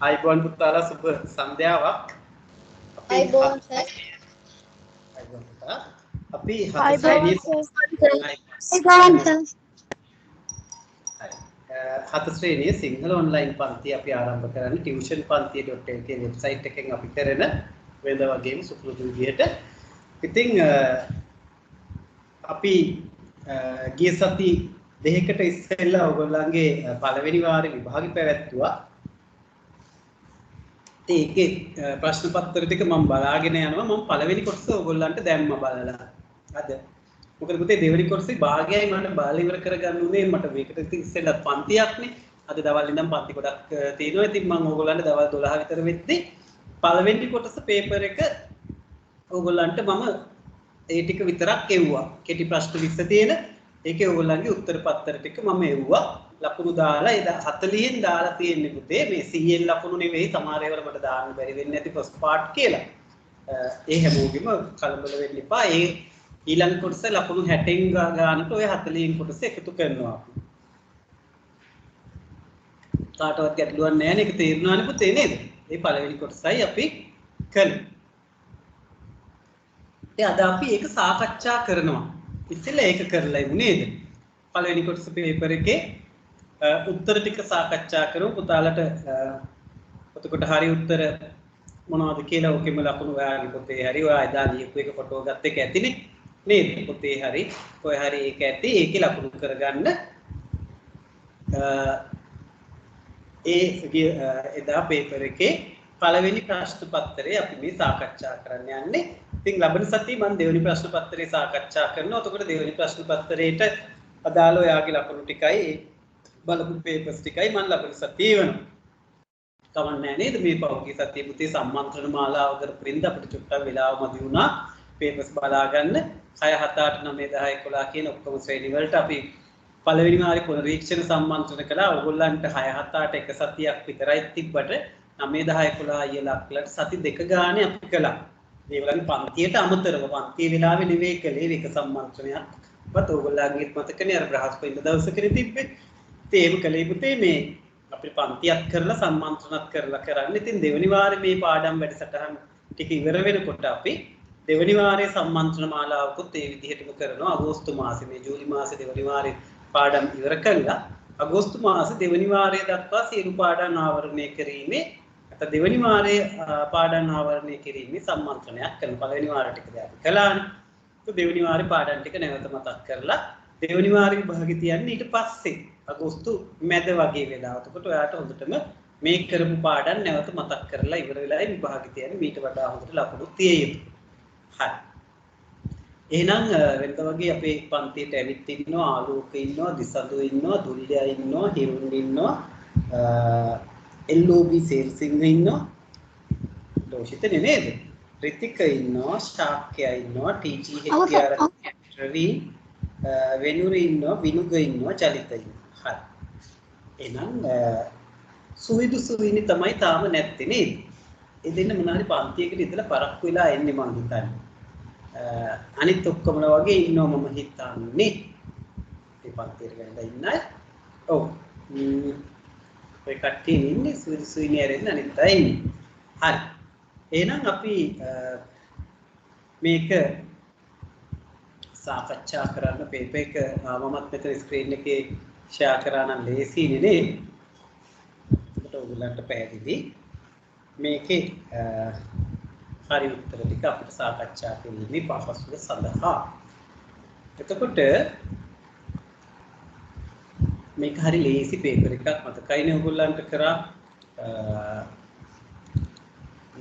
අයිබෝන් පුතාලා සුබ සන්ධ්‍යාවක්. අපි අයිබෝන් සර්. අයිබෝන් පුතා. අපි හත ශ්‍රේණියේ සිංහල ඔන්ලයින් පන්ති අපි ආරම්භ කරන්නේ tuitionpantiya.lk වෙබ්සයිට් එකෙන් අපි කරන වෙනද වගේම සුපුරුදු විදිහට. ඉතින් අපි ගිය සති දෙකකට ඉස්සෙල්ලා ඔයගොල්ලන්ගේ පළවෙනි වාරේ විභාගي පැවැත්තුවා. ඒකේ ප්‍රශ්න පත්‍ර ටික මම බලාගෙන යනවා. මම පළවෙනි කොටස ඔයගොල්ලන්ට දැම්ම බලලා. අද මොකද පුතේ දෙවෙනි කොටසේ භාගයයි මම බාල ඉවර කරගන්න උනේ. මට මේකට ඉස්සෙල්ලා පන්තියක්නේ. අද දවල් ඉඳන් පන්ති ගොඩක් තියෙනවා. ඉතින් මම ඔයගොල්ලන්ට දවල් 12 විතර වෙද්දී පළවෙනි කොටස පේපර් එක ඔයගොල්ලන්ට මම ඒ ටික විතරක් එව්වා. කෙටි ප්‍රශ්න 20 තියෙන. ඒකේ ඔයගොල්ලන්ගේ උත්තර පත්‍ර ටික මම එව්වා. ලකුණු දාලා ඒ 40න් දාලා තියෙන්නේ පුතේ. මේ 100න් ලකුණු නෙවෙයි. සමහර ඒවාට මට දාන්න බැරි වෙන්නේ නැති ෆස්ට් පාර්ට් කියලා. ඒ හැමෝගෙම කලබල වෙන්න එපා. ඒ ඊළඟ කොටස ලකුණු 60න් ගානට ඔය 40න් කොටස එකතු කරනවා. කාටවත් ගැටලුවක් නැහැ නේ. ඒක තේරුණානේ පුතේ නේද? මේ පළවෙනි කොටසයි අපි කළේ. අද අපි ඒක සාකච්ඡා කරනවා. ඉතින්ලා ඒක කරලා ඉමු නේද? පළවෙනි කොටස පේපර් එකේ උත්තර ටික සාකච්ඡා කරමු. පුතාලට එතකොට හරි උත්තර මොනවද කියලා ඔකෙම ලකුණු ඔයාගේ පොතේ හරි ඔයා එදා ලියපු එක ෆොටෝ ගත්ත එක ඇතිනේ නේද? පොතේ හරි ඔය හරි ඒක ඇති. ඒකේ ලකුණු කරගන්න එදා පේපර් එකේ පළවෙනි ප්‍රශ්න පත්‍රය අපි මේ සාකච්ඡා කරන්න යන්නේ. ඉතින් ලබන සතියේ මම දෙවෙනි ප්‍රශ්න පත්‍රය සාකච්ඡා කරනවා. එතකොට දෙවෙනි ප්‍රශ්න පත්‍රයට අදාළ ඔයාගේ ලකුණු ටිකයි බලපු පේපර්ස් ටිකයි මම ලබන සතියේ වෙනවා. කවන්නේ නේද? මේ පෞද්ගලික සතියේ පුතේ සම්මන්ත්‍රණ මාලාව කරපින්ද අපිට චුට්ටක් වෙලාව මදි වුණා. පේපර්ස් බලා ගන්න 6 7 8 9 10 11 කියන ඔක්කොම ශ්‍රේණි වලට අපි පළවෙනි වාරේ පුනරීක්ෂණ සම්මන්ත්‍රණ කළා. ඔයගොල්ලන්ට 6 7 8 එක සතියක් විතරයි තිබ්බට 9 10 11 ඊළඟට සති දෙක ගානේ අපි කළා. ඒගොල්ලන්ගේ පන්තියට අමතරව පන්තිය වෙලාවේ නෙවෙයි කළේ එක සම්මන්ත්‍රණයක්. වත් ඔයගොල්ලන්ගේ මතකනේ අර බ්‍රහස්පතින්දා දවසකනේ තිබ්බේ. ඉතින් ඒක කළේ පුතේ මේ අපිට පන්තියක් කරලා සම්මන්ත්‍රණත් කරලා කරන්න. ඉතින් දෙවෙනි වාරේ මේ පාඩම් වැඩසටහන් ටික ඉවර වෙනකොට අපි දෙවෙනි වාරයේ සම්මන්ත්‍රණ මාලාවකුත් ඒ විදිහටම කරනවා. අගෝස්තු මාසේ මේ ජූලි මාසේ දෙවෙනි වාරේ පාඩම් ඉවර කළා. අගෝස්තු මාසේ දෙවෙනි වාරයේ දක්වා සියලු පාඩම් ආවරණය කිරීමේ දෙවෙනි වාරයේ පාඩම් ආවරණය කිරීමේ සම්මන්ත්‍රණයක් කරන පළවෙනි වාරය ටික අපි කළානේ. તો දෙවෙනි වාරේ පාඩම් ටික නැවත මතක් කරලා දෙවෙනි වාරේ විභාගෙ තියන්නේ ඊට පස්සේ අගෝස්තු මැද වගේ වෙලාවට. එතකොට ඔයාලට හොඳටම මේ කරපු පාඩම් නැවත මතක් කරලා ඉවර වෙලාවේ විභාගෙ තියන්නේ ඊට වඩා හොඳට ලකුණු තිය යුතුයි. හරි. එහෙනම් වෙනද වගේ අපේ පන්තියට ඇවිත් ඉන්නවා ආලෝක ඉන්නවා දිසඳු ඉන්නවා දුල්ලියා ඉන්නවා හිරුන් ඉන්නවා LOB සේල්සිංහ ඉන්නවා දෝෂිත නේද? රිතික ඉන්නවා ශාක්‍ය ඉන්නවා TG හෙටිආර් රවි වෙනුර ඉන්නවා විනුග ඉන්නවා චලිත ඉන්නවා. හරි. එහෙනම් සුවිනි තමයි තාම නැත්තේ නේද? ඒ දෙන්න මොනාරි පන්තියකට ඉඳලා පරක්කු වෙලා එන්නේ මං හිතන්නේ. අනිත් ඔක්කොමලා වගේ ඉන්නවා මම හිතන්නේ. මේ පන්තියට ගිහලා ඉන්න අය. ඔව්. ඔය කට්ටිය ඉන්නේ සුවිනි ඇරෙන්න අනිත් අය ඉන්නේ. හරි. එහෙනම් අපි මේක සාකච්ඡා කරන්න පේපර් එක මමත් මෙතන ස්ක්‍රීන් එකේ ෂෙයා කරා නම් ලේසියිනේ නේද? ඒකට ඔයගොල්ලන්ට පැහැදිලි. මේකේ හරි උත්තර ටික අපිට සාකච්ඡා කිරීමේ පහසුව සඳහා. එතකොට මේක හරි ලේසි පේපර් එකක් මතකයිනේ ඔයගොල්ලන්ට කරා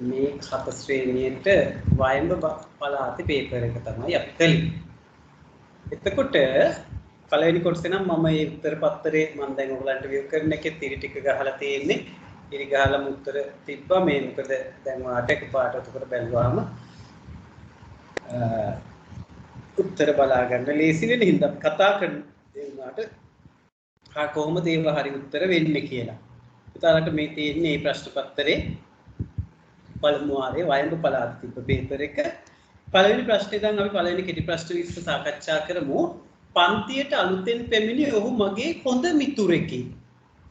මේ 7 ශ්‍රේණියට වයඹ පළාතේ පේපර් එක තමයි අපි කළේ. එතකොට පළවෙනි කොටසේ නම් මම මේ උත්තර පත්‍රේ මම දැන් ඔයගොල්ලන්ට විව් කරන එකේ තිරි ටික ගහලා තියෙන්නේ. ඉරි ගහලම උත්තර තිබ්බා. මේ මොකද දැන් ඔයාලට එකපාරට උත්තර බැලුවාම උත්තර බලා ගන්න ලේසි වෙන හින්දා කතා කරන ඒ වුණාට කොහොමද ඒව හරි උත්තර වෙන්නේ කියලා. උදාහරණට මේ තියෙන්නේ මේ ප්‍රශ්න පත්‍රේ පළමු වාරයේ වයඹ පළාත තිබ්බ පේපර් එක. පළවෙනි ප්‍රශ්නේ දැන් අපි පළවෙනි කෙටි ප්‍රශ්න 20 සාකච්ඡා කරමු. පන්තියට අලුතෙන් පැමිණි ඔහු මගේ හොඳ මිතුරෙකි.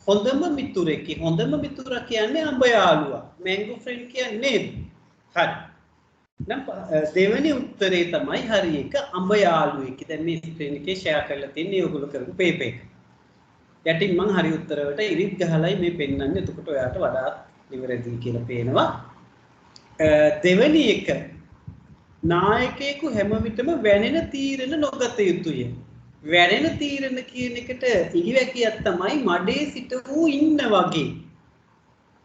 හොඳම මිතුරෙක් හොඳම මිතුරා කියන්නේ අඹ යාළුවා mango friend කියන්නේ හරි නම් දෙවෙනි උත්තරේ තමයි හරි එක අඹ යාළුවෙක් දැන් මේ ස්ක්‍රීන් එකේ ෂෙයා කරලා තින්නේ ඔයගොල්ලෝ කරපු පේපර් එක යටින් මං හරි උත්තරවලට ඉරිත් ගහලයි මේ පෙන්නන්නේ එතකොට ඔයාට වඩාත් නිවැරදි කියලා පේනවා දෙවෙනි එක නායකයෙකු හැම විටම වැනෙන තීරණ නොගත යුතුය වැනෙන තීරණ කියන එකට ඉගිවැකියක් තමයි මඩේ සිට වූ ඉන්න වගේ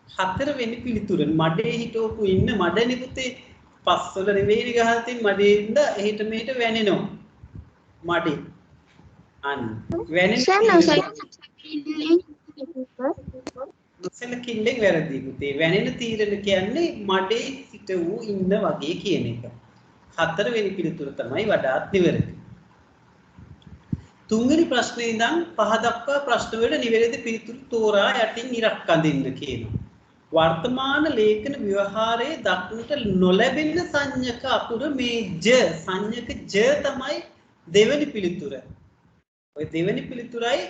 හතරවෙනි පිළිතුර මඩේ හිටවපු ඉන්න මඩනේ පුතේ පස්වල නෙවෙයි ගහලා තින් මඩේ ඉඳ එහෙට මෙහෙට වැනෙනවා මඩේ අන්න වැනෙන නොසලකිල්ලෙන් වැරදි පුතේ වැනෙන තීරණ කියන්නේ මඩේ සිට වූ ඉන්න වගේ කියන එක හතරවෙනි පිළිතුර තමයි වඩාත් නිවැරදි තුන්වෙනි ප්‍රශ්නේ ඉඳන් පහ දක්වා ප්‍රශ්න වලට නිවැරදි පිළිතුරු තෝරා යටින් ඉරක් අඳින්න කියනවා. වර්තමාන ලේඛන ව්‍යවහාරයේ දක්නට නොලැබෙන සංඥක අකුර මේ ජ සංඥක ජ තමයි දෙවෙනි පිළිතුර. ඔය දෙවෙනි පිළිතුරයි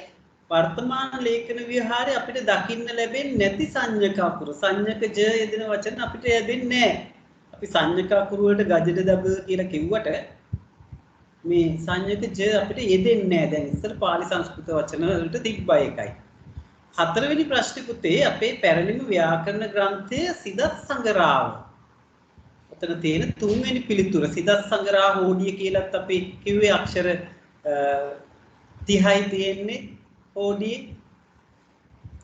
වර්තමාන ලේඛන ව්‍යවහාරයේ අපිට දකින්න ලැබෙන්නේ නැති සංඥක අකුර. සංඥක ජ යෙදෙන වචන අපිට යෙදෙන්නේ නැහැ. අපි සංඥක අකුර වලට ගජඩ දබ කියලා කිව්වට මේ සංඥක ජ අපිට යෙදෙන්නේ නැහැ. දැන් ඉස්සර පාලි සංස්කෘත වචන වලට තිබ්බා ඒකයි. හතරවෙනි ප්‍රශ්නේ පුතේ අපේ පැරණිම ව්‍යාකරණ ග්‍රන්ථයේ සිදත් සංගරාව. ඔතන තියෙන තුන්වෙනි පිළිතුර සිදත් සංගරා හෝඩිය කියලාත් අපි කිව්වේ අක්ෂර 30යි තියෙන්නේ හෝඩියේ.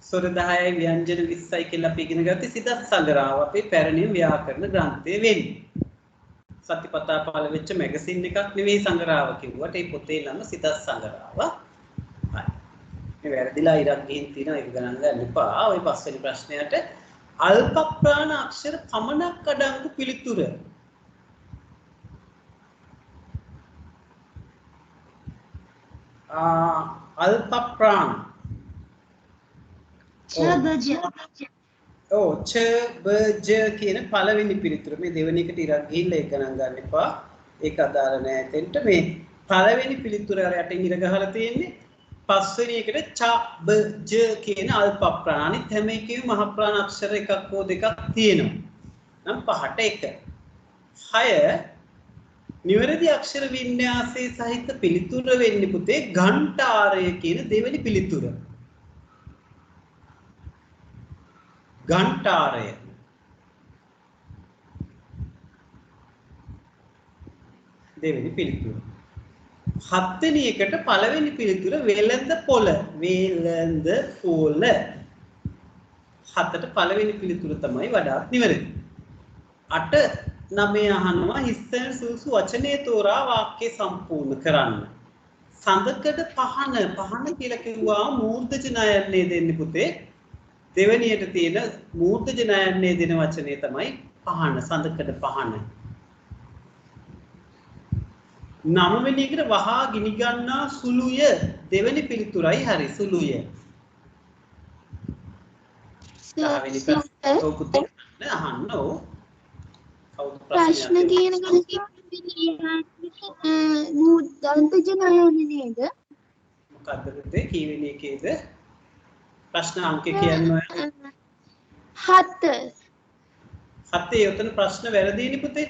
ස්වර 10යි ව්‍යංජන 20යි කියලා අපි ඉගෙන ගත්තේ සිදත් සංගරාව අපේ පැරණිම ව්‍යාකරණ ග්‍රන්ථයේ වෙන්නේ. සතිපතා පහළ වෙච්ච මැගසින් එකක් නෙවෙයි සංගරාව කිව්වට ඒ පොතේ නම සිදත් සංගරාව. හරි. මේ වැරදිලා ඉරක් ගිහින් තියෙනවා ඒක ගණන් ගන්න එපා. ওই පස්වෙනි ප්‍රශ්නයට අල්ප ප්‍රාණ අක්ෂර පමණක් අඩංගු පිළිතුර. අල්ප ප්‍රාණ. ච බ ජ කියන පළවෙනි පිළිතුර මේ දෙවෙනි එකට ඉරක් ගිහිල්ලා ඒක ගණන් ගන්න එපා. ඒක අදාළ නැහැ එතෙන්ට මේ පළවෙනි පිළිතුර අර යටින් ඉර ගහලා තියෙන්නේ. පස්වෙනි එකට ච බ ජ කියන අල්ප ප්‍රාණ අනිත් හැම එකේම මහ ප්‍රාණ අක්ෂර එකක් හෝ දෙකක් තියෙනවා. නම් පහට එක. 6 නිවැරදි අක්ෂර වින්‍යාසයේ සහිත පිළිතුර වෙන්නේ පුතේ ඝණ්ඨාරය කියන දෙවෙනි පිළිතුර. ඝණ්ඨාරය දෙවෙනි පිළිතුර. 7 වෙනි එකට පළවෙනි පිළිතුර වෙළඳ පොළ. වෙළඳ පොළ. 7ට පළවෙනි පිළිතුර තමයි වඩාත් නිවැරදි. 8 9 අහනවා හිස්තැන සූසු වචනේ තෝරා වාක්‍ය සම්පූර්ණ කරන්න. සඳකඩ පහන පහන කියලා කිව්වා මූර්ධජ ණයන්නේ දෙන්නේ පුතේ. දෙවෙනියට තියෙන මූර්ධජ ණයන්නේ දෙන වචනේ තමයි පහන සඳකඩ පහන. 9 වෙනි එකට වහා ගිනි ගන්නා සුළුය දෙවෙනි පිළිතුරයි හරි සුළුය. 10 වෙනි ප්‍රශ්නේ ඔව් පුතේ අහන්න ඕ. ප්‍රශ්න තියෙන මූර්ධජ ණයන්නේ නේද? මොකද්ද පුතේ කීවෙනි එකේද? ප්‍රශ්න අංක කියන්නේ 7. 7 උතන ප්‍රශ්න වැරදිනේ පුතේ.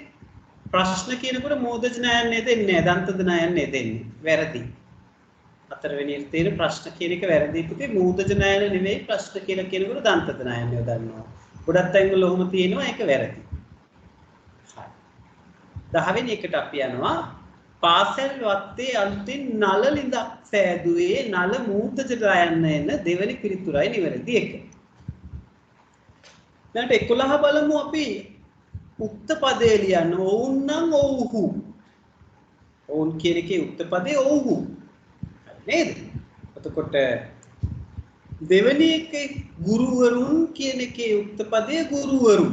ප්‍රශ්න කියනකොට මූර්ධජ ණයන්නේ දෙන්නේ නැහැ. දන්තද ණයන්නේ දෙන්නේ. වැරදි. 4 වෙනියට තියෙන ප්‍රශ්න කියන එක වැරදි පුතේ. මූර්ධජ ණයන නෙවෙයි ප්‍රශ්න කියලා කියනකොට දන්තද ණයන්නේ දන්නවා. ගොඩක් තැන්වල ඔහොම තියෙනවා ඒක වැරදි. හරි. 10 වෙනි එකට අපි යනවා පාසල් වත්තේ අලුතින් නල ලිඳක් සෑදුවේ නල මූර්ධජ ණයන්න දෙවෙනි පිළිතුරයි නිවැරදි එක. දැන් 11 බලමු අපි උක්ත පදේ ලියන්න. ඔවුන් නම් ඔව්හු. ඔවුන් කියන එකේ උක්ත පදේ ඔව්හු. නේද? එතකොට දෙවෙනි එකේ ගුරුවරුන් කියන එකේ උක්ත පදේ ගුරුවරු.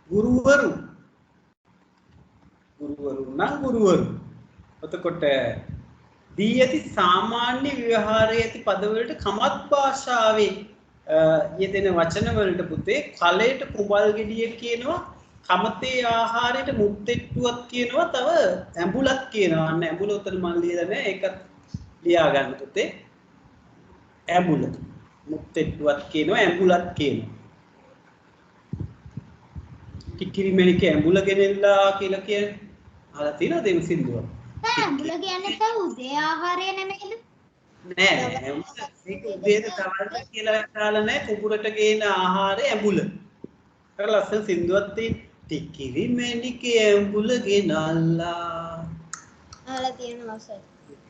ගුරුවරු. ගුරුවරුන් නම් ගුරුවරු. එතකොට දී ඇති සාමාන්‍ය ව්‍යවහාරයේ ඇති පදවලට කමත් භාෂාවේ යෙදෙන වචන වලට පුතේ කලයට කුඹල් ගෙඩිය කියනවා කමතේ ආහාරයට මුත්තෙට්ටුවක් කියනවා තව ඇඹුලක් කියනවා. අන්න ඇඹුල උතන මම ලියලා නැහැ ඒකත් ලියා ගන්න පුතේ. ඇඹුල මුත්තෙට්ටුවත් කියනවා ඇඹුලත් කියනවා. ටිකිරි මැණික ඇඹුල ගෙනෙල්ලා කියලා කියන්නේ අහලා තියෙනවද මේ සින්දුව? ඇඹුල කියන්නේ තව උදේ ආහාරය නෙමෙයිද? නෑ මේක උදේට තවල්ට කියලා කාලා නෑ කුඹුරට ගේන ආහාරය ඇඹුල. අර ලස්සන සින්දුවක් තියෙන ටිකිරි මැණික ඇඹුල ගෙනල්ලා අහලා තියෙනවා සර්.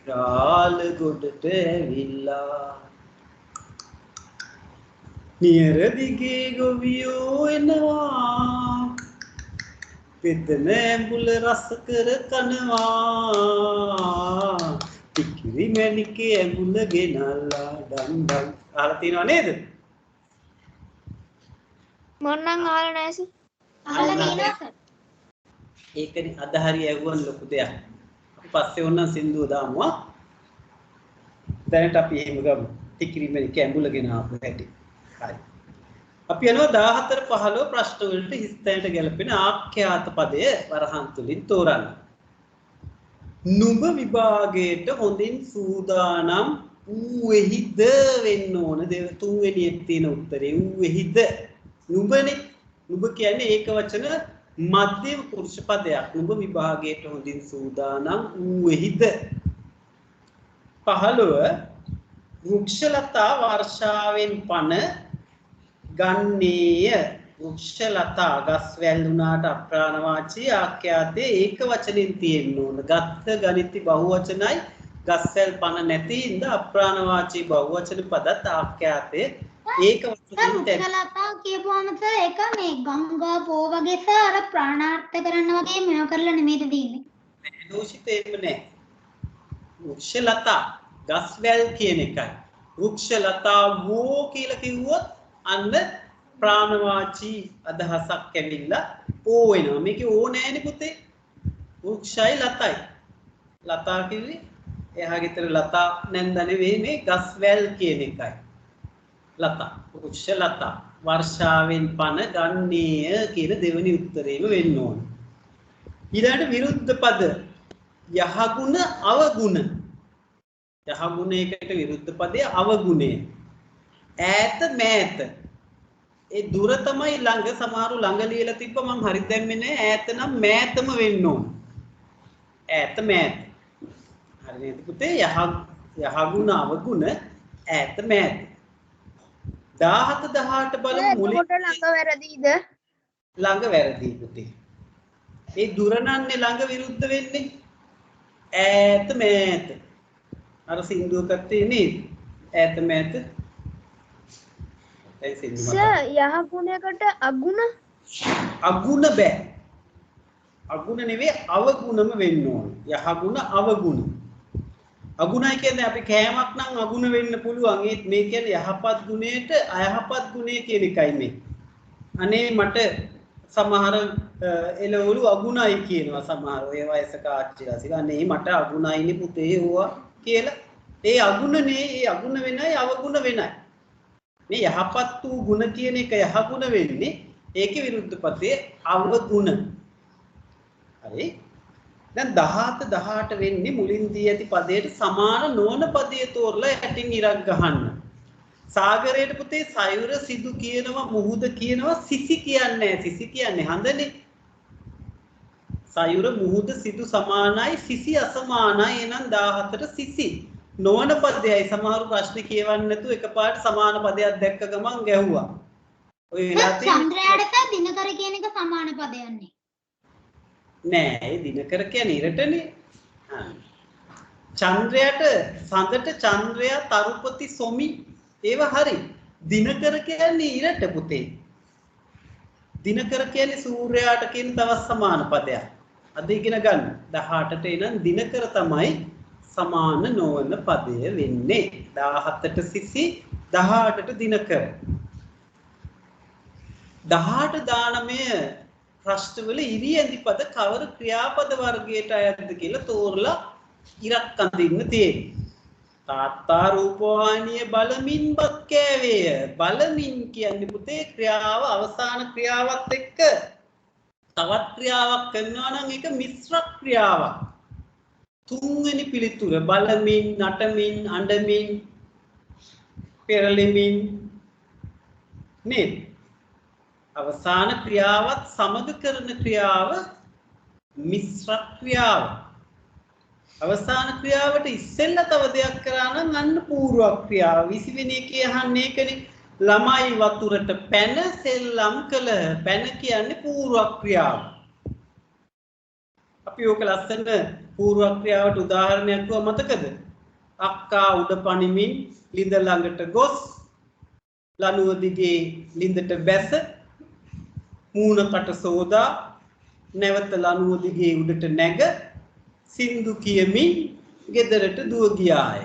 රාල ගොඩට ඇවිල්ලා නියර දිගේ ගොවියෝ එනවා පෙතන ඇඹුල රස කර කනවා ටිකිරි මැණික ඇඹුල ගෙනල්ලා ඩම් අහලා තියෙනව නේද? මම නම් අහලා නැහැ සර්. අහලා තියෙනවා සර්. ඒකනේ අද හරි ඇහුවන් ලොකු දෙයක්. අපි පස්සේ ඕනනම් සින්දුව දාමු. දැනට අපි එහෙම ගමු. ටිකිරි මැණික ඇඹුල ගෙන ආපු හැටි. හරි. අපි යනවා 14 15 ප්‍රශ්න වලට හිස්තැනට ගැලපෙන ආඛ්‍යාත පදය වරහන් තුලින් තෝරන්න. නුඹ විභාගයට හොඳින් සූදානම් ඌෙහිද වෙන්න ඕන. තුන්වෙනියේ තියෙන උත්තරේ ඌෙහිද. නුඹනේ. නුඹ කියන්නේ ඒක වචන මධ්‍යම පුරුෂ පදයක්. නුඹ විභාගයට හොඳින් සූදානම් ඌෙහිද. 15 වෘක්ෂලතා වර්ෂාවෙන් පන ගන්නේය. වෘක්ෂලතා ගස් වැල් වුණාට අප්‍රාණවාචී ආඛ්‍යාතයේ ඒක වචනෙන් තියෙන්න ඕන. ගත්ත ගණිතී බහුවචනයි ගස් වැල් පන නැති ඉඳ අප්‍රාණවාචී බහුවචන පදත් ආඛ්‍යාතයේ ඒක වචනෙන් වෘක්ෂලතා කියපුවම සර් ඒක මේ ගංගා පෝ වගේ සර් අර ප්‍රාණාර්ථ කරන්න වගේ මේව කරලා නෙමෙයිද තියෙන්නේ. දෝෂිතේම නෑ. වෘක්ෂලතා ගස් වැල් කියන එකයි. වෘක්ෂලතා වෝ කියලා කිව්වොත් අන්න ප්‍රාණවාචී අදහසක් ඇවිල්ලා ඕ වෙනවා. මේකේ ඕ නෑනේ පුතේ. වෘක්ෂයි ලතයි. ලතා කිව්වේ එහා ගෙතර ලතා නැන්ද නෙවෙයි මේ ගස් වැල් කියන එකයි. ලතා වෘක්ෂ ලතා වර්ෂාවෙන් පන ගන්නේය කියන දෙවෙනි උත්තරේම වෙන්න ඕන. ඊළඟට විරුද්ධ පද යහගුණ අවගුණ. යහගුණයකට විරුද්ධ පදය අවගුණය. ඈත මෑත. ඒ දුර තමයි ළඟ සමහරු ළඟ ලියලා තිබ්බ මං හරි දැම්මේ නෑ. ඈත නම් මෑතම වෙන්න ඕන. ඈත මෑත. හරි නේද පුතේ? යහගුණ අවගුණ ඈත මෑත. 17 18 බලමු මුලින්. එතකොට ළඟ වැරදීද? ළඟ වැරදි පුතේ. ඒ දුර නන්නේ ළඟ විරුද්ධ වෙන්නේ. ඈත මෑත. අර සින්දුවකට තියෙන්නේ ඈත මෑත. සර් යහගුණයකට අගුණ අගුණ බෑ. අගුණ නෙවෙයි අවගුණම වෙන්න ඕන. යහගුණ අවගුණ. අගුණයි කියන්නේ අපි කෑමක් නම් අගුණ වෙන්න පුළුවන්. ඒත් මේ කියන්නේ යහපත් ගුණයට අයහපත් ගුණය කියන එකයි මේ. අනේ මට සමහර එළවලු අගුණයි කියනවා සමහර ඔය වයසක ආච්චිලා. අනේ මට අගුණයිනේ පුතේ ඕවා කියලා. ඒ අගුණනේ ඒ අගුණ වෙනයි අවගුණ වෙනයි. මේ යහපත් වූ ගුණ කියන එක යහගුණ වෙන්නේ ඒකේ විරුද්ධ පදයේ අවගුණ. හරි. දැන් 17 18 වෙන්නේ මුලින් දී ඇති පදයට සමාන නොවන පදයේ තෝරලා යටින් ඉරක් ගහන්න. සාගරයට පුතේ සයුර සිදු කියනවා මුහුද කියනවා සිසි කියන්නේ නැහැ. සිසි කියන්නේ හඳනේ. සයුර මුහුද සිදු සමානයි සිසි අසමානයි. එහෙනම් 17ට සිසි නොවන පදයයි. සමහරු ප්‍රශ්න කියවන්නේ නැතුව එකපාරට සමාන පදයක් දැක්ක ගමන් ගැහුවා. ඔය වෙලා තියෙන්නේ චන්ද්‍රයාට දිනකර කියන එක සමාන පදයන්නේ. නෑ ඒ දිනකර කියන්නේ ඉරටනේ. චන්ද්‍රයාට සඳට චන්ද්‍රයා තරුපති සොමි ඒව හරි. දිනකර කියන්නේ ඉරට පුතේ. දිනකර කියන්නේ සූර්යයාට කියන තවත් සමාන පදයක්. අද ඉගෙන ගන්න. 18ට එනම් දිනකර තමයි සමාන නොවන පදය වෙන්නේ. 17ට සිසි 18ට දිනකර. 18 19 ප්‍රශ්නවල ඉරියැඳි පද කවර ක්‍රියාපද වර්ගයට අයත්ද කියලා තෝරලා ඉරක් අඳින්න තියෙනවා. තාත්තා රූපවාහිනිය බලමින් බත් කෑවේය. බලමින් කියන්නේ පුතේ ක්‍රියාව අවසාන ක්‍රියාවත් එක්ක තවත් ක්‍රියාවක් කරනවා නම් ඒක මිශ්‍ර ක්‍රියාවක්. තුන්වෙනි පිළිතුර බලමින් නටමින් අඬමින් පෙරලෙමින් නේද? අවසාන ක්‍රියාවත් සමග කරන ක්‍රියාව මිශ්‍ර ක්‍රියාව. අවසාන ක්‍රියාවට ඉස්සෙල්ලා තව දෙයක් කරා නම් අන්න පූර්ව ක්‍රියාව. 20 වෙනි එකේ අහන්නේ ඒකනේ. ළමයි වතුරට පැන සෙල්ලම් කළහ. පැන කියන්නේ පූර්ව ක්‍රියාව. අපි ඕක ලස්සන පූර්ව ක්‍රියාවට උදාහරණයක් දුව මතකද? අක්කා උඩ පනිමින් ලිඳ ළඟට ගොස් ලනුව දිගේ ලිඳට බැස මූණකට සෝදා නැවත ලනුව දිගේ උඩට නැග සින්දු කියමින් ගෙදරට දුව ගියාය.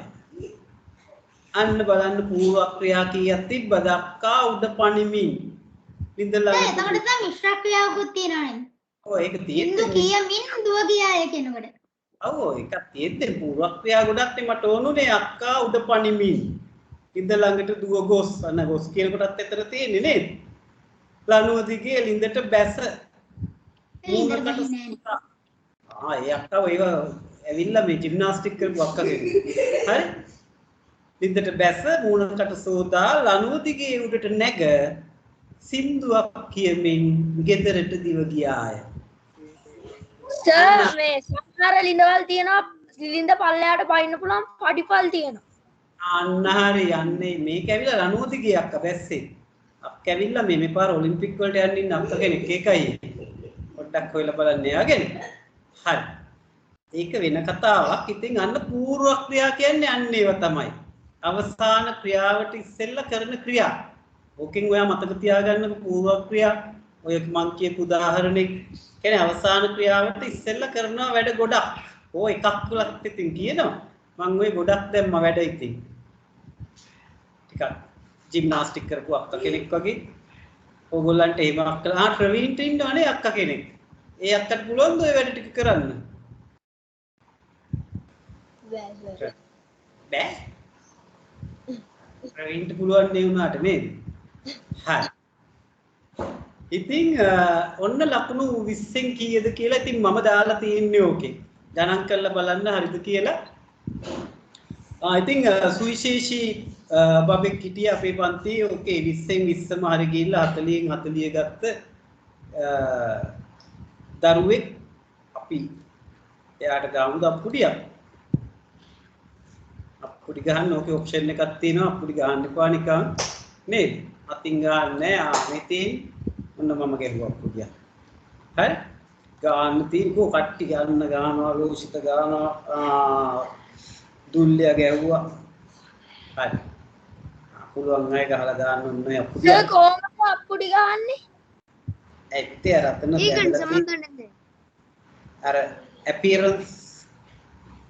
අන්න බලන්න පූර්ව ක්‍රියා කීයක් තිබ්බද? අක්කා උඩ පනිමින් ලිඳ ළඟට. එතකොට තමයි මිශ්‍ර ක්‍රියාවකුත් තියෙනවා නේද? ඔව් ඒක තියෙන්නේ. සින්දු කියමින් දුව ගියාය කියනකොට. ඔව් ඒක තියෙන්නේ පූර්ව ක්‍රියා ගොඩක් නේ. මට ඕනුනේ අක්කා උඩ පනිමින් ලිඳ ළඟට දුව ගොස්. අන්න ගොස් කියන කොටත් එතන තියෙන්නේ නේද? ලනුව දිගේ ලිඳට බැස මූණකට ඒ අක්කා ඒව ඇවිල්ලා මේ ජිම්නාස්ටික් කරපු අක්කා කෙනෙක්. හරි? ලිඳට බැස මූණකට සෝදා ලනුව දිගේ උඩට නැග සින්දුවක් කියමින් ගෙදරට දිව ගියාය. සර් මේ සමහර ලිඳවල් තියෙනවා ලිඳ පල්ලයට පයින්න පුළුවන් පඩිපල් තියෙනවා. අන්න හරි යන්නේ මේක ඇවිල්ලා ලනුව දිගේ අක්කා බැස්සේ. අක්කා ඇවිල්ලා මේ පාර ඔලිම්පික් වලට යන්න ඉන්න අක්කා කෙනෙක් ඒකයි. පොඩ්ඩක් හොයලා බලන්න යාගෙන. හරි. ඒක වෙන කතාවක්. ඉතින් අන්න පූර්ව ක්‍රියා කියන්නේ අන්න ඒව තමයි. අවසාන ක්‍රියාවට ඉස්සෙල්ලා කරන ක්‍රියා. ඕකෙන් ඔයා මතක තියාගන්න පූර්ව ක්‍රියා. ඔය මං කියපු උදාහරණේ කියන්නේ අවසාන ක්‍රියාවට ඉස්සෙල්ලා කරනවා වැඩ ගොඩක්. ඕ එකක් තුලත් ඉතින් කියනවා. මං ඔය ගොඩක් දැම්ම වැඩ ඉතින්. ටිකක් ජිම්නාස්ටික් කරපු අක්කා කෙනෙක් වගේ. ඕගොල්ලන්ට එහෙම අක්කලා ප්‍රවීන්ට ඉන්නවනේ අක්කා කෙනෙක්. ඒ අක්කට පුළුවන් ද ඔය වැඩ ටික කරන්න? බෑ. ප්‍රවීන්ට පුළුවන් නේ උනාට නේද? හරි. ඉතින් ඔන්න ලකුණු 20න් කීයද කියලා ඉතින් මම දාලා තියෙන්නේ ඕකේ. ගණන් කරලා බලන්න හරිද කියලා. ඉතින් සුවිශේෂී බබෙක් හිටිය අපේ පන්තියේ ඕකේ 20න් 20ම හරි ගිහිල්ලා 40න් 40 ගත්ත දරුවෙක් අපි එයාට ගාමු අප්පුඩියක්. අප්පුඩි ගහන්න ඕකේ ඔප්ෂන් එකක් තියෙනවා. අප්පුඩි ගහන්න එපා නිකන් නේද? අතින් ගහන්න නෑ. මෙතෙන් ඔන්න මම ගැහුවා අප්පුඩියක්. හරි? ගාන්න තියෙනකෝ කට්ටි ගන්නවා ලෝසිත ගන්නවා දුල්ලිය ගැහුවා. හරි. පුළුවන් අය ගහලා දාන්න ඕනේ අප්පුඩිය. සර් කොහොමද අප්පුඩි ගහන්නේ? ඇත්තේ රතන ඒකෙන් සම්බන්ධ අර අපියරන්ස්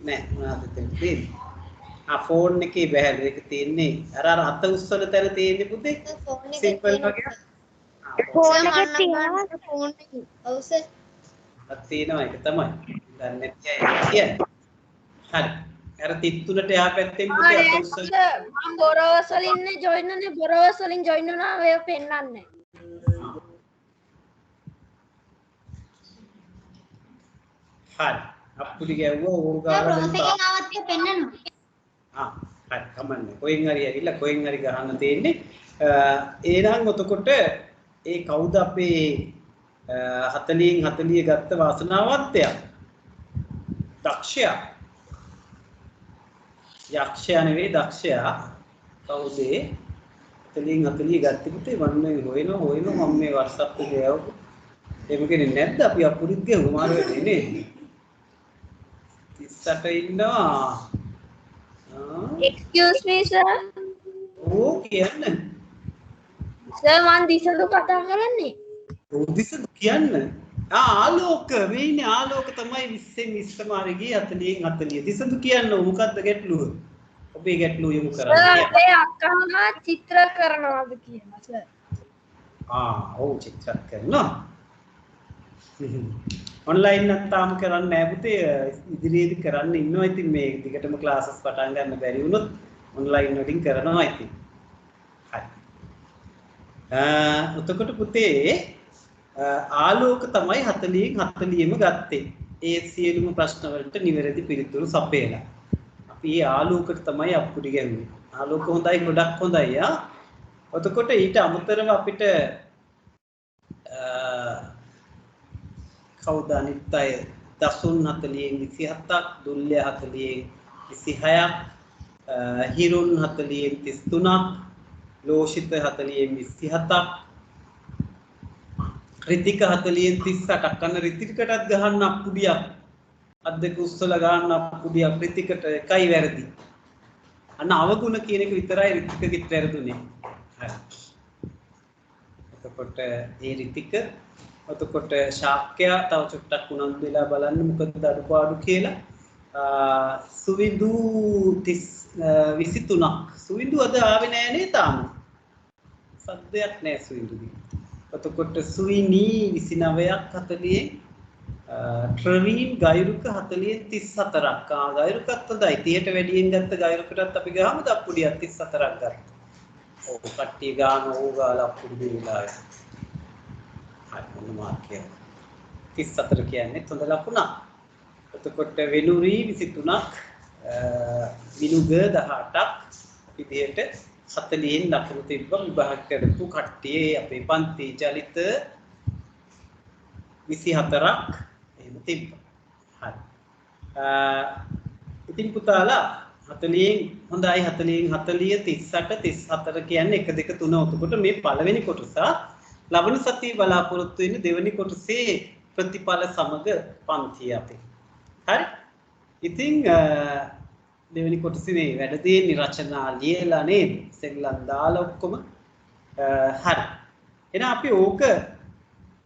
නෑ මොනවද තියෙන්නේ? ෆෝන් එකේ බෑලු එක තියෙන්නේ අර අත උස්සන තැන තියෙන්නේ පුතේ සිම්පල් වගේ. ෆෝන් එකේ තියෙනවා ෆෝන් එකේ. ඔව් සර්. අත් තියෙනවා ඒක තමයි. දැන් නැති අය කියන්නේ. හරි. අර 33ට එහා පැත්තෙන් පුතේ අත උස්සන මම බොරවස් වලින් නේ ජොයින් වුනේ. බොරවස් වලින් ජොයින් වුණා ඔය පෙන්නන්නේ. හරි. අප්පුඩි ගැව්වා ඕගාලා ප්‍රොසෙස් එකෙන් ආවත් ඒක පෙන්නනවා. හරි කමන්නේ. කොහෙන් හරි ඇවිල්ලා කොහෙන් හරි ගහන්න තියෙන්නේ. එහෙනම් එතකොට ඒ කවුද අපේ 40න් 40 ගත්ත වාසනාවන්තයා? දක්ෂයා. යක්ෂයා නෙවෙයි දක්ෂයා. කවුද? 40න් 40 ගත්තේ පුතේ වන්නේ හොයනවා මම මේ WhatsApp එකේ යවපු. එහෙම කෙනෙක් නැද්ද? අපි අපුරිත් ගෙවුවා මාරු වෙන්නේ නේද? 38 ඉන්නවා. Excuse me sir. ඕ කියන්න. සර් මම දිසඳු කතා කරන්නේ. ඕ දිසඳු කියන්න. ආලෝක මේ ඉන්නේ ආලෝක තමයි 20න් 20 මාරේ ගියේ 40න් 40. දිසඳු කියන්න මොකද්ද ගැටලුව? ඔබේ ගැටලුව යොමු කරන්න. සර් ඒ අක්කා චිත්‍ර කරනවාද කියලා සර්. ඔව් චිත්‍ර කරනවා. ඔන්ලයින් නැත්නම් කරන්නේ නැහැ පුතේ ඉදිරියේදී කරන්න ඉන්නවා. ඉතින් මේ දිගටම ක්ලාසස් පටන් ගන්න බැරි වුණොත් ඔන්ලයින් වලින් කරනවා ඉතින්. හරි. එතකොට පුතේ ආලෝක තමයි 40න් 40ම ගත්තේ. ඒ සියලුම ප්‍රශ්න වලට නිවැරදි පිළිතුරු සපයලා. අපි ආලෝකට තමයි අප්පුඩි ගැහුවේ. ආලෝක හොඳයි ගොඩක් හොඳයි යා. එතකොට ඊට අමතරව අපිට කවුද අනිත් අය දසුන් 40න් 27ක් දුල්ය 40න් 26ක් හිරුන් 40න් 33ක් ලෝෂිත 40න් 27ක් රිතික 40න් 38ක් අන්න රිතිකටත් ගහන්න අපුඩියක් අත් දෙක උස්සලා ගන්න අපුඩියක් රිතිකට එකයි වැරදි අන්න අවගුණ කියන එක විතරයි රිතිකගෙත් වැරදුනේ හරි එතකොට ඒ රිතික එතකොට ශාක්‍යයා තව චුට්ටක් උනන්දු වෙලා බලන්න මොකද අඩුපාඩු කියලා සුවිඳු 23ක් සුවිඳු අද ආවේ නෑනේ තාම සද්දයක් නෑ සුවිඳුගේ එතකොට සුවිනී 29ක් 40 ට්‍රවීන් ගෛරුක 40 34ක් ගෛරුකත් හොඳයි 30ට වැඩියෙන් ගත්ත ගෛරුකටත් අපි ගහමු දප්පුඩියක් 34ක් ගත්තා ඔව් කට්ටිය ගාන ඕගාලා අපුඩි දෙලා මොන මාර්කය 34 කියන්නේ හොඳ ලකුණක්. එතකොට වෙනුරි 23ක් විනුග 18ක් විදිහට 40න් ලකුණු තිබ්බ විභාග කරපු කට්ටිය අපේ පන්ති චලිත 24ක් එහෙම තිබ්බා. හරි. ඉතින් පුතාලා 40න් හොඳයි 40න් 40 38 34 කියන්නේ 1 2 3 එතකොට මේ පළවෙනි කොටස ලබන සතියේ බලාපොරොත්තු වෙන්නේ දෙවෙනි කොටසේ ප්‍රතිඵල සමග පන්තිය අපේ. හරි? ඉතින් දෙවෙනි කොටසේ මේ වැඩ තියෙන්නේ රචනා ලියලා නේද? සෙල්ලම් දාලා ඔක්කොම හරි. එහෙනම් අපි ඕක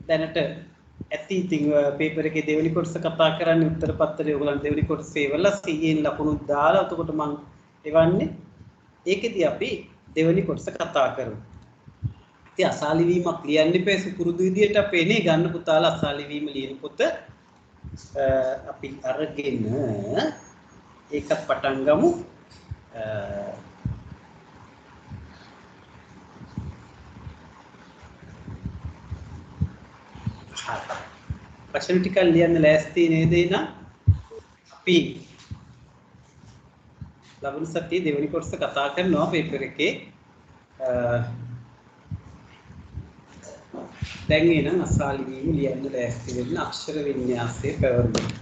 දැනට ඇති ඉතින් පේපර් එකේ දෙවෙනි කොටස කතා කරන්නේ උත්තර පත්‍රය ඔයගොල්ලන් දෙවෙනි කොටසේ ඉවරලා 100න් ලකුණු දාලා එතකොට මම එවන්නේ ඒකෙදී අපි දෙවෙනි කොටස කතා කරමු. ඉතින් අසාලි වීමක් ලියන්න එපා සුපුරුදු විදියට අපේ නේ ගන්න පුතාලා අසාලි වීම ලියන පොත අපි අරගෙන ඒකත් පටන් ගමු වචන ටිකක් ලියන්න ලෑස්ති නේද එහෙනම් අපි ලබන සතියේ දෙවෙනි කොටස කතා කරනවා පේපර් එකේ දැන් එනම් අසාලි වීම ලියන්න ලෑස්ති වෙන්න අක්ෂර වින්‍යාසයේ පැවරුම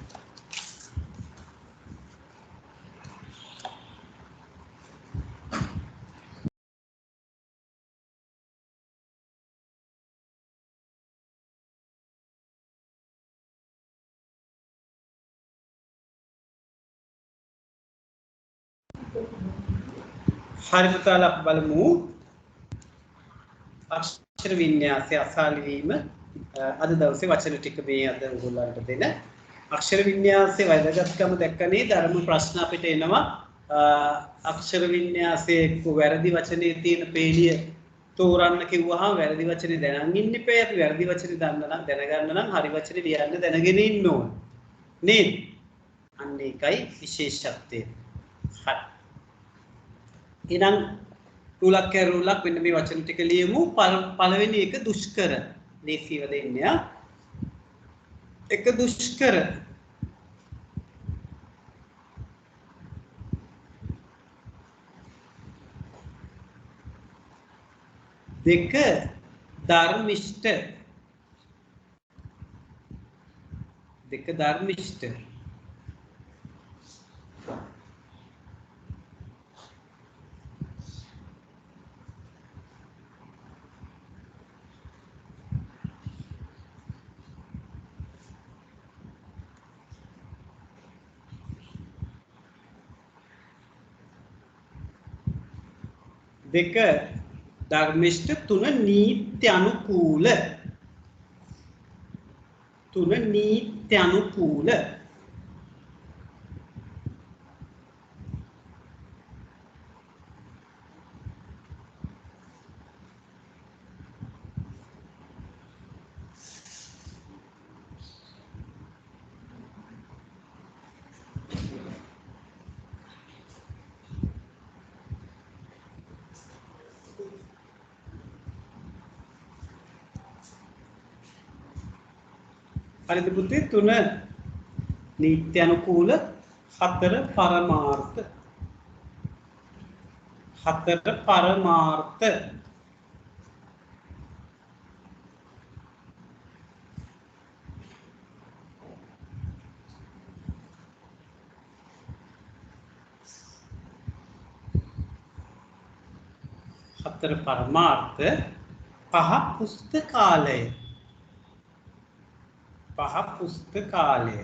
හරි පුතාලා අපි බලමු අක්ෂර වින්‍යාසයේ අසාලි වීම අද දවසේ වචන ටික මේ අද ඔයගොල්ලන්ට දෙන අක්ෂර වින්‍යාසයේ වැදගත්කම දැක්කනේ ධර්ම ප්‍රශ්න අපිට එනවා අක්ෂර වින්‍යාසයේ එක්ක වැරදි වචනේ තියෙන පේළිය තෝරන්න කිව්වහම වැරදි වචනේ දැනන් ඉන්න ඉපේ අපි වැරදි වචනේ දැනගන්න නම් හරි වචනේ ලියන්න දැනගෙන ඉන්න ඕන නේද අන්න ඒකයි විශේෂත්වය හරි එහෙනම් තුලක් කරුලක් මෙන්න මේ වචන ටික ලියමු පළවෙනි එක දුෂ්කර ලේසිව දෙන්න එක දුෂ්කර දෙක ධර්මිෂ්ඨ දෙක ධර්මිෂ්ඨ තුන නීත්‍ය අනුකූල හරිද පුතේ තුන නීත්‍ය අනුකූල හතර පරමාර්ථ හතර පරමාර්ථ හතර පරමාර්ථ පහ පුස්තකාලය පහ පුස්තකාලය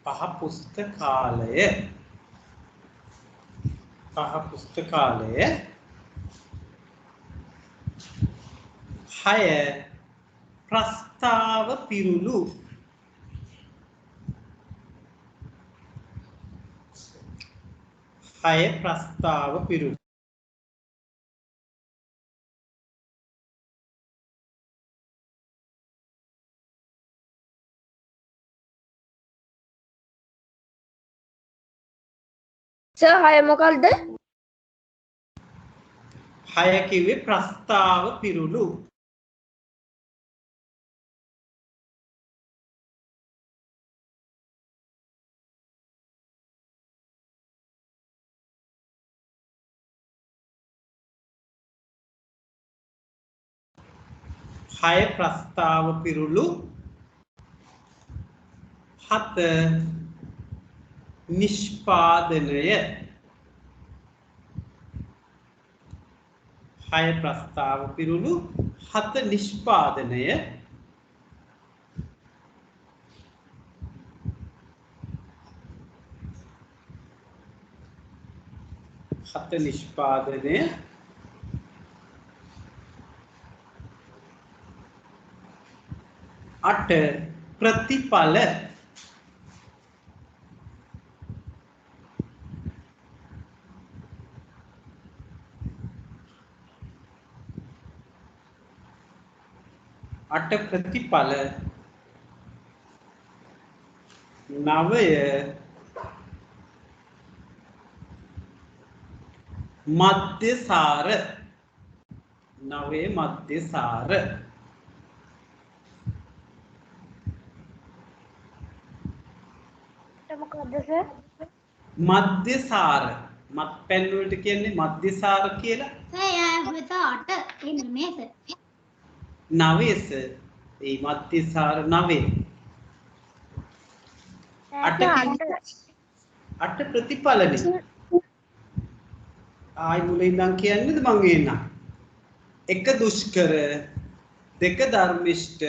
පහ පුස්තකාලය පහ පුස්තකාලය 6 ප්‍රස්තාව පිරුළු 6 ප්‍රස්තාව පිරුළු සර් 6 මොකක්ද? 6 කිව්වේ ප්‍රස්තාව පිරුළු හය ප්‍රස්තාව පිරුළු 7 නිෂ්පාදනය 6 ප්‍රස්තාව පිරුළු 7 නිෂ්පාදනය 7 නිෂ්පාදනය 8 ප්‍රතිඵල 8 ප්‍රතිඵල 9 මධ්‍යසාර 9 මධ්‍යසාර මොකක්ද සර්? මධ්‍යසාර මත්පැන් වලට කියන්නේ මධ්‍යසාර කියලා සර් යාගත 8 ඒ නෙමෙයි සර්. 9 ඒ මධ්‍යසාර 9 8 ප්‍රතිඵලනේ ආයි මුලින් ඉඳන් කියන්නේද මං එන්නම් 1 දුෂ්කර 2 ධර්මිෂ්ඨ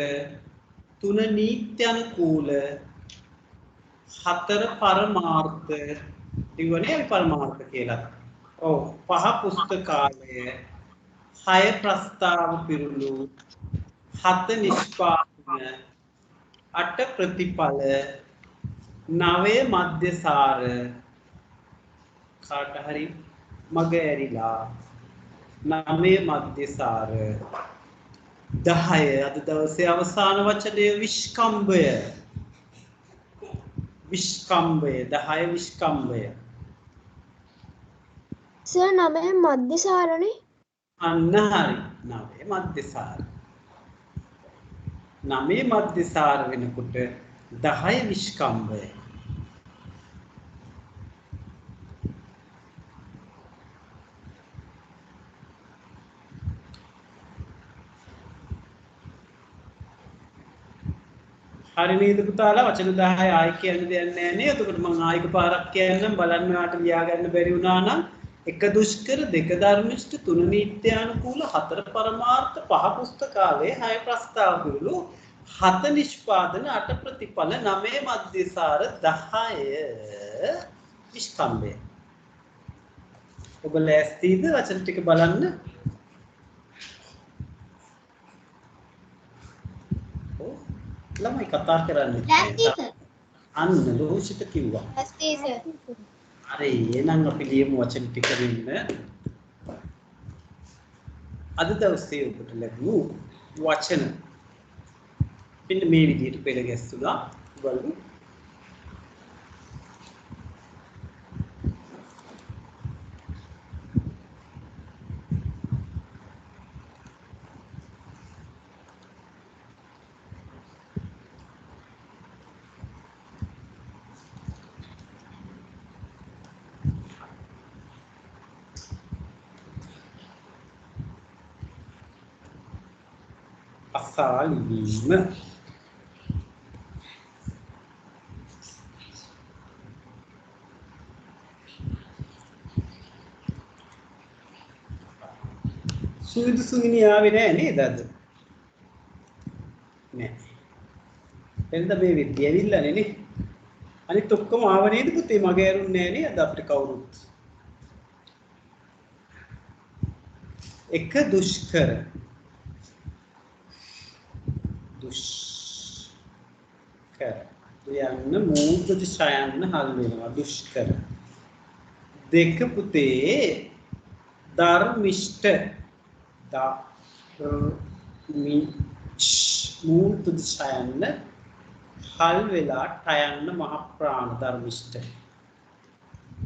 3 නීත්‍යනුකූල 4 පරමාර්ථ ඉවනේ පරමාර්ථ කියලා. ඔව් 5 පුස්තකාලය 6 ප්‍රස්තාව පිරුළු 7 නිෂ්පාදන 8 ප්‍රතිඵල 9 මධ්‍යසාර කාට හරි මග ඇරිලා 9 මධ්‍යසාර 10 අද දවසේ අවසාන වචනය විස්කම්භය විස්කම්භය 10 විස්කම්භය සර් 9 මධ්‍යසාරනේ. අන්න හරි 9 මධ්‍යසාර 9 මධ්‍යසාර වෙනකොට 10 විස්කම්භය හරි නේද පුතාලා වචන 10 ආයි කියන්න දෙයක් නැහැ නේ. එතකොට මම ආයික පාරක් කියන්නම් බලන්න ඔයාලට ලියා ගන්න බැරි වුණා නම් 1 දුෂ්කර 2 ධර්මිෂ්ඨ 3 නීත්‍යානුකූල 4 පරමාර්ථ 5 පුස්තකාලය 6 ප්‍රස්තාව පිරුළු 7 නිෂ්පාදන 8 ප්‍රතිඵල 9 මධ්‍යසාර 10 විස්කම්භය. ඔබ ලෑස්තිද වචන ටික බලන්න? ළමයි කතා කරන්නේ ලෑස්ති සර්. අන්න ලෝෂිත කිව්වා. ලෑස්ති සර්. හරි එහෙනම් අපි ලියමු වචන ටික වෙන්න. අද දවසේ ඔබට ලැබුණු වචන මෙන්න මේ විදිහට පෙළ ගැස්සුණා. බලමු. අසා ලිවීම. සුවිදු සුවිනි ආවේ නෑ නේද අද? නෑ. එතන මේ විද්‍ය ඇවිල්ලානේ නේ. අනිත් ඔක්කොම ආව නේද පුතේ? මගේ ඇරුන්නේ නෑ නේ අද අපිට කවුරුත්. එක දුෂ්කර. දුෂ්කර. යන්න මූර්ධ ඡයන්න හල් වෙනවා දුෂ්කර. දෙක පුතේ ධර්මිෂ්ඨ. මූර්ධ ඡයන්න හල් වෙලා ටයන්න මහ ප්‍රාණ ධර්මිෂ්ඨ.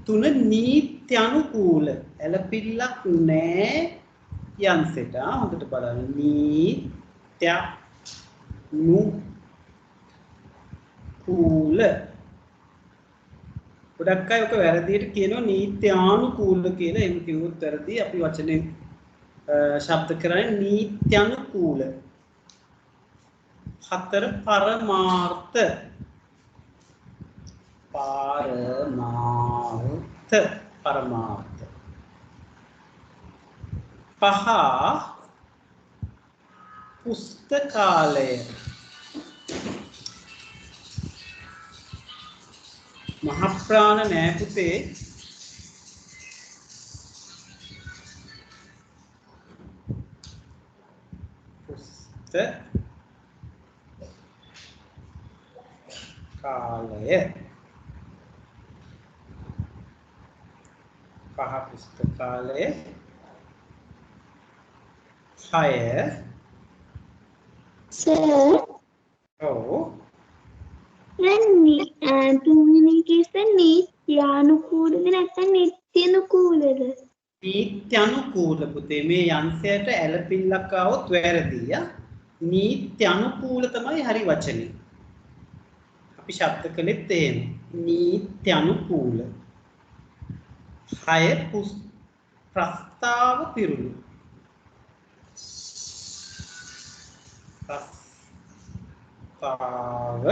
තුන නීත්‍ය අනුකූල ඇලපිල්ලක් නෑ යන්සෙට. හොඳට බලන්න නීත්‍ය නුකූල. ගොඩක් අය ඔක වැරදියට කියනවා නීත්‍යානුකූල කියලා. එහෙම කිව්වොත් වැරදි. අපි වචනේ ශබ්ද කරන්නේ නීත්‍යනුකූල. හතර පරමාර්ථ. පරමාර්ථ. පහ පුස්තකාලය. මහ ප්‍රාණ නෑ පුතේ. පුස්තකාලය. පහ පුස්තකාලය. 6 සර් ඔව් දැන් තුන්වෙනි කේස් නීත්‍යානුකූලද නැත්නම් නිත්‍යානුකූලද? නීත්‍යනුකූල පුතේ. මේ යන්සයට ඇලපිල්ලක් આવොත් වැරදි. නීත්‍යනුකූල තමයි හරි වචනේ. අපි ශබ්ද කළෙත් එහෙම. නීත්‍යනුකූල. 6 ප්‍රස්තාව පිරුණු. ප්‍රස්තාව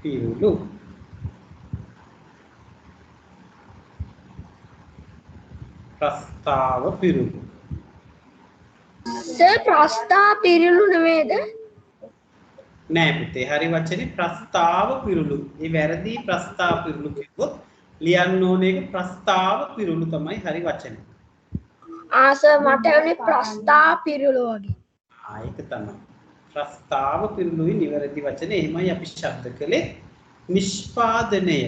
පිරුණු. ප්‍රස්තාව පිරුණු. සර් ප්‍රස්තාව පිරුණු නෙමෙයිද? නෑ පුතේ. හරි වචනේ ප්‍රස්තාව පිරුණු. මේ වැරදි ප්‍රස්තාව පිරුණු කිව්වොත් ලියන්න ඕනේ එක ප්‍රස්තාව පිරුණු තමයි හරි වචනේ. සර් මට ඇහුනේ ප්‍රස්තාව පිරුණු වගේ. ඒක තමයි. ප්‍රස්තාව පිරුණුයි නිවැරදි වචනේ. එහෙමයි අපි ශබ්ද කළේ. නිෂ්පාදනය.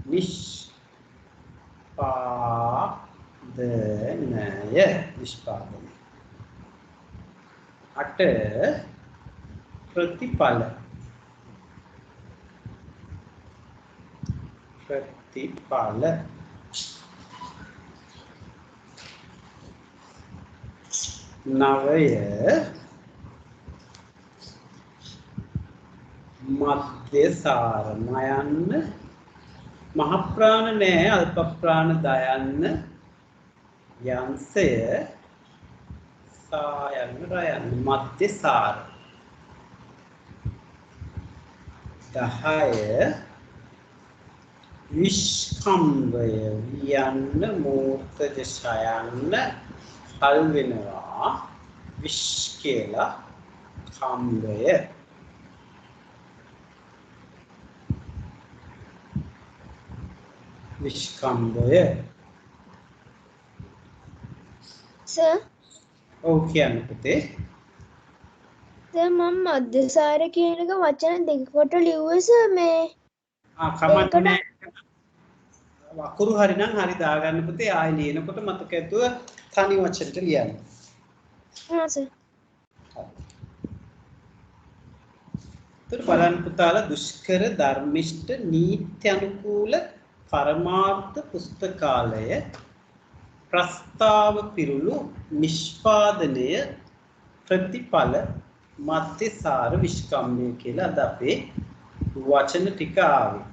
නිෂ්පාදනය. 8 ප්‍රතිඵල. ප්‍රතිඵල. 9 මධ්‍යසාර. මයන්න මහ ප්‍රාණ නෑ අල්ප ප්‍රාණ දයන්න යන්සය සායන්න රයන්න මධ්‍යසාර. 10 විස්කම්භය. වියන්න මූර්තජ ඡයන්න හල් වෙනවා විස් කියලා කම්භය. විස්කම්භය. සර් ඔව් කියන්න පුතේ. දැන් මම මධ්‍යසාර කියන එක වචන දෙකකට ලිව්වේ සර් මේ කමක් නෑ. වකුරු හරිනම් හරි දාගන්න පුතේ. ආයෙ ලියනකොට මතක ඇතුව තනි වචනට ලියන්න. සර් බලන්න පුතාලා දුෂ්කර ධර්මිෂ්ඨ නීත්‍යනුකූල පරමාර්ථ පුස්තකාලය ප්‍රස්තාව පිරුණු නිෂ්පාදනය ප්‍රතිඵල මධ්‍යසාර විස්කම්භය කියලා අද අපේ වචන ටික ආවේ.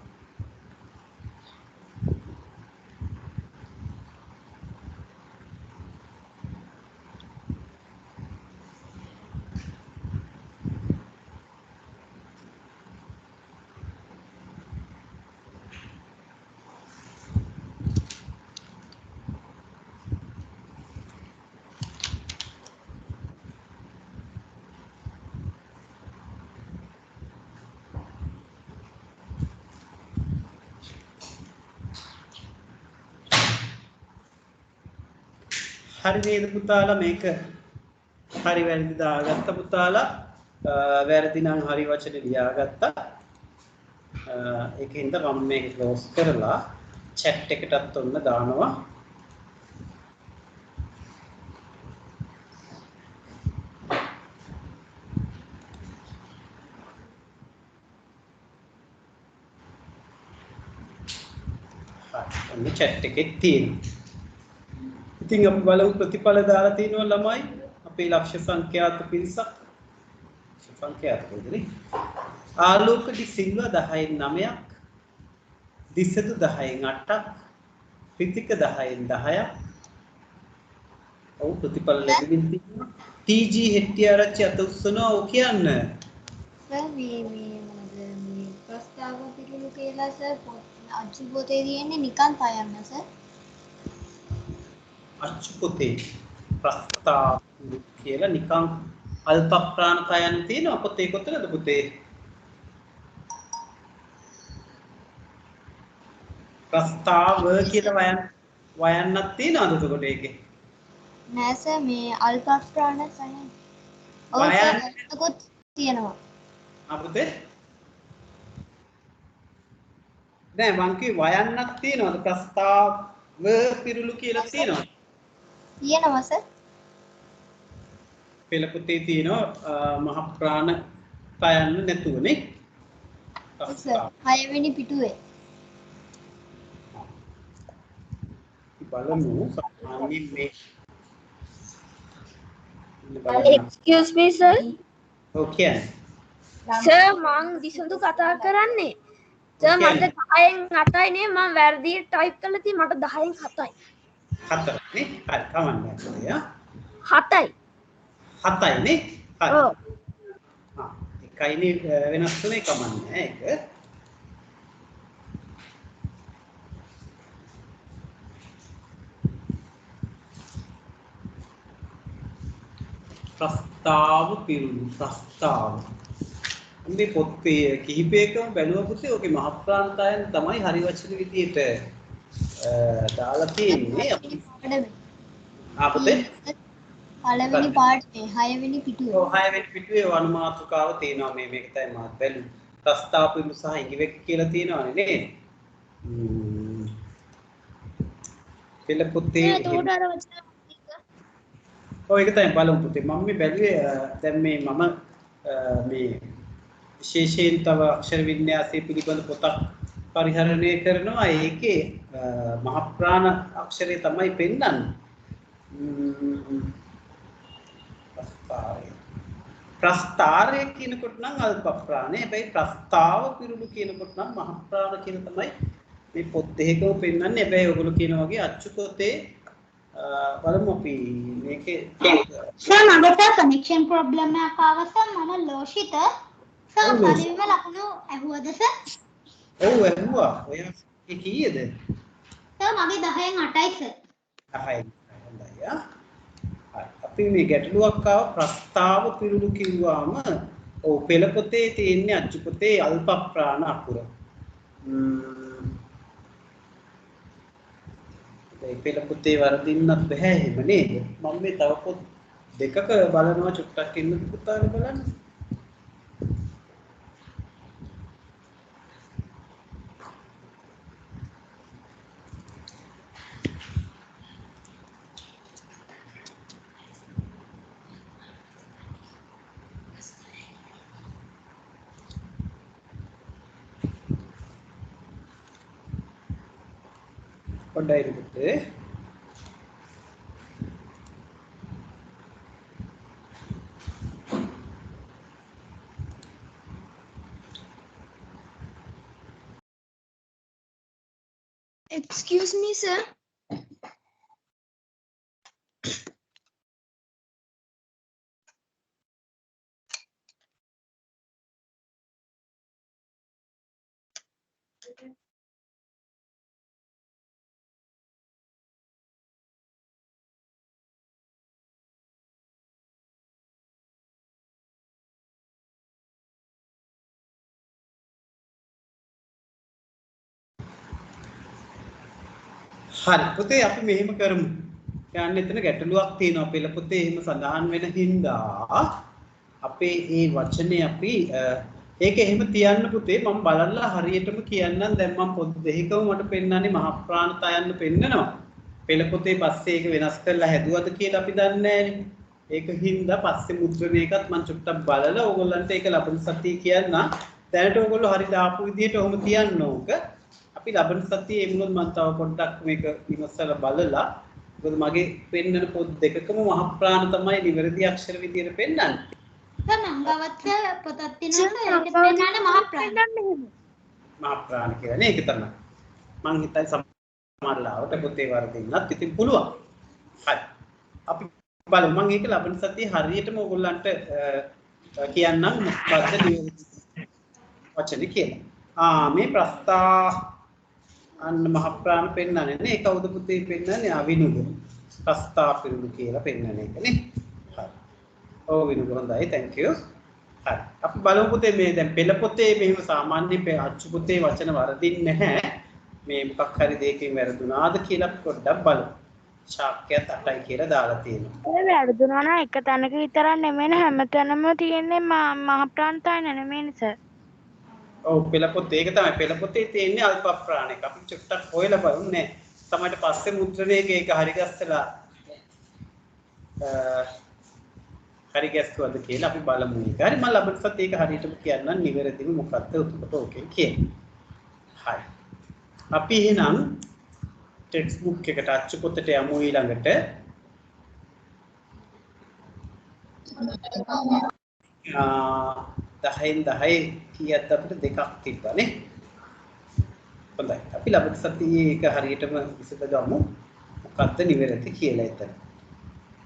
හරි නේද පුතාලා මේක හරි වැරදි දාගත්ත පුතාලා වැරදි නම් හරි වචනේ ලියාගත්තා ඒකින්ද මම මේක ක්ලෝස් කරලා chat එකටත් ඔන්න දානවා ඔන්න chat එකේ තියෙනවා ඉතින් අපි බලමු ප්‍රතිඵල දාලා තිනවා ළමයි අපේ ලක්ෂ්‍ය සංඛ්‍යාත පිරිසක් සංඛ්‍යාත කොහෙදනේ ආලෝක ඩි සිල්වා 10න් 9ක් දිසදු 10න් 8ක් ප්‍රිතික 10න් 10ක් ඔව් ප්‍රතිඵල ලැබෙමින් තිබුණා TG හෙට්ටිආරච්චි අත උස්සනවා ඔව් කියන්න සර් මේ ප්‍රස්තාව පිළිලු කියලා සර් අච්චු පොතේ තියෙන්නේ නිකන් තයන්න සර් අච්චු පොතේ ප්‍රස්තාව කියලා නිකන් අල්ප ප්‍රාණ තයන් තියෙනවා පොතේ කොතනද පුතේ ප්‍රස්තාව කියලා වයන්නක් තියෙනවද එතකොට ඒකේ නෑ සර් මේ අල්ප ප්‍රාණ තයන් ඔව් සර් කොත් තියෙනවා අපුතේ නෑ මං කිව්වේ වයන්නක් තියෙනවද ප්‍රස්තාව පිරුළු කියලා තියෙනවද තියෙනවා සර් පෙළ පොතේ තියෙනවා මහ ප්‍රාණ තයන්න නැතුවනේ සර් 6 වෙනි පිටුවේ බලමු සාමාන්‍යයෙන් මේ excuse me sir ඕකේ sir මං දිසඳු කතා කරන්නේ sir මට 10න් 8යි නේ මම වැරදි ටයිප් කරලා තියෙන්නේ මට 10න් 7යි 4 නේ හරි කවන්නේ යා 7යි 7යි නේ හරි ඔව් එකයිනේ වෙනස් තුනේ කමන්නේ ඒක ප්‍රස්තාව පිරුණු ප්‍රස්තාව මේ පොතේ කිහිපයකම බැලුවා පුතේ ඔගේ මහ ප්‍රාන්තයන් තමයි හරි වචන විදියට දාලා තියෙන්නේ අපිට පළවෙනි පාඩේ 6 වෙනි පිටුවේ ඔව් 6 වෙනි පිටුවේ වනුමාතෘකාව තියෙනවා මේක තමයි මාත් බැලු ප්‍රස්තාව පිරුණු සහ ඉඟිවෙක් කියලා තියෙනවානේ නේද පෙළ පොතේ එතකොට අර වචන ඔය ඒක තමයි බලමු පුතේ මම මේ බැලුවේ දැන් මේ මම මේ විශේෂයෙන් තව අක්ෂර වින්‍යාසය පිළිබඳ පොතක් පරිහරණය කරනවා ඒකේ මහ ප්‍රාණ අක්ෂරය තමයි පෙන්නන්නේ ප්‍රස්තාරය කියනකොට නම් අල්ප ප්‍රාණය හැබැයි ප්‍රස්තාව පිරුළු කියනකොට නම් මහ ප්‍රාණ කියන තමයි මේ පොත් දෙකම පෙන්නන්නේ හැබැයි ඔයගොල්ලෝ කියන වගේ අච්චු පොතේ බලමු අපි මේකේ සර් මගේ කනෙක්ෂන් ප්‍රොබ්ලම් එකක් ආවා සර් මම ලෝෂිත සර් පළවෙනිම ලකුණු ඇහුවද සර් ඔව් ඇහුවා ඔයා කීයද සර් මගේ 10න් 8යි සර් 10යි හොඳයි අපි මේ ගැටලුවක් ආව ප්‍රස්තාව පිරුළු කිව්වාම ඔව් පෙළ පොතේ තියෙන්නේ අච්චු පොතේ අල්ප ප්‍රාණ අකුර ඒ පෙළ පොතේ වරදින්නත් බෑ එහෙම නේද මම මේ තව පොත් දෙකක බලනවා චුට්ටක් ඉන්න පුතාලා බලන්න පොඩ්ඩයි පුතේ excuse me sir හරි පුතේ අපි මෙහෙම කරමු යන්න එතන ගැටලුවක් තියෙනවා පෙළ පොතේ එහෙම සඳහන් වෙන හින්දා අපේ මේ වචනේ අපි ඒක එහෙම තියන්න පුතේ මම බලලා හරියටම කියන්නම් දැන් මම පොත් දෙකකම මට පෙන්නන්නේ මහ ප්‍රාණත යන්න පෙන්නනවා පෙළ පොතේ පස්සේ ඒක වෙනස් කරලා හැදුවද කියලා අපි දන්නේ නැහැනේ ඒක හින්දා පස්සේ මුද්‍රණයකත් මම චුට්ටක් බලලා ඕගොල්ලන්ට ඒක ලබන සතිය කියන්න දැනට ඕගොල්ලෝ හරි දාපු විදියට ඔහොම තියන්න ඕක අපි ලබන සතියේ එමුණොත් මම තව පොඩ්ඩක් මේක විමසලා බලලා මොකද මගේ පෙන්නන පොත් දෙකකම මහ ප්‍රාණ තමයි නිවැරදි අක්ෂර විදියට පෙන්නන්නේ මංගවත් පොතක් තියෙනවා ඒකට පෙන්නන්නේ මහ ප්‍රාණ මහ ප්‍රාණ කියලා නේ ඒක තමයි මං හිතයි සමහරලාවට පොතේ වර්ධින්නත් ඉතින් පුළුවන් හරි අපි බලමු මම ඒක ලබන සතියේ හරියටම ඕගොල්ලන්ට කියන්නම් මොකක්ද වචනේ කියලා. මේ ප්‍රස්තා අන්න මහ ප්‍රාණ පෙන්නන්නේ නේ කවුද පුතේ පෙන්නන්නේ අවිනුද ප්‍රස්තා පිරුණු කියලා පෙන්නන එක නේ. හරි. ඔව් විනුද හොඳයි thank you. හරි. අපි බලමු පුතේ මේ දැන් පෙළ පොතේ මෙහෙම සාමාන්‍ය අච්චු පොතේ වචන වරදින්නේ නැහැ. මේ මොකක් හරි දෙයකින් වැරදුනාද කියලා පොඩ්ඩක් බලමු. ශාක්‍යයත් 8යි කියලා දාලා තියෙනවා. ඒ වැරදුනා නම් එක තැනක විතරක් නෙමෙයි හැමතැනම තියෙන්නේ මහ ප්‍රාණතය නෙමෙයි සර්. ඔව් පෙළ පොතේ ඒක තමයි පෙළ පොතේ තියෙන්නේ අල්ප ප්‍රාණික. අපි චුට්ටක් හොයලා බලමු නේ. තමයි පස්සේ මුද්‍රණයක ඒක හරි ගැස්සලා හරි ගැස්සුවද කියලා අපි බලමු ඒක. හරි මම ලබන සතියේ ඒක හරියටම කියන්නම් නිවැරදිව මොකක්ද උත්තරට ඕකේ කියන්නේ. හරි. අපි එහෙනම් ටෙක්ස්ට් බුක් එකට අච්චු පොතට යමු ඊළඟට. දහයෙන් 10 කීයක්ද අපිට දෙකක් තිබ්බනේ. හොඳයි. අපි ලබන සතියේ ඒක හරියටම විසඳගමු. මොකක්ද නිවැරදි කියලා එතන.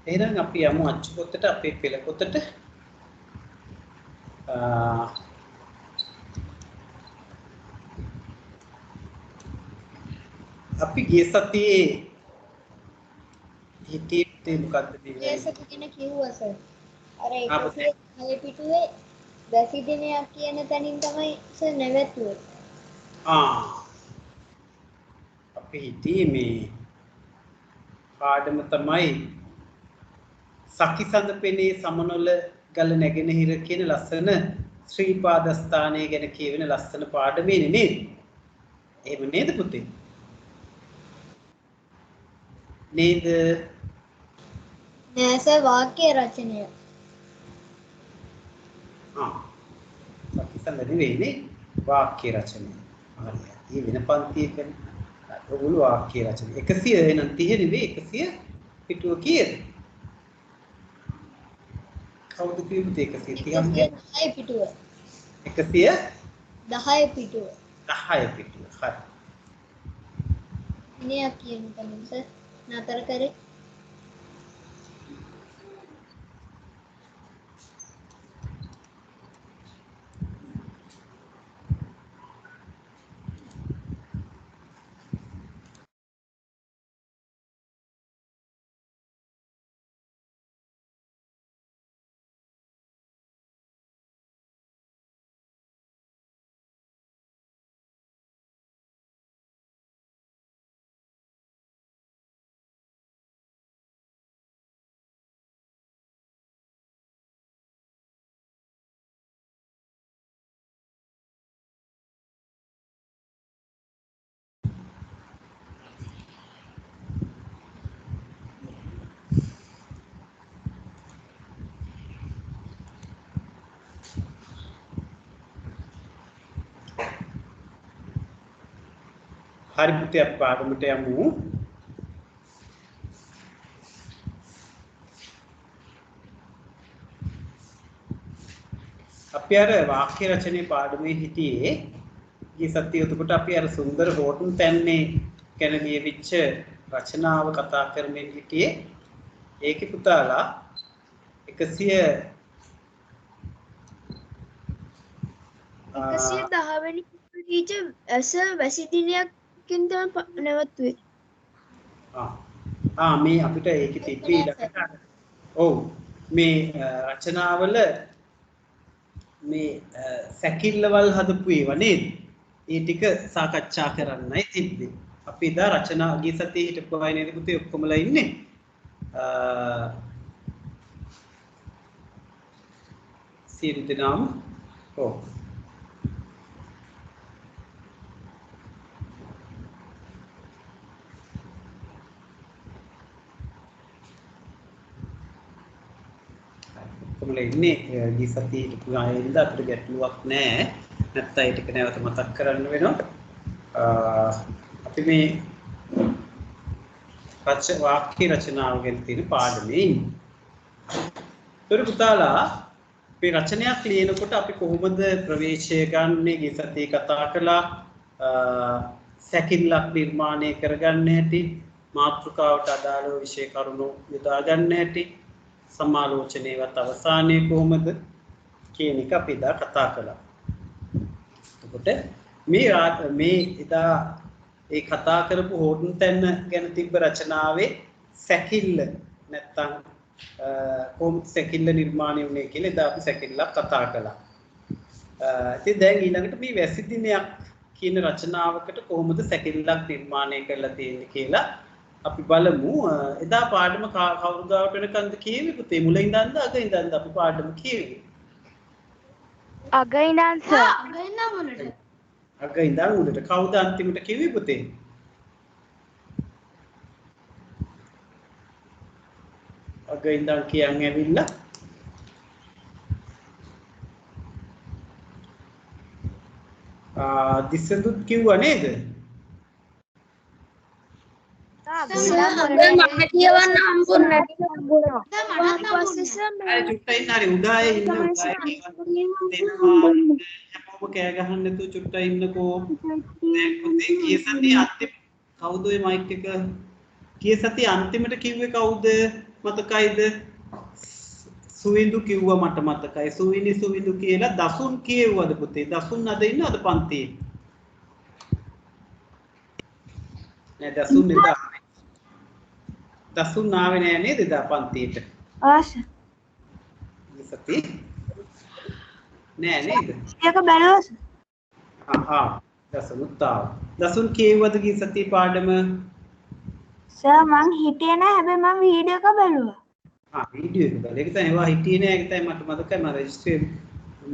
එහෙනම් අපි යමු අච්චු පොතට අපේ පෙළ පොතට. අපි ගිය සතියේ හිතේ මොකක්ද ඒ සතියේ කිව්වා සර් අර 106 පිටුවේ වැසි දිනයක් කියන තැනින් තමයි සර් නැවතුනේ අපි හිතේ මේ පාඩම තමයි සකිසඳ පෙනේ සමනොල ගල නැගෙනහිර කියන ලස්සන ශ්‍රී පාදස්ථානය ගැන කියවෙන ලස්සන පාඩමේ නේද එහෙම නේද පුතේ නේද නෑ සර් වාක්‍ය රචනය සකිසඳ නෙවෙයිනේ වාක්‍ය රචනය හරි වෙන පන්තියකනේ ඔගොල්ලෝ වාක්‍ය රචනය 100 එහෙනම් 30 නෙවෙයි 100 පිටුව කීයද කවුද කිව්වේ 130 පිටුව 110 පිටුව 10 පිටුව හරි ඉන්නේ කියන තැනින් සර් නතර කරේ හරි පුතේ අපි පාඩමට යමු. අපි අර වාක්‍ය රචනයේ පාඩමේ හිටියේ ඊ සතිය උතකොට අපි අර සුන්දර හෝටන් තැන්නේ ගැන ලියවිච්ච රචනාව කතා කරමින් හිටියේ. ඒකේ පුතාලා 110 වෙනි ටීචර් ඇස වැසි දිනයකින් තමයි නැවතුනේ. මේ අපිට ඒකේ තිබ්බේ ඊළඟට ඔව් මේ රචනාවල මේ සැකිල්ලවල් හදපු ඒවා නේද? ඒ ටික සාකච්ඡා කරන්නයි තිබ්බේ. අපි දා රචනා ගිය සතියේ හිටපු අය නේද පුතේ ඔක්කොමලා ඉන්නේ. සියලු දෙනාම ඔව් කොහොමද ඉන්නේ ගිය සතියේ හිටපු අයෙන්ද අපිට ගැටලුවක් නැහැ නැත්නම් ඒ ටික නැවත මතක් කරන්න වෙනවා අපි මේ වාක්‍ය රචනාව ගැන තියෙන පාඩමේ ඉන්නේ පුතාලා මේ රචනයක් ලියනකොට අපි කොහොමද ප්‍රවේශය ගන්නෙ ගිය සතියේ කතා කළා සැකිල්ලක් නිර්මාණය කරගන්න හැටි මාතෘකාවට අදාළව විෂය කරුණු යොදා ගන්න හැටි සමාලෝචනයේවත් අවසානයේ කොහොමද කියන එක අපි එදා කතා කළා. එතකොට මේ එදා ඒ කතා කරපු හෝඩන් තැන්න ගැන තිබ්බ රචනාවේ සැකිල්ල නැත්තම් කොහොමද සැකිල්ල නිර්මාණය වුණේ කියලා එදා අපි සැකිල්ලක් කතා කළා. ඉතින් දැන් ඊළඟට මේ වැසි දිනයක් කියන රචනාවකට කොහොමද සැකිල්ලක් නිර්මාණය කරලා තියෙන්නේ කියලා අපි බලමු. එදා පාඩම කවුරුදාට වෙනකන්ද කියෙවි පුතේ මුල ඉඳන්ද අග ඉඳන්ද අපි පාඩම කියෙවි? අග ඉඳන් සර්. අග ඉඳන් මුලට. අග ඉඳන් මුලට. කවුද අන්තිමට කිව්වේ පුතේ? අග ඉඳන් කියන් ඇවිල්ලා දිස්සඳුත් කිව්වා නේද? මම කියවන්න හම්බුනේ අර චුට්ටයින් හරි උදායේ ඉන්න හැමෝම කෑ ගහන්න නැතුව චුට්ටයි ඉන්නකෝ. දැන් පුතේ කී සතිය අන්තිම කවුද ඔය මයික් එක කී සතිය අන්තිමට කිව්වේ කවුද මතකයිද? සුවින්දු කිව්වා මට මතකයි. සුවින්දු කියලා දසුන් කියෙව්වද පුතේ? දසුන් අද ඉන්නවද පන්තියේ? නෑ දසුන් එදා දසුන් ආවේ නෑ නේද එදා පන්තියට? ආශා. සති නෑ නේද? ඒක බැලුවද? දසුනුත් ආවා. දසුන් කියෙව්වද ගිය සති පාඩම? සර් මං හිටියේ නෑ හැබැයි මං වීඩියෝ එක බැලුවා. වීඩියෝ එක බලලා ඒක තමයි ඒවා හිටියේ නෑ ඒක තමයි මට මතකයි මම රෙජිස්ටර්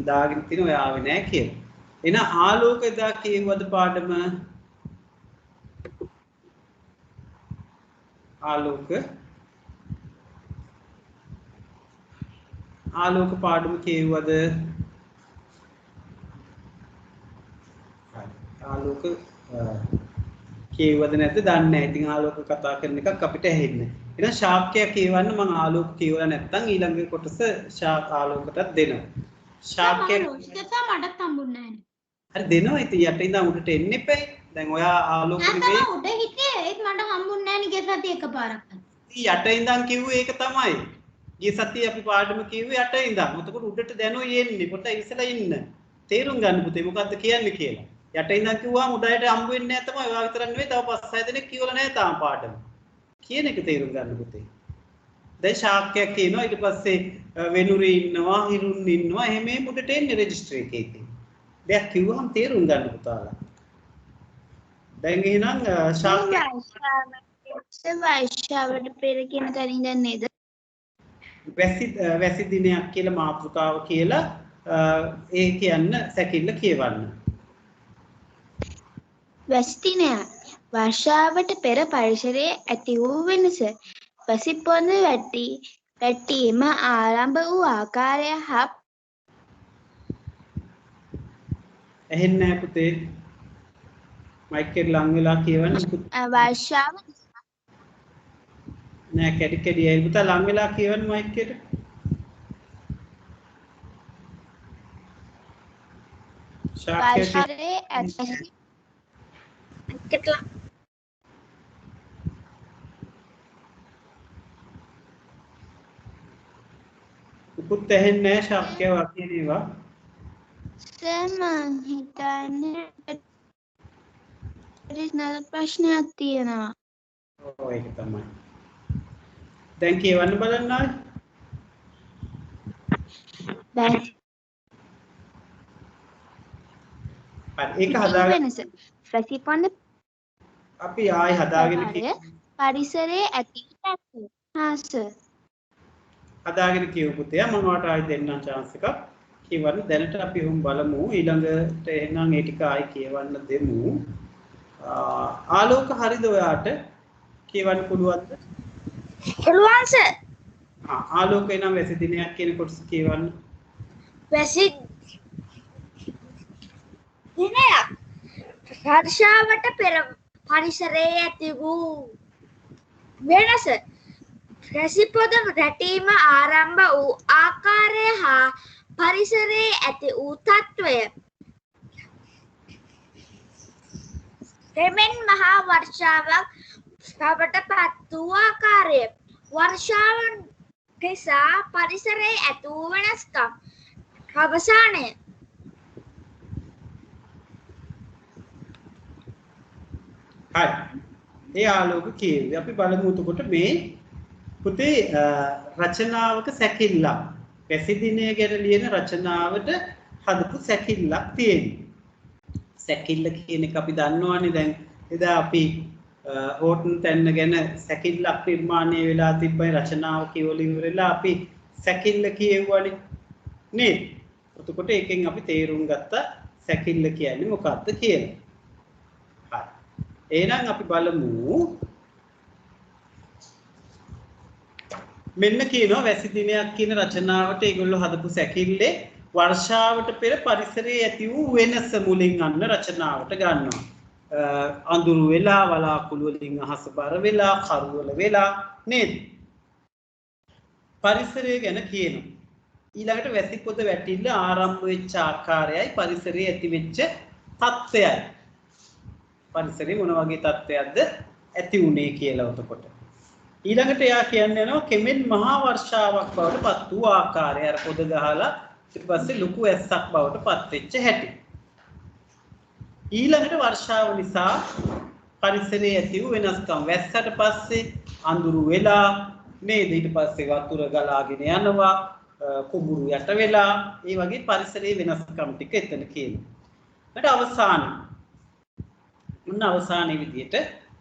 දාගෙන තිනවා ඔය ආවේ නෑ කියලා. එන ආලෝක එදා කියෙව්වද පාඩම? ආලෝක පාඩම කියෙව්වද? ආලෝක කියෙව්වද නැද්ද දන්නේ නැහැ. ඉතින් ආලෝක කතා කරන එකක් අපිට ඇහෙන්නේ. එහෙනම් ශාක්‍යය කියවන්න මම ආලෝක කියවලා නැත්නම් ඊළඟ කොටස ආලෝකටත් දෙනවා. ශාක්‍යය රෝෂිතත් මටත් හම්බුන්නේ නැහැ. හරි දෙනවා. ඉතින් යට ඉඳන් උඩට එන්න එපා. දැන් ඔයා ආලෝක නෙවෙයි. මම උඩ හිටියේ ඒත් මට හම්බුන්නේ නැහැ නේ ගිය සතියේ එකපාරක්. ඉතින් යට ඉඳන් කිව්වේ ඒක තමයි. ගිය සතියේ අපි පාඩම කිව්වේ යට ඉඳන්. එතකොට උඩට දැනෝ යන්නේ. පොඩ්ඩක් ඉස්සලා ඉන්න. තේරුම් ගන්න පුතේ මොකද්ද කියන්නේ කියලා. යට ඉඳන් කිව්වම උඩයට හම්බ වෙන්නේ නැහැ තමයි. ඔයා විතරක් නෙවෙයි තව 5-6 දෙනෙක් කියවලා නැහැ තාම පාඩම. කියන එක තේරුම් ගන්න පුතේ. දැන් ශාක්‍යයක් කියනවා ඊට පස්සේ වෙනුරේ ඉන්නවා හිරුන් ඉන්නවා එහෙම මුඩට එන්නේ රෙජිස්ටර් එකේ ඉතින්. දෙයක් කිව්වම තේරුම් ගන්න පුතාලා. දැන් එහෙනම් ශාක්‍ය වෛශ්‍යාවට පෙර කියන තැනින් දැන් නේද? වැසි දිනයක් කියලා මාතෘකාව කියලා ඒ කියන්න සැකිල්ල කියවන්න. වැසි දිනයක් වර්ෂාවට පෙර පරිසරයේ ඇති වූ වෙනස වැසිපොඳ වැටීම ආරම්භ වූ ආකාරය හා ඇහෙන්නේ නැහැ පුතේ මයික් එක ලං වෙලා කියවන්න වර්ෂාව නෑ කැඩි කැඩි ඇයි පුතා ලං වෙලා කියවන්න මයික් එකට වර්ෂාවේ ඇති උකුත් ඇහෙන්නේ නැහැ ශාක්‍ය වාක්‍ය නේවා මං හිතන්නේ නේද ප්‍රශ්නයක් තියෙනවා. ඔව් ඒක තමයි. දැන් කියවන්න බලන්න ආයි. දැන් ඒක හදාගන්න වෙනස. වැසිපොඳ අපි ආයි හදාගෙන පරිසරයේ ඇති हाँ सर හදාගෙන කියව පුතේ මම ඔයාලට ආයෙ දෙන්නම් chance එකක් කියවන්න දැනට අපි හුම් බලමු ඊළඟට එහෙනම් ඒ ටික ආයෙ කියවන්න දෙමු ආලෝක හරිද ඔයාට කියවන්න පුළුවන්ද පුළුවන් සර්. ආලෝක එනම් වැසි දිනයක් කියන කොටස කියවන්න වැසි දිනයක් වර්ෂාවට පෙර පරිසරයේ ඇති වූ වෙනස වැසි පොද රැටීම ආරම්භ වූ ආකාරය හා පරිසරයේ ඇති වූ තත්ත්වය එමෙන් මහා වර්ෂාවක් බවට පත් වූ ආකාරය වර්ෂාව නිසා පරිසරයේ ඇති වූ වෙනස්කම් අවසානය හරි ඒ ආලෝක කියුවේ අපි බලමු එතකොට මේ පුතේ රචනාවක සැකිල්ලක් වැසි දිනය ගැන ලියන රචනාවට හදපු සැකිල්ලක් තියෙනවා සැකිල්ල කියන එක අපි දන්නවනේ දැන් එදා අපි හෝටන් තැන්න ගැන සැකිල්ලක් නිර්මාණය වෙලා තිබ්බයි රචනාව කියවලා ඉවරලා අපි සැකිල්ල කියවුවානේ නේද එතකොට එකෙන් අපි තේරුම් ගත්තා සැකිල්ල කියන්නේ මොකක්ද කියලා හරි එහෙනම් අපි බලමු මෙන්න කියනවා වැසි දිනයක් කියන රචනාවට ඒගොල්ලෝ හදපු සැකිල්ලේ වර්ෂාවට පෙර පරිසරයේ ඇති වූ වෙනස මුලින් අන්න රචනාවට ගන්නවා. අඳුරු වෙලා වලාකුළු වලින් අහස බර වෙලා කරුවල වෙලා නේද? පරිසරය ගැන කියනවා. ඊළඟට වැසි පොද වැටිල්ල ආරම්භ වෙච්ච ආකාරයයි පරිසරයේ ඇති වෙච්ච තත්ත්වයයි. පරිසරයේ මොන වගේ තත්ත්වයක්ද ඇති වුනේ කියලා උතකොට. ඊළඟට එයා කියන්නේ යනවා කෙමෙන් මහා වර්ෂාවක් බවට පත් වූ ආකාරය අර පොද ගහලා ඊට පස්සේ ලොකු ඇස්සක් බවට පත් වෙච්ච හැටි ඊළඟට වර්ෂාව නිසා පරිසරයේ ඇති වූ වෙනස්කම් වැස්සට පස්සේ අඳුරු වෙලා නේද ඊට පස්සේ වතුර ගලාගෙන යනවා කුඹුරු යට වෙලා ඒ වගේ පරිසරයේ වෙනස්කම් ටික එතන කියනවා ඊට අවසානයේ විදිහට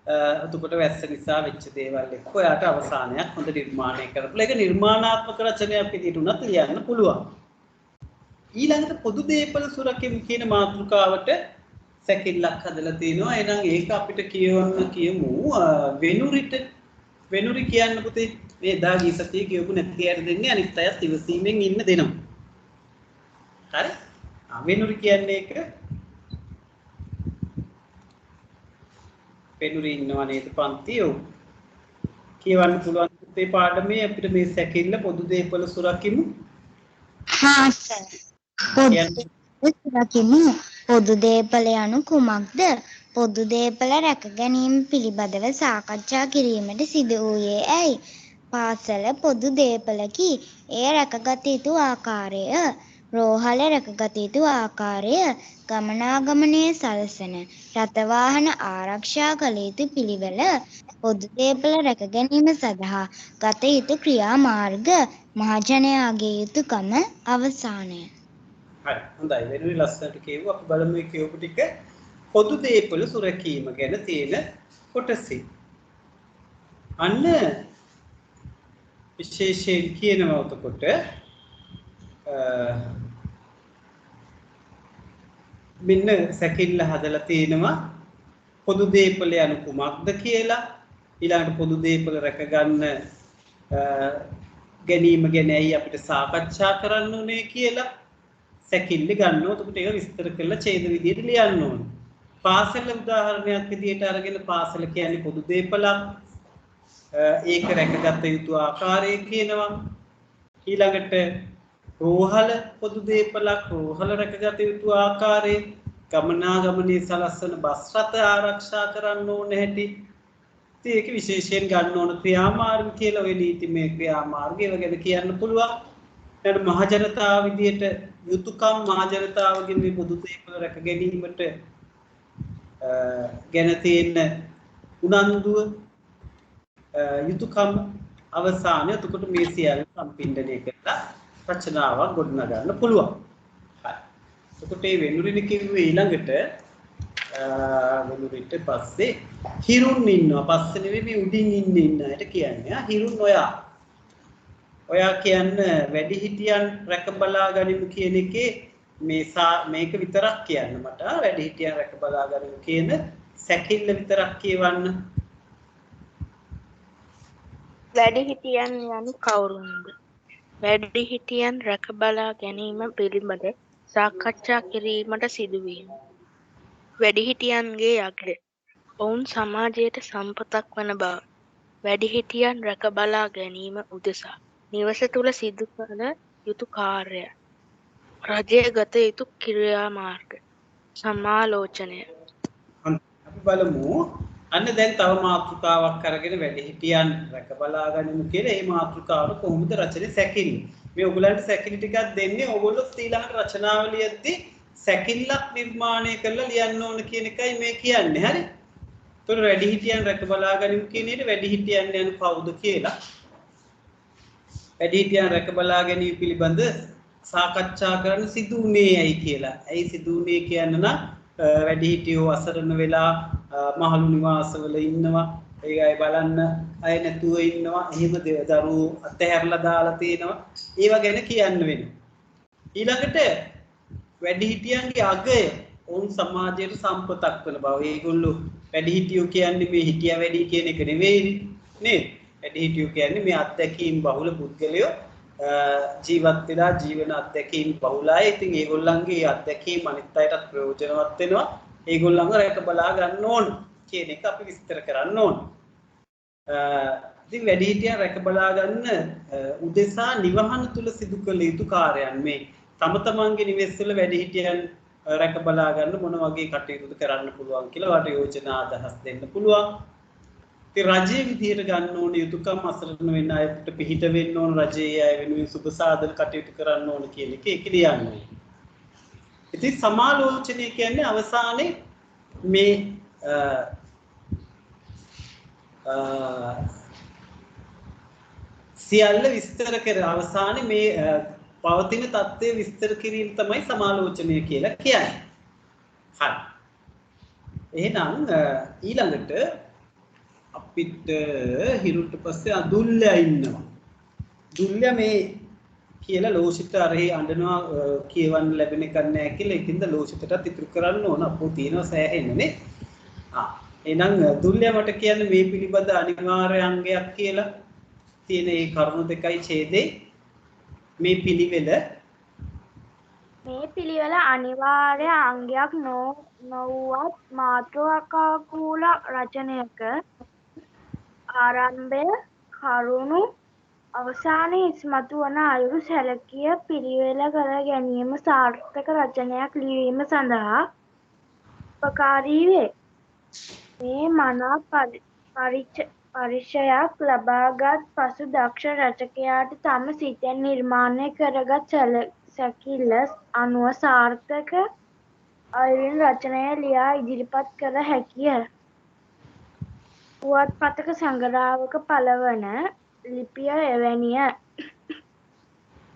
එතකොට වැස්ස නිසා වෙච්ච දේවල් එක්ක ඔයාට අවසානයක් හොඳ නිර්මාණය කරපුවා. ඒක නිර්මාණාත්මක රචනයක් විදිහට උනත් ලියන්න පුළුවන්. ඊළඟට පොදු දේපල සුරකීම කියන මාතෘකාවට සැකිල්ලක් හදලා තිනවා. එහෙනම් ඒක අපිට කියමු වෙනුරි කියන්න පුතේ මේ දා ගීසතිය කියපු නැති අය දෙන්නේ අනිත් අයත් ඉවසීමෙන් ඉන්න දෙනවා. හරි? වෙනුරි කියන්නේ ඒක වෙනුරි ඉන්නවා නේද පන්තියෝ කියවන්න පුළුවන් පුතේ පාඩමේ අපිට මේ සැකිල්ල පොදු දේපල සුරකිමු हाँ सर පොදු දේපල යනු කුමක්ද පොදු දේපල රැක ගැනීම පිළිබඳව සාකච්ඡා කිරීමට සිදු වූයේ ඇයි පාසල පොදු දේපලකි එය රැකගත යුතු ආකාරය රෝහල රැකගත යුතු ආකාරය ගමනාගමනයේ සලසන රථවාහන ආරක්ෂා කළ යුතු පිළිවෙල පොදු දේපල රැක ගැනීම සඳහා ගත යුතු ක්‍රියාමාර්ග මහජනයාගේ යුතුකම අවසානය හරි හොඳයි වෙනුරි ලස්සනට කියවුවා අපි බලමු මේ කියවපු ටික පොදු දේපල සුරකීම ගැන තියෙන කොටසයි අන්න විශේෂයෙන් කියනවා උතකොට මෙන්න සැකිල්ල හදලා තිනවා පොදු දේපල යනු කුමක්ද කියලා ඊළඟට පොදු දේපල රැක ගන්න ගැනීම ගැන ඇයි අපිට සාකච්ඡා කරන්න ඕනේ කියලා සැකිල්ල ගන්නවා එතකොට ඒක විස්තර කරලා ඡේද විදියට ලියන්න ඕනේ පාසල උදාහරණයක් විදියට අරගෙන පාසල කියන්නේ පොදු දේපලක් ඒක රැකගත යුතු ආකාරය කියනවා ඊළඟට රෝහල පොදු දේපලක් රෝහල රැකගත යුතු ආකාරය ගමනාගමනයේ සලස්වන බස් රථ ආරක්ෂා කරන්න ඕන හැටි ඉතින් ඒක විශේෂයෙන් ගන්න ඕන ක්‍රියාමාර්ග කියලා ඔය නීතිමය ක්‍රියාමාර්ගය ගැන කියන්න පුළුවන් ඊට මහ ජනතාව විදියට යුතුයකම් මහ ජනතාවගෙන් මේ පොදු දේපල රැක ගැනීමට ගැන තියෙන උනන්දුව යුතුයකම් අවසානය එතකොට මේ සියල්ල සම්පින්ඩණය කරලා රචනාවක් ගොඩනගන්න පුළුවන්. හරි. එතකොට මේ වෙනුරිනි කිව්වේ ඊළඟට වෙනුරිට පස්සේ හිරුන් ඉන්නවා. පස්සේ නෙවෙයි මේ උඩින් ඉන්න අයට කියන්නේ. හිරුන් ඔයා කියන්නේ වැඩිහිටියන් රැක බලා ගනිමු කියන එකේ මේක විතරක් කියන්න මට. වැඩිහිටියන් රැක බලා ගනිමු කියන සැකිල්ල විතරක් කියවන්න. වැඩිහිටියන් යනු කවුරුන්ද? වැඩිහිටියන් රැක බලා ගැනීම පිළිබඳ සාකච්ඡා කිරීමට සිදුවීම. වැඩිහිටියන්ගේ යග්ඩ ඔවුන් සමාජයට සම්පතක් වන බව. වැඩිහිටියන් රැක බලා ගැනීම උදෙසා නිවස තුළ සිදු කළ යුතු කාර්ය. රජය ගත යුතු ක්‍රියාමාර්ග. සමාලෝචනය. අපි බලමු අන්න දැන් තව මාතෘකාවක් අරගෙන වැඩිහිටියන් රැක බලා ගනිමු කියලා මේ මාතෘකාව කොහොමද රචනයේ සැකිලි. මේ ඔයගලන්ට සැකිලි ටිකක් දෙන්නේ ඔයගොල්ලෝ ඊළඟට රචනාවලියේදී සැකිල්ලක් නිර්මාණය කරලා ලියන්න ඕන කියන එකයි මේ කියන්නේ. හරි? ඒතර වැඩිහිටියන් රැක බලා ගනිමු කියන එක වැඩිහිටියන් යන කවුද කියලා. වැඩිහිටියන් රැක බලා ගැනීම පිළිබඳ සාකච්ඡා කරන්න සිදු වුණේ ඇයි කියලා. ඇයි සිදු වුණේ කියන්න නම් වැඩිහිටියෝ අසරණ වෙලා මහලු නිවාසවල ඉන්නවා. ඒ අය බලන්න අය නැතුව ඉන්නවා. එහෙම දරුවෝ අතහැරලා දාලා තියෙනවා. ඒව ගැන කියන්න වෙනවා. ඊළඟට වැඩිහිටියන්ගේ අගය ඔවුන් සමාජයට සම්පතක් වන බව. ඒගොල්ලෝ වැඩිහිටියෝ කියන්නේ මේ හිටියා වැඩි කියන එක නෙවෙයි නේද? වැඩිහිටියෝ කියන්නේ මේ අත්දැකීම් බහුල පුද්ගලයෝ ජීවත් වෙලා ජීවන අත්දැකීම් බහුලයි. ඉතින් ඒගොල්ලන්ගේ අත්දැකීම් අනිත් අයටත් ප්‍රයෝජනවත් වෙනවා. ඒගොල්ලන්ව රැක බලා ගන්න ඕන කියන එක අපි විස්තර කරන්න ඕන. ඉතින් වැඩිහිටියන් රැක බලා ගන්න උදෙසා නිවහන තුල සිදු කළ යුතු කාර්යයන් මේ තම තමන්ගේ නිවෙස් වල වැඩිහිටියන් රැක බලා ගන්න මොන වගේ කටයුතු කරන්න පුළුවන් කියලා වට යෝජනා අදහස් දෙන්න පුළුවන්. ඉතින් රජයේ විදියට ගන්න ඕන යුතුයකම් අසරණ වෙන අයට පිහිට වෙන්න ඕන රජයේ අය වෙනුවෙන් සුබ සාධන කටයුතු කරන්න ඕන කියන එක කියන්නේ. ඉතින් සමාලෝචනය කියන්නේ අවසානයේ මේ සියල්ල විස්තර කර අවසානයේ මේ පවතින தත්ත්වය විස්තර කිරීම තමයි සමාලෝචනය කියලා කියන්නේ. හරි. එහෙනම් ඊළඟට අපිට හිරුට පස්සේ දුල්ලයා ඉන්නවා. දුල්ලයා මේ කියලා ලෝසිත අරහි අඬනවා කියවන්න ලැබෙන එකක් නැහැ කියලා ඉතින්ද ලෝසිතටත් ඉතුරු කරන්න ඕන අපෝ තියෙනවා සෑහෙන්නේ. එහෙනම් දුල්ලයා මට කියන්නේ මේ පිළිබඳ අනිවාර්ය අංගයක් කියලා තියෙන ඒ කරුණු දෙකයි ඡේදේ මේ පිළිවෙල අනිවාර්ය අංගයක් නොවුවත් මාතෘකාකූල රචනයක ආරම්භය කරුණු අවසානයේ ඉස්මතු වන අයුරු සැලකිය පිළිවෙල කර ගැනීම සාර්ථක රචනයක් ලිවීම සඳහා උපකාරී වේ. මේ මනා පරිචයක් ලබාගත් පසු දක්ෂ රචකයාට තම සිතෙන් නිර්මාණය කරගත් සැකිල්ල අනුව සාර්ථක අයුරින් රචනය ලියා ඉදිරිපත් කළ හැකිය. පුවත්පතක සඟරාවක පළවන ලිපිය එවැනිය.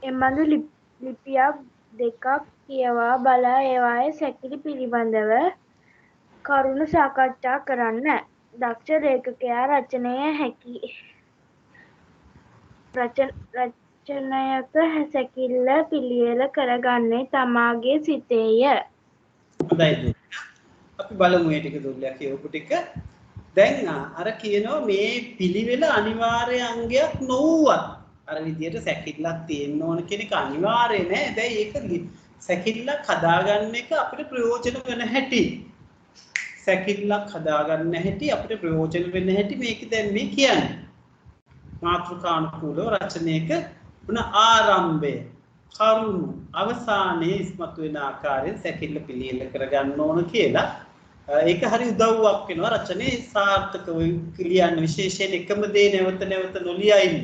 එබඳු ලිපියක් දෙකක් කියවා බලා ඒවායේ සැකිලි පිළිබඳව කරුණු සාකච්ඡා කරන්න. දක්ෂ ලේඛකයා රචනයක සැකිල්ල පිළියෙල කරගන්නේ තමාගේ සිතේය. හොඳයි. අපි බලමු මේ ටික දුල්ලයා කියවපු ටික. දැන් අර කියනවා මේ පිළිවෙල අනිවාර්ය අංගයක් නොවුවත් අර විදියට සැකිල්ලක් තියෙන්න ඕන කියන එක අනිවාර්ය නෑ. හැබැයි ඒක සැකිල්ලක් හදාගන්න එක අපිට ප්‍රයෝජන වෙන හැටි. සැකිල්ලක් හදාගන්න හැටි අපිට ප්‍රයෝජන වෙන හැටි මේක දැන් මේ කියන්නේ. මාතෘකානුකූලව රචනයක උන ආරම්භය කරුණු අවසානයේ ඉස්මතු වෙන ආකාරයෙන් සැකිල්ල පිළියෙල කරගන්න ඕන කියලා. ඒක හරි උදව්වක් වෙනවා රචනයේ සාර්ථකව ලියන්න. විශේෂයෙන් එකම දේ නැවත නැවත නොලියා ඉන්න.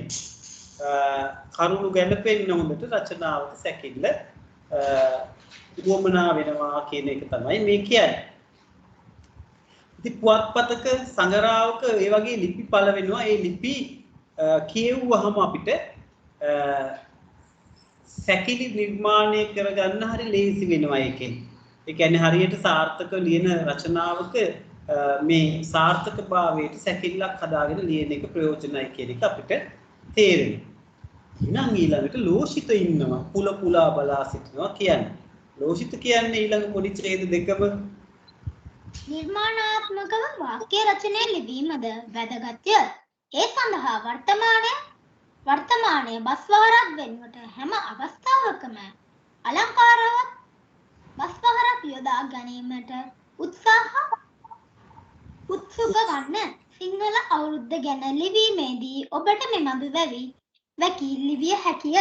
කරුණු ගැලපෙන්න හොඳට රචනාවට සැකිල්ල උවමනා වෙනවා කියන එක තමයි මේ කියන්නේ. ඉතින් පුවත්පතක සංගරාවක ඒ වගේ ලිපි පළ වෙනවා. ඒ ලිපි කියවුවහම අපිට සැකිලි නිර්මාණය කරගන්න හරි ලේසි වෙනවා ඒකෙන්. ඒ කියන්නේ හරියට සාර්ථක ලියන රචනාවක මේ සාර්ථක භාවයට සැකිල්ලක් හදාගෙන ලියන එක ප්‍රයෝජනයි කියන එක අපිට තේරෙනවා. ඊළඟ ඊළඟට ලෝෂිත ඉන්නවා පුල පුලා බලා සිටිනවා කියන්නේ. ලෝෂිත කියන්නේ ඊළඟ පොඩි ඡේද දෙකම නිර්මාණාත්මකව වාක්‍ය රචනය ලිවීමද වැදගත්ය. ඒ සඳහා වර්තමානයේ බස්වහරක් වෙනුවට හැම අවස්ථාවකම අලංකාරවත් බස්වහරක් යොදා ගැනීමට උත්සුක වන්න. සිංහල අවුරුද්ද ගැන ලිවීමේදී ඔබට මෙබඳු වැකී ලිවිය හැකිය.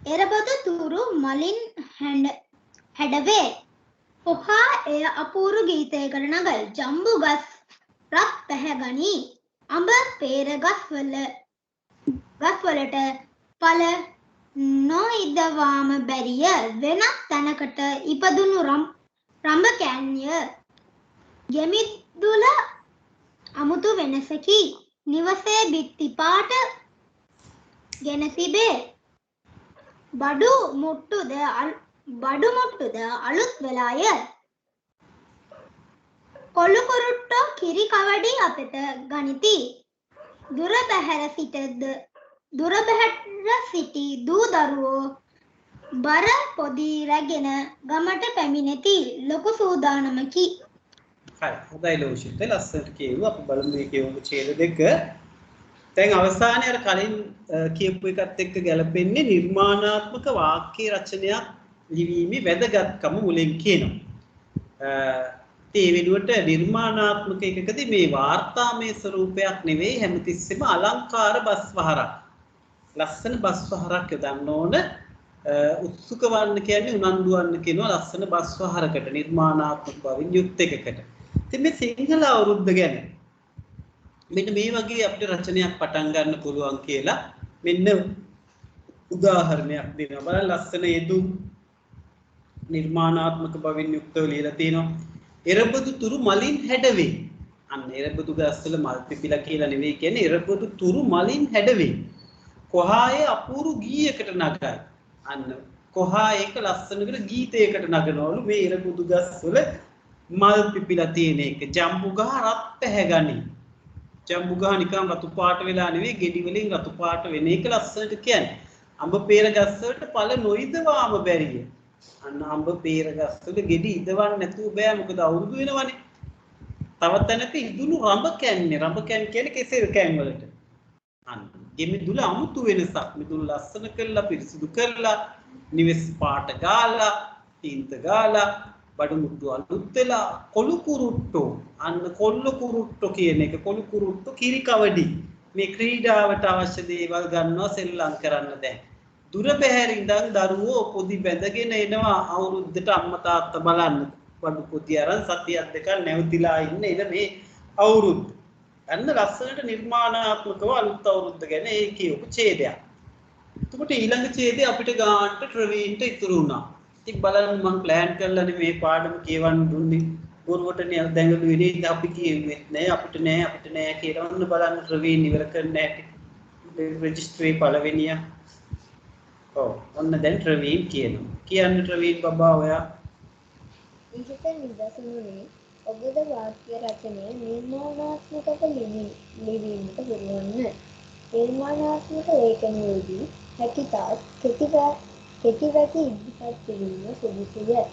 එරබදු තුරු මලින් හැඩවේ. කොහා එය අපූරු ගීතයකට නගයි. ජම්බු ගස් රත් පැහැගනී. අඹ පේර ගස්වලට පල නොඉදවාම බැරිය. වෙනත් තැනකට ඉපදුණු රඹකැන්ය. ගෙමිදුල අමුතු වෙනසකි. නිවසේ බිත්ති පාට ගෙන තිබේ. බඩු මුට්ටුද අලුත් වෙලාය. කොළු කුරුට්ටෝ කිරි කවඩි අතට ගනිති. දුර බැහැර සිටි දූ දරුවෝ බර පොදි රැගෙන ගමට පැමිණෙති. ලොකු සූදානමකි. හරි හොඳයි ලෝෂිත ලස්සනට කියුවා. අපි බලමු මේ කියවපු ඡේද දෙක. දැන් අවසානයේ අර කලින් කියපු එකත් එක්ක ගැලපෙන්නේ නිර්මාණාත්මක වාක්‍ය රචනයක් ලිවීමේ වැදගත්කම මුලින් කියනවා. ඒ වෙනුවට නිර්මාණාත්මක එකකදී මේ වාර්තාමය ස්වරූපයක් නෙවෙයි හැමතිස්සෙම අලංකාර බස්වහරක්. ලස්සන බස්වහරක් යොදන්න ඕන. උත්සුක වන්න කියන්නේ උනන්දු වන්න කියනවා ලස්සන බස්වහරකට නිර්මාණාත්මක බවින් යුක්ත එකකට. ඉතින් මේ සිංහල අවුරුද්ද ගැන මෙන්න මේ වගේ අපිට රචනයක් පටන් ගන්න පුළුවන් කියලා මෙන්න උදාහරණයක් දෙනවා. බලන්න ලස්සන යෙදුම් නිර්මාණාත්මක බවින් යුක්තව ලියලා තිනවා. එරබදු තුරු මලින් හැඩවේ. අන්න එරබදු ගස්වල මල් පිපිලා කියලා නෙවෙයි කියන්නේ එරබදු තුරු මලින් හැඩවේ. කොහායේ අපූරු ගීයකට නගයි. අන්න කොහා ඒක ලස්සනකට ගීතයකට නගනවලු මේ එරබදු ගස්වල මල් පිපිලා තියෙන එක. ජම්බු ගහ රත් පැහැගනි. ජම්බු ගහ නිකන් රතු පාට වෙලා නෙවෙයි ගෙඩි වලින් රතු පාට වෙන එක ලස්සනට කියන්නේ. අඹ පේර ගස් වලට පළ නොයිදවාම බැරිය. අන්න අඹ පේර ගස් වල ගෙඩි ඉදවන්න නැතුව බෑ මොකද අවුරුදු වෙනවනේ. තව තැනක ඉදුණු රඹ කැන්නේ. රඹ කැන් කියන්නේ කෙසෙල් කැන් වලට. අන්න ගෙමිදුල අමුතු වෙනසක්. මිදුල ලස්සන කරලා පිරිසිදු කරලා නිවෙස් පාට ගාලා තීන්ත ගාලා බඩු මුට්ටු අලුත් වෙලා කොළු කුරුට්ටෝ අන්න කොල්ල කුරුට්ටෝ කියන එක කොළු කුරුට්ටෝ කිරි කවඩි මේ ක්‍රීඩාවට අවශ්‍ය දේවල් ගන්නවා සෙල්ලම් කරන්න දැන් දුර බැහැර ඉඳන් දරුවෝ පොඩි බැඳගෙන එනවා අවුරුද්දට අම්මා තාත්තා බලන්න බඩු පොඩි අරන් සතියක් දෙකක් නැවතිලා ඉන්න මේ අවුරුද්ද අන්න ලස්සනට නිර්මාණාත්මකව අලුත් අවුරුද්ද ගැන ඒ කියපු ඡේදයක්. එතකොට ඊළඟ ඡේදේ අපිට ගානට ට්‍රවීන්ට ඉතුරු වුණා. ඉතින් බලන්න මම ප්ලෑන් කරලානේ මේ පාඩම කියවන්න දුන්නේ. බොරුවට දැඟලු වෙන්නේ අපි කියෙන්නේ නැහැ අපිට කියලා ඔන්න බලන්න ට්‍රවීන් ඉවර කරන්න ඇති. රෙජිස්ට්‍රි පළවෙනිය. ඔව් ඔන්න දැන් ට්‍රවීන් කියනවා. කියන්න ට්‍රවීන් බබා ඔයා. ඉහත නිදසුනේ ඔබද වාක්‍ය රචනය නිර්මාණාත්මකව ලිවීමට පුළුවන්. නිර්මාණාත්මක ලේඛනයේදී හැකිතාක් කෙටිවැකි ඉදිරිපත් කිරීම සුදුසුය.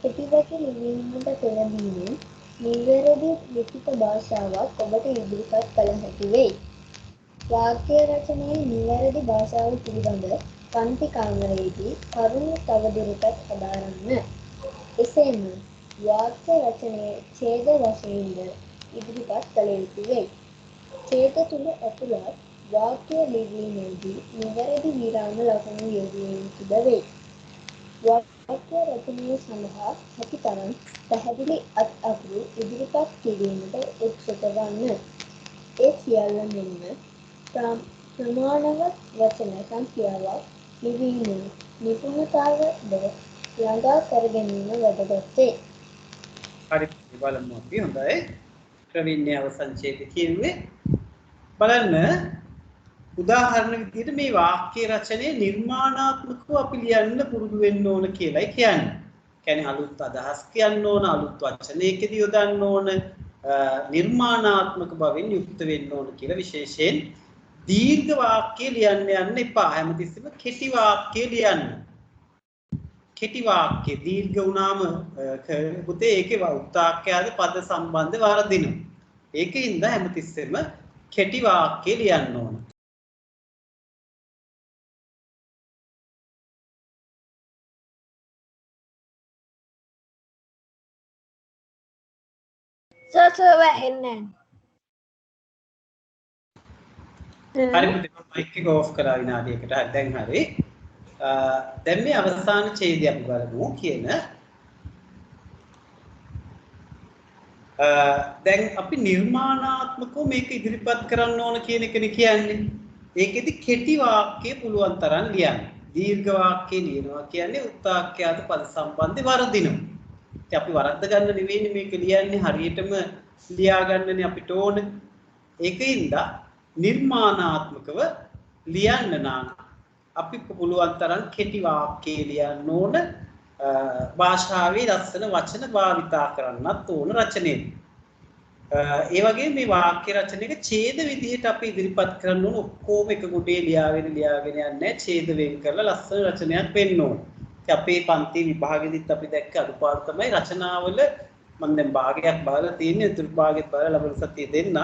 කෙටිවැකි ලිවීමට පෙළඹීමෙන් නිවැරදි ලිඛිත භාෂාවක් ඔබට ඉදිරිපත් කළ හැකි වෙයි. වාක්‍ය රචනයේ නිවැරදි භාෂාව පිළිබඳ පන්ති කාමරයේදී කරුණු තවදුරටත් හදාරන්න. එසේම වාක්‍ය රචනයේ ඡේද වශයෙන්ද ඉදිරිපත් කළ යුතු වෙයි. ඡේද තුල ඇතුළත් වාක්‍ය ලිවීමේදී නිවැරදි විරාම ලකුණු යෙදිය යුතුද වෙයි. වාක්‍ය රචනය සඳහා හැකිතරම් පැහැදිලි අකුරු ඉදිරිපත් කිරීමට උත්සුක වන්න. ඒ සියල්ල මෙන්ම ප්‍රමාණවත් වචන සංඛ්‍යාවක් ලිවීමේ නිපුණතාවද ළඟා කර ගැනීම වැදගත් වේ. හරි බලමු අපි හොඳයි. ක්‍රවින්නේ අවසන් ඡේද කියුවේ බලන්න උදාහරණ විදිහට මේ වාක්‍ය රචනයේ නිර්මාණාත්මකව අපි ලියන්න පුරුදු වෙන්න ඕන කියලායි කියන්නේ. කියන්නේ අලුත් අදහස් කියන්න ඕන, අලුත් වචනයකදී යොදන්න ඕන, නිර්මාණාත්මක බවින් යුක්ත වෙන්න ඕන කියලා විශේෂයෙන් දීර්ඝ වාක්‍ය ලියන්න යන්න එපා. හැමතිස්සෙම කෙටි වාක්‍ය ලියන්න. කෙටි වාක්‍ය දීර්ඝ වුණාම පුතේ ඒකේ උත්තාක්‍යාද පද සම්බන්ධ වර්ධිනවා. ඒකින්ද හැමතිස්සෙම කෙටි වාක්‍ය ලියන්න ඕන. සර් වැහෙන්නේ හරි පුතේ මම මයික් එක ඕෆ් කරා විනාඩියකට. හරි දැන් හරි. දැන් මේ අවසාන ඡේදය අපි බලමු කියන දැන් අපි නිර්මාණාත්මකව මේක ඉදිරිපත් කරන්න ඕන කියන එකනේ කියන්නේ. ඒකෙදි කෙටි වාක්‍ය පුළුවන් තරම් ලියන්න. දීර්ඝ වාක්‍ය ලියනවා කියන්නේ උත්තාක්‍යාත පද සම්බන්ධ වර්ධිනවා. ඉතින් අපි වරද්ද ගන්න නෙවෙයි මේක ලියන්නේ හරියටම ලියා ගන්නනේ අපිට ඕන. ඒකින්ද නිර්මාණාත්මකව ලියන්න නම් අපි පුළුවන් තරම් කෙටි වාක්‍ය ලියන්න ඕන. භාෂාවේ ලස්සන වචන භාවිතා කරන්නත් ඕන රචනයේ. ඒ වගේ මේ වාක්‍ය රචනයක ඡේද විදිහට අපි ඉදිරිපත් කරන්න ඕන ඔක්කොම එක ගොඩේ ලියාගෙන යන්නේ ඡේද වෙන් කරලා ලස්සන රචනයක් වෙන්න ඕන. ඉතින් අපේ පන්ති විභාගෙදිත් අපි දැක්ක අඩුපාඩු තමයි රචනාවල මම දැන් භාගයක් බලලා තියෙන්නේ ඉතුරු භාගෙත් බලලා ලබන සතියේ දෙන්න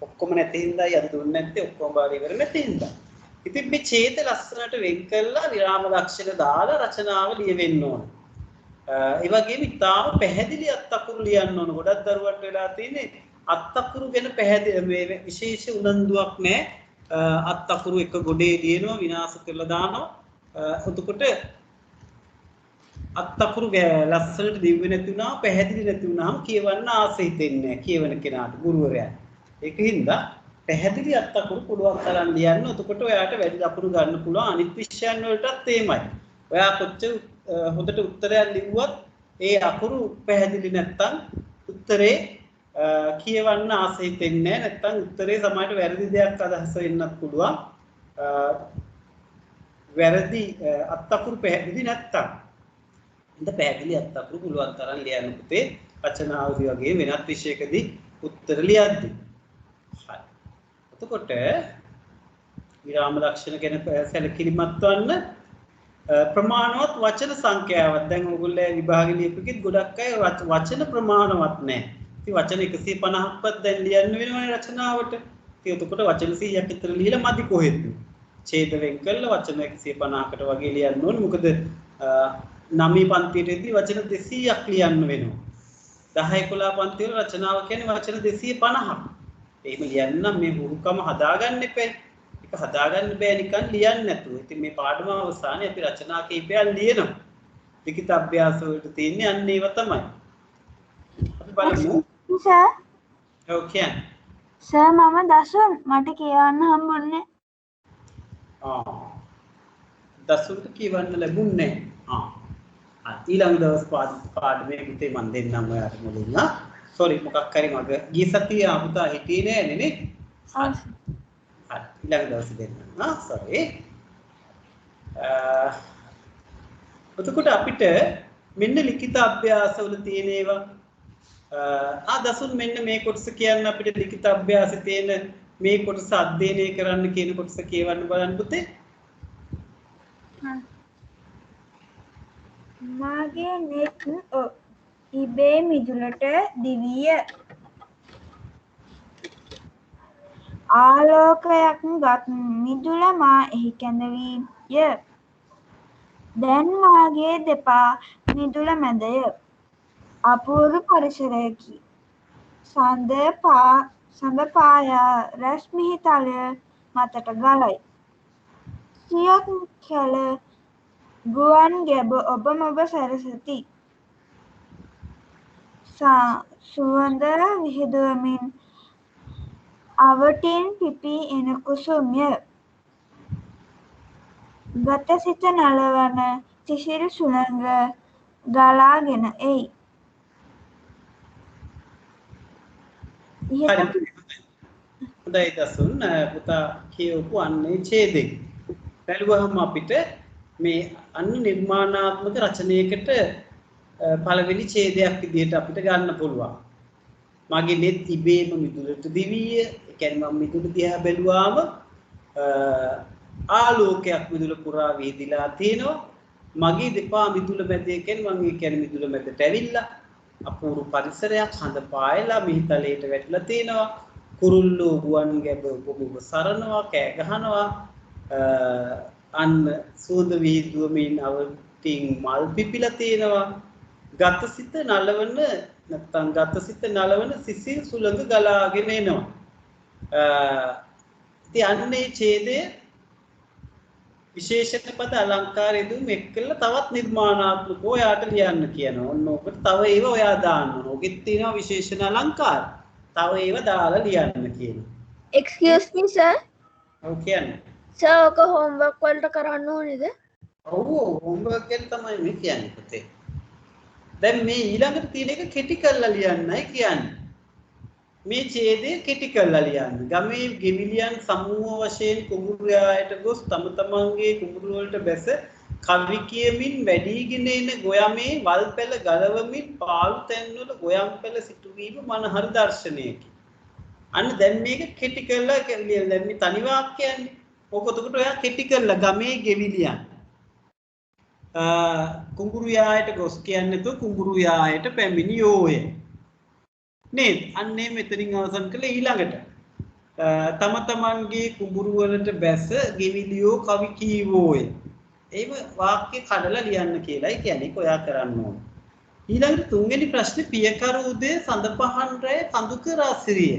ඔක්කොම නැති හින්දා යන්න දුන්නේ නැත්තේ ඔක්කොම බාර ඉවර නැති හින්දා. ඉතින් මේ ඡේද ලස්සනට වෙන් කරලා විරාම ලක්ෂණ දාලා රචනාව ලියවෙන්න ඕන. ඒ වගේම ඉතාම පැහැදිලි අත්අකුරු ලියන්න ඕන. ගොඩක් දරුවන්ට වෙලා තියෙන්නේ අත්අකුරු ගැන පැහැදිලි මේ විශේෂ උනන්දුවක් නැහැ. අත්අකුරු එක ගොඩේ ලියනවා විනාශ කරලා දානවා. එතකොට අත්අකුරු ලස්සනට දිව්වේ නැති වුණා පැහැදිලි නැති වුණාම කියවන්න ආස හිතෙන්නේ නැහැ කියවන කෙනාට ගුරුවරයා. ඒකින්ද පැහැදිලි අත්අකුරු පුළුවන් තරම් ලියන්න. එතකොට ඔයාට වැඩි ලකුණු ගන්න පුළුවන්. අනිත් විෂයන් වලටත් එහෙමයි. ඔයා කොච්චර හොඳට උත්තරයක් ලිව්වත් ඒ අකුරු පැහැදිලි නැත්තම් උත්තරේ කියවන්න ආස හිතෙන්නේ නැහැ. නැත්තම් උත්තරේ සමහරට වැරදි දෙයක් අදහස වෙන්නත් පුළුවන්. වැරදි අත්අකුරු පැහැදිලි නැත්තම් ඉතින් පැහැදිලි අත්අකුරු පුළුවන් තරම් ලියන්න පුතේ. රචනාවදී වගේ වෙනත් විෂයකදී උත්තර ලියද්දී. හරි. එතකොට විරාම ලක්ෂණ ගැන සැලකිලිමත් වන්න ප්‍රමාණවත් වචන සංඛ්‍යාවක් දැන් ඔයගොල්ලෝ විභාගෙ ලියපෙකෙත් ගොඩක් අය වචන ප්‍රමාණවත් නැහැ. ඉතින් වචන 150ක්වත් දැන් ලියන්න වෙනවනේ රචනාවට. ඉතින් එතකොට වචන 100ක් විතර ලියලා මදි කොහෙද? ඡේද වෙන් කරලා වචන 150කට වගේ ලියන්න ඕනේ. මොකද 9 පන්තියේදී වචන 200ක් ලියන්න වෙනවා. 10 11 පන්තිවල රචනාව කියන්නේ වචන 250ක්. එහෙම ලියන්න මේ හුරුකම හදාගන්න එපා. ඒක හදාගන්න බෑ නිකන් ලියන්නේ නැතුව. ඉතින් මේ පාඩම අවසානයේ අපි රචනා කීපයක් ලියනවා. ලිඛිත අභ්‍යාස වලට තියෙන්නේ අන්න ඒව තමයි. අපි බලමු. සර්. ඔව් කියන්නේ. සර් මම දසුන් මට කියවන්න හම්බුන්නේ. දසුන්ට කියවන්න ලැබුණේ නැහැ. ඊළඟ දවස් පාඩමේ පුතේ මම දෙන්නම් ඔයාලට මුලින්ම. සෝරි මොකක් හරි මග ගිය සතියේ ආපුතා හිටියේ නෑනේ නේ. හරි. ඊළඟ දවසේ දෙන්නම්. සෝරි. එතකොට අපිට මෙන්න ලිඛිත අභ්‍යාසවල තියෙන ඒවා දසුන් මෙන්න මේ කොටස කියන්න අපිට ලිඛිත අභ්‍යාසයේ තියෙන මේ කොටස අධ්‍යයනය කරන්න කියන කොටස කියවන්න බලන්න පුතේ. මාගේ නෙත් ඉබේ මිදුලට දිවිය ආලෝකයක් ගත් මිදුල මා එහි කැඳවීය දැන් මාගේ දෙපා මිදුල මැදය අපූර්ව පරිසරයකි සඳ පායා රශ්මිහි තලය මතට ගලයි සියොත් කැල ගුවන් ගැබ ඔබ මොබ සැරසති සුවඳ විහිදුවමින් අවටින් පිපී එන කුසුම්ය ගත සිත නලවන සිසිල් සුළඟ ගලාගෙන එයි. හොඳයි දසුන් පුතා කියවපු අන්නේ ඡේදෙ. බැලුවහම අපිට මේ අන්න නිර්මාණාත්මක රචනයකට පළවෙනි ඡේදයක් විදිහට අපිට ගන්න පුළුවන්. මගේ net ඉබේම මිදුලට දිවිය. ඒ කියන්නේ මම මිදුල දිහා බැලුවාම ආලෝකයක් මිදුල පුරා වීදිලා තියෙනවා. මගේ දෙපා මිදුල මැද කියන්නේ මම කියන්නේ මිදුල මැදට ඇවිල්ලා අපූර්ව පරිසරයක් හඳ පායලා මිහිතලයට වැටිලා තියෙනවා. කුරුල්ලෝ ගුවන් ගැබ ඔබ සරනවා කෑ ගහනවා අන්න සුවඳ විහිදුවමින් අවටින් මල් පිපිලා තියෙනවා. ගතසිත නලවන නැත්තම් ගතසිත නලවන සිසිල් සුළඟ ගලාගෙන එනවා. ඉතින් අන්නේ ඡේදය විශේෂණ පද අලංකාරය දුම් එක්කලා තවත් නිර්මාණාත්මකව ඔයාට ලියන්න කියනවා. ඔන්න ඔකට තව ඒවා ඔයා දාන්න ඕන. ඔකෙත් තියෙනවා විශේෂණ අලංකාර. තව ඒවා දාලා ලියන්න කියනවා. Excuse me sir. ඔව් කියන්නේ. සර් ඔක homework වලට කරන්න ඕනේද? ඔව් homework එක තමයි මේ කියන්නේ පුතේ. දැන් මේ ඊළඟට තියෙන එක කෙටි කරලා ලියන්නයි කියන්නේ. මේ ඡේදය කෙටි කරලා ලියන්න. ගමේ ගෙවිලියන් සමූහ වශයෙන් කුඹුරයායට ගොස් තම තමන්ගේ කුඹුර වලට බැස කවි කියමින් වැඩිගෙන එන ගොයමේ වල්පැල ගලවමින් පාළු තැන්වල ගොයම් පැල සිටුවීම මනහර දර්ශනයකි. අන්න දැන් මේක කෙටි කරලා ලියන්න. දැන් මේ තනි වාක්‍යයන්නේ. ඕක උඩට ඔයා කෙටි කරලා ගමේ ගෙවිලියන් කුඹුරු යායට ගොස් කියන්නේ તો කුඹුරු යායට පැමිණියෝය නේද අන්නේ මෙතනින් අවසන් කළේ ඊළඟට තම තමන්ගේ කුඹුරු වලට බැස ගෙවිලියෝ කවි කීවෝය එහෙම වාක්‍ය කඩලා ලියන්න කියලායි කියන්නේ ඔයා කරන්න ඕන ඊළඟට තුන්වෙනි ප්‍රශ්නේ පියකරු උදේ සඳ පහන් රැය කඳුක රාසිරිය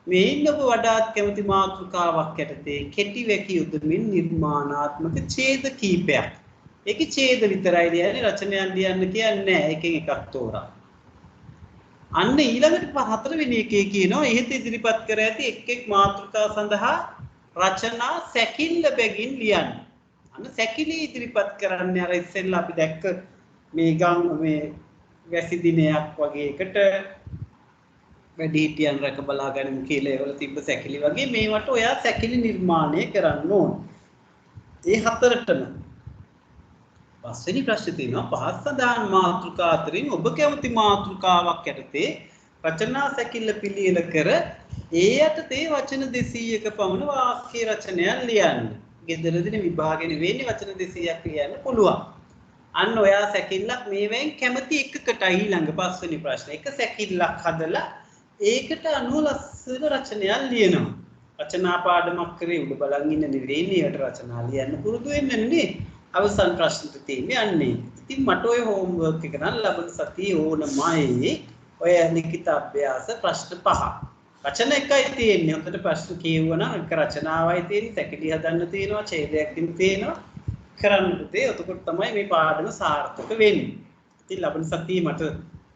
මේන්න ඔබ වඩාත් කැමති මාතෘකාවක් යටතේ කෙටි වැකි උදමින් නිර්මාණාත්මක ඡේද කීපයක් ඒකේ ඡේද විතරයි ලියන්නේ රචනයන් ලියන්න කියන්නේ නැහැ එකෙන් එකක් තෝරා. අන්න ඊළඟට හතරවෙනි එකේ කියනවා ඉහත ඉදිරිපත් කර ඇති එක් එක් මාතෘකා සඳහා රචනා සැකිල්ල බැගින් ලියන්න. අන්න සැකිලි ඉදිරිපත් කරන්න අර ඉස්සෙල්ලා අපි දැක්ක මේ ගම් මේ වැසි දිනයක් වගේ එකට වැඩිහිටියන් රැක බලා ගැනීම කියලා ඒවල තිබ්බ සැකිලි වගේ මේවට ඔයා සැකිලි නිර්මාණය කරන්න ඕන. ඒ හතරටම පස්වෙනි ප්‍රශ්නේ තියෙනවා පහත් සදාන් මාතෘකා අතරින් ඔබ කැමති මාතෘකාවක් යටතේ රචනා සැකිල්ල පිළියෙල කර ඒ යටතේ වචන 200ක පමණ වාක්‍ය රචනයක් ලියන්න. ගෙදරදී විභාගෙ වෙන්නේ වචන 200ක් ලියන්න පුළුවන්. අන්න ඔයා සැකිල්ලක් මේවෙන් කැමති එකකට ඊළඟ පස්වෙනි ප්‍රශ්නේ එක සැකිල්ලක් හදලා ඒකට අනුව ලස්සන රචනයක් ලියනවා. රචනා පාඩමක් කරේ උඩ බලන් ඉන්න නෙවෙයි ඒකට රචනා ලියන්න පුරුදු වෙන්න නේ. අවසන් ප්‍රශ්නට තියෙන්නේ අන්නේ. ඉතින් මට ඔය හෝම්වර්ක් එක නම් ලබන සතියේ ඕනමයි. ඔය ලිඛිත අභ්‍යාස ප්‍රශ්න 5. රචන එකයි තියෙන්නේ. උන්ට ප්‍රශ්න කියවුවා නම් එක රචනාවයි තියෙන්නේ. සැකලි හදන්න තියෙනවා, ඡේදයක් තියෙනවා. කරන්න පුතේ. එතකොට තමයි මේ පාඩම සාර්ථක වෙන්නේ. ඉතින් ලබන සතියේ මට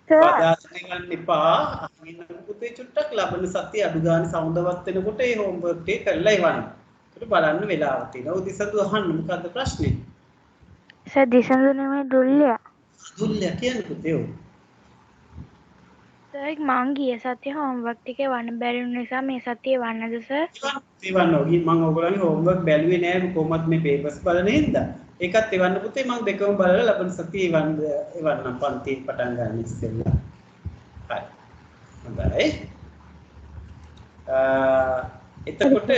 පදාසන ගන්න එපා. අහින්න පුතේ චුට්ටක් ලබන සතියේ අඩු ගන්න සමුදවත් වෙනකොට මේ හෝම්වර්ක් එක කරලා ඉවන්න. ඒකට බලන්න වෙලාව තියෙනවා. උදිසතු අහන්න මොකද්ද ප්‍රශ්නේ? සර් දිසඳු නෙමෙයි දුල්ලිය. දුල්ලිය කියන්නේ පුතේ ඔව්. සර් මං ගිය සතියේ හෝම්වර්ක් ටික වන්න බැරි නිසා මේ සතියේ වන්නද සර්? ඉවන්න ඕගි මම ඔයගොල්ලන්ගේ හෝම්වර්ක් බැලුවේ නෑ කොහොමද මේ පේපර්ස් බලන හින්දා. ඒකත් ඉවන්න පුතේ මම දෙකම බලලා ලබන සතියේ ඉවන්නම් පන්ති පටන් ගන්න ඉස්සෙල්ලා. හරි. හොඳයි. එතකොට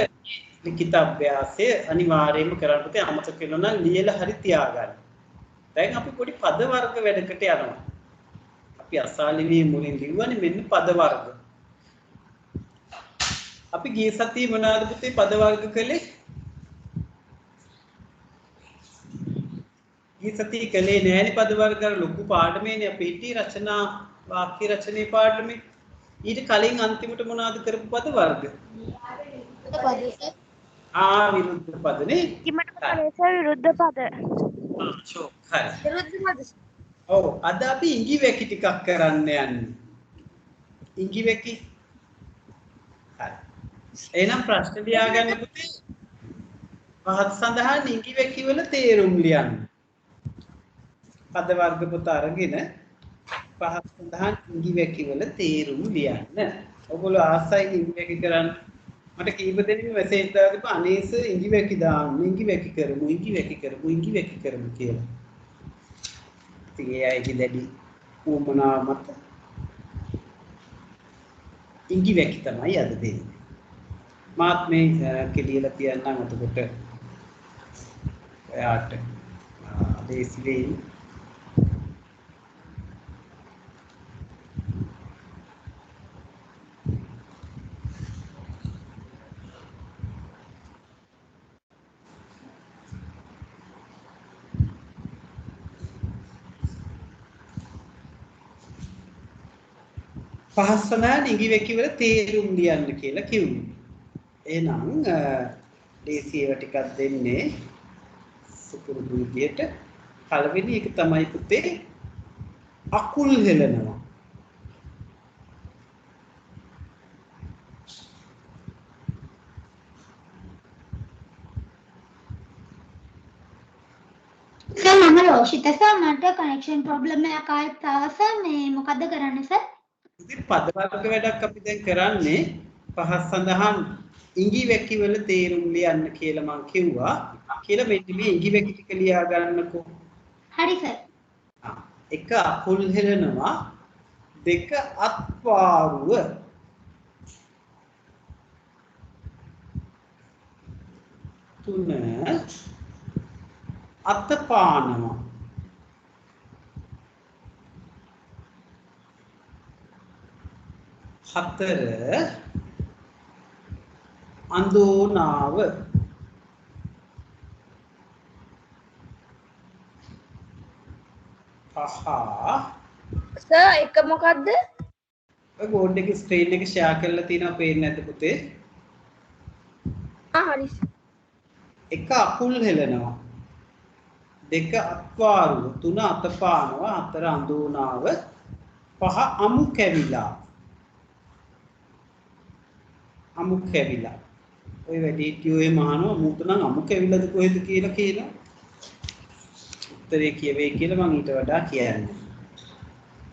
ලිඛිත අභ්‍යාසය අනිවාර්යයෙන්ම කරන්න පුතේ අමතක කරනවා නම් ලියලා හරි තියාගන්න. දැන් අපි පොඩි පද වර්ග වැඩකට යනවා. අපි අසාලිවී මුලින් ලිව්වනේ මෙන්න පද වර්ග. අපි ගිය සතියේ මොනවාද පුතේ පද වර්ග කළේ? ගිය සතියේ කළේ නෑනේ පද වර්ග අර ලොකු පාඩමේනේ අපි හිටියේ රචනා වාක්‍ය රචනයේ පාඩමේ. ඊට කලින් අන්තිමට මොනවාද කරපු පද වර්ග? විරුද්ධ පද නේ? කිමට කලේස විරුද්ධ පද. ෂෝ හරි. විරුද්ධ පද. ඔව් අද අපි ඉඟි වැකි ටිකක් කරන්න යන්නේ. ඉඟි වැකි. හරි. එහෙනම් ප්‍රශ්න ලියාගන්න පුතේ. පහත් සඳහා ඉඟි වැකි වල තේරුම් ලියන්න. පද වර්ග පොත අරගෙන පහත් සඳහා ඉඟි වැකි වල තේරුම් ලියන්න. ඔයගොල්ලෝ ආසයි ඉඟි වැකි කරන්න. මට කීප දෙනෙක් මැසේජ් දාලා තිබ්බා අනේස ඉඟි වැකි දාන්න ඉඟි වැකි කරමු ඉඟි වැකි කරමු ඉඟි වැකි කරමු කියලා. ඉතින් ඒ අයගේ දැඩි උවමනාව මත ඉඟි වැකි තමයි අද දෙන්නේ. මාත් මේ කෙලියලා තියන්නම් එතකොට ඔයාට ලේසි වෙයි. පහස්සනා ඉඟි වැකි වල තේරුම් ලියන්න කියලා කිව්වේ. එහෙනම් ලේසි ඒවා ටිකක් දෙන්නේ සුපුරුදු විදියට. පළවෙනි එක තමයි පුතේ අකුල් හෙලනවා. සර් මම රෝෂිත සර් මට කනෙක්ෂන් ප්‍රොබ්ලම් එකක් ආයෙත් ආවා සර් මේ මොකද්ද කරන්නේ සර්? ඉතින් පද වර්ග වැඩක් අපි දැන් කරන්නේ පහස් සඳහන් ඉඟි වැකි වල තේරුම් ලියන්න කියලා මම කිව්වා. කියලා මෙන්න මේ ඉඟි වැකි ටික ලියා ගන්නකෝ. හරි සර්. එක අකුල් හෙලනවා දෙක අත්වාරුව තුන අතපානවා හතර අඳෝනාව පහ සර් එක මොකද්ද? ඔය බෝඩ් එකේ ස්ක්‍රීන් එක ෂෙයා කරලා තියෙනවා පේන්නේ නැද්ද පුතේ? හරි. එක අකුල් හෙලනවා දෙක අත්වාරුව තුන අතපානවා හතර අඳෝනාව පහ අමු කැවිලා අමු කැවිලා ඔය වැඩිහිටියෝ එහෙම අහනවා මූත නම් අමු කැවිලාද කොහෙද කියලා කියනවා උත්තරේ කියවේ කියලා මම ඊට වඩා කියන්නේ.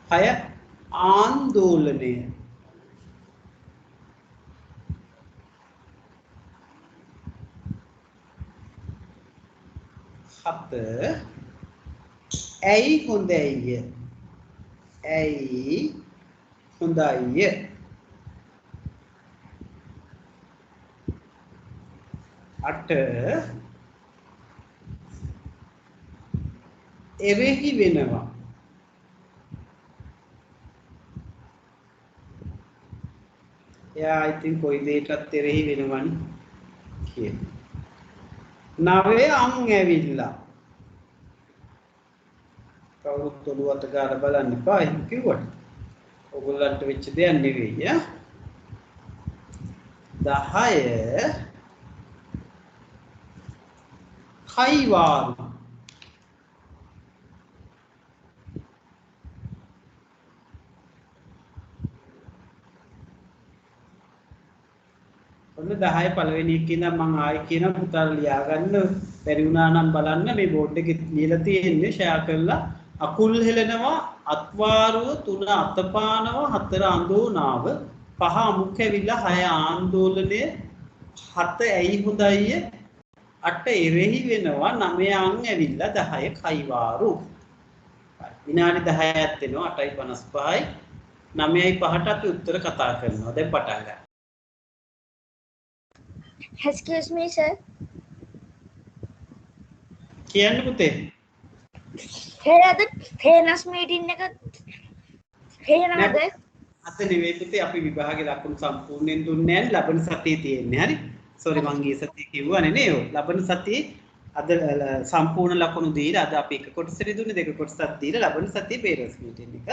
6 ආందోලනය 7 ඇයි හොඳයි ඇයි හොඳයි 8 එරෙහි වෙනවා එයා ඉතින් කොයි දෙයකටත් එරෙහි වෙනවනේ කියන 9 අං ඇවිල්ලා කවුරුත් ඔළුවට ගාලා බලන්න එපා එහෙම කිව්වට ඔයගොල්ලන්ට වෙච්ච දෙයක් නෙවෙයි ඈ 10 කයිවාරු ඔන්න 10 පළවෙනි එකේ ඉඳන් මම ආයෙ කියන පුතා ලියා ගන්න බැරි වුණා නම් බලන්න මේ බෝඩ් එකේ ලියලා තියෙන්නේ ෂෙයා කරලා අකුල් හෙලනවා අත්වාරුව තුන අතපානවා හතර අඳෝනාව පහ අමුක් ඇවිල්ලා 6 ආందోලනය 7 ඇයි හොඳයි 8 එරෙහි වෙනවා 9 අං ඇවිල්ලා 10 කයිවාරු විනාඩි 10ක් දෙනවා 8:55යි 9යි 5ට අපි උත්තර කතා කරනවා දැන් පටන් ගන්න. Excuse me sir. කියන්න පුතේ. හේද ෆේනස් මීටින් එක හේනවද? අත නෙවෙයි පුතේ අපි විභාගේ ලකුණු සම්පූර්ණයෙන් දුන්නේ නැහැ ලබන සතියේ තියෙන්නේ. හරි. සෝරි මං ගිය සතියේ කිව්වනේ නේ ඔය. ලබන සතියේ අද සම්පූර්ණ ලකුණු දීලා අද අපි එක කොටසට දුන්නේ දෙක කොටසක් දීලා ලබන සතියේ පේරන්ට්ස් මීටින් එක.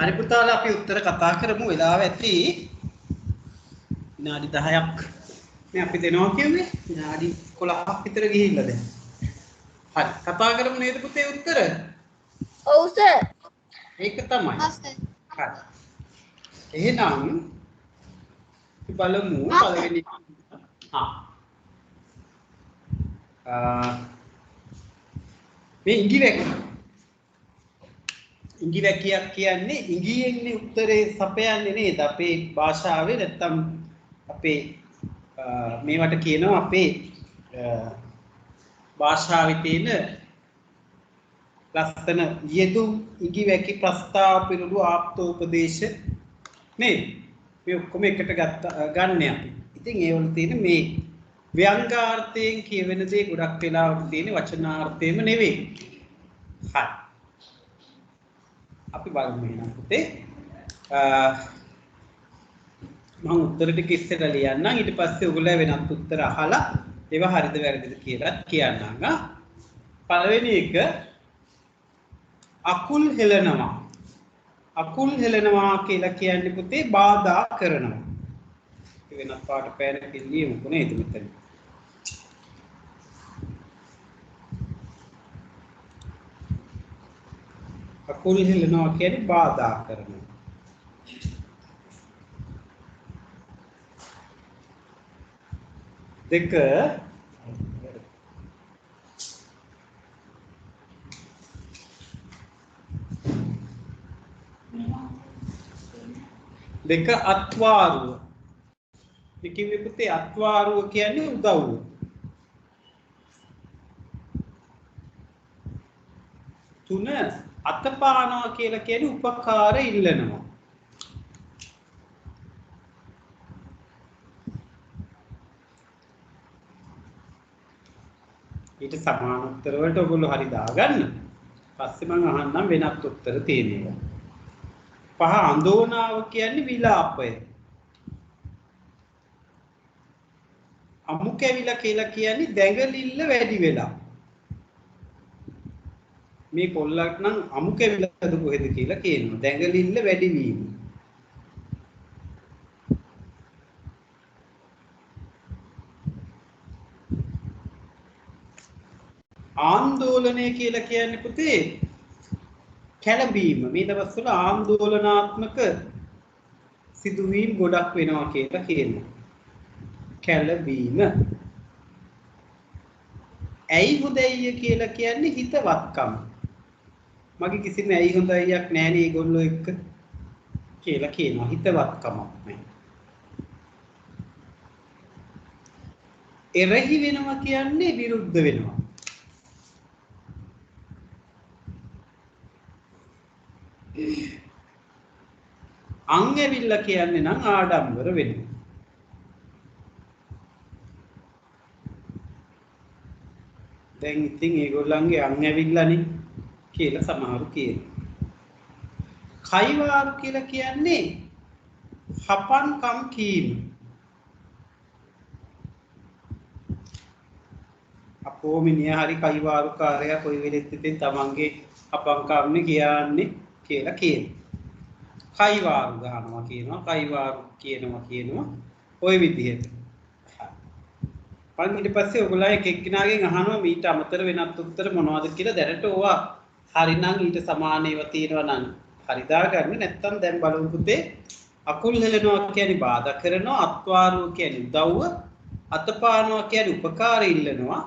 හරි පුතාලා අපි උත්තර කතා කරමු වෙලාව ඇති විනාඩි 10ක් මේ අපි දෙනවා කියන්නේ විනාඩි 11ක් විතර ගිහිල්ලා දැන් හරි කතා කරමු නේද පුතේ උත්තර ඔව් සර් ඒක තමයි හරි එහෙනම් අපි බලමු පළවෙනි මේ ඉඟිවැකියක් කියන්නේ ඉඟියෙන්නේ උත්තරේ සපයන්නේ නේද අපේ භාෂාවේ නැත්තම් අපේ මේවට කියනවා අපේ භාෂාවේ තියෙන ලස්සන යෙදු ඉඟිවැකි ප්‍රස්තාව පිළිබඳ ආප්තෝපදේශ නේ මේ ඔක්කොම එකට ගන්න අපි. ඉතින් ඒ වල තියෙන මේ ව්‍යංගාර්ථයෙන් කියවෙන දේ ගොඩක් වෙලාවට තියෙන වචනාර්ථයෙම නෙවෙයි. හරි. අපි බලමු එහෙනම් පුතේ. මම උත්තර ටික ඉස්සෙල්ලා ලියන්නම් ඊට පස්සේ ඔයගොල්ලෝ වෙනත් උත්තර අහලා ඒවා හරිද වැරදිද කියලා කියන්නම්. පළවෙනි එක අකුල් හෙලනවා. අකුල් හෙලනවා කියලා කියන්නේ පුතේ බාධා කරනවා. වෙනත් පාට පෑනකින් ලියමුකෝ නේද මෙතන. අකුල් හෙලනවා කියන්නේ බාධා කරනවා. දෙක අත්වාරුව. මේ කිව්වේ පුතේ අත්වාරුව කියන්නේ උදව්ව. තුන අතපානවා කියලා කියන්නේ උපකාර ඉල්ලනවා. ඊට සමාන උත්තර වලට ඔයගොල්ලෝ හරි දාගන්න. පස්සේ මම අහන්නම් වෙනත් උත්තර තියෙනවා. පහ අඳෝනාව කියන්නේ විලාපය. අමු කැවිලා කියලා කියන්නේ දැඟලිල්ල වැඩි වෙලා. මේ කොල්ලක් නම් අමු කැවිලාද කොහෙද කියලා කියනවා. දැඟලිල්ල වැඩි වීම. ආందోලනය කියලා කියන්නේ පුතේ කැළඹීම. මේ දවස්වල ආందోලනාත්මක සිදුවීම් ගොඩක් වෙනවා කියලා කියනවා. කැළඹීම. ඇයි හොඳයි කියලා කියන්නේ හිතවත්කම. මගේ කිසිම ඇයි හොඳයියක් නැහැ නේ ඒගොල්ලෝ එක්ක කියලා කියනවා. හිතවත්කමක් නැහැ. එරෙහි වෙනවා කියන්නේ විරුද්ධ වෙනවා. අං ඇවිල්ලා කියන්නේ නම් ආඩම්බර වෙනවා. දැන් ඉතින් ඒගොල්ලන්ගේ අං ඇවිල්ලානේ කියලා සමහරු කියනවා. කයිවාරු කියලා කියන්නේ හපන්කම් කීම. අපෝ මිනිහා හරි කයිවාරුකාරයා කොයි වෙලෙත් ඉතින් තමන්ගේ හපන්කම්නේ කියන්නේ කියලා කියනවා. කයිවාරු ගන්නවා කියනවා කයිවාරු කියනවා ওই විදිහට. ඊට පස්සේ ඔයගොල්ලෝ එක එක්කිනාගෙන් අහනවා මීට අමතර වෙනත් උත්තර මොනවද කියලා දැනට ඕවා හරිනම් ඊට සමාන ඒවා තියෙනවා නම් හරි දාගන්න නැත්නම් දැන් බලමු පුතේ අකුල් හෙලනවා කියන්නේ බාධා කරනවා අත්වාරුව කියන්නේ උදව්ව අතපානවා කියන්නේ උපකාර ඉල්ලනවා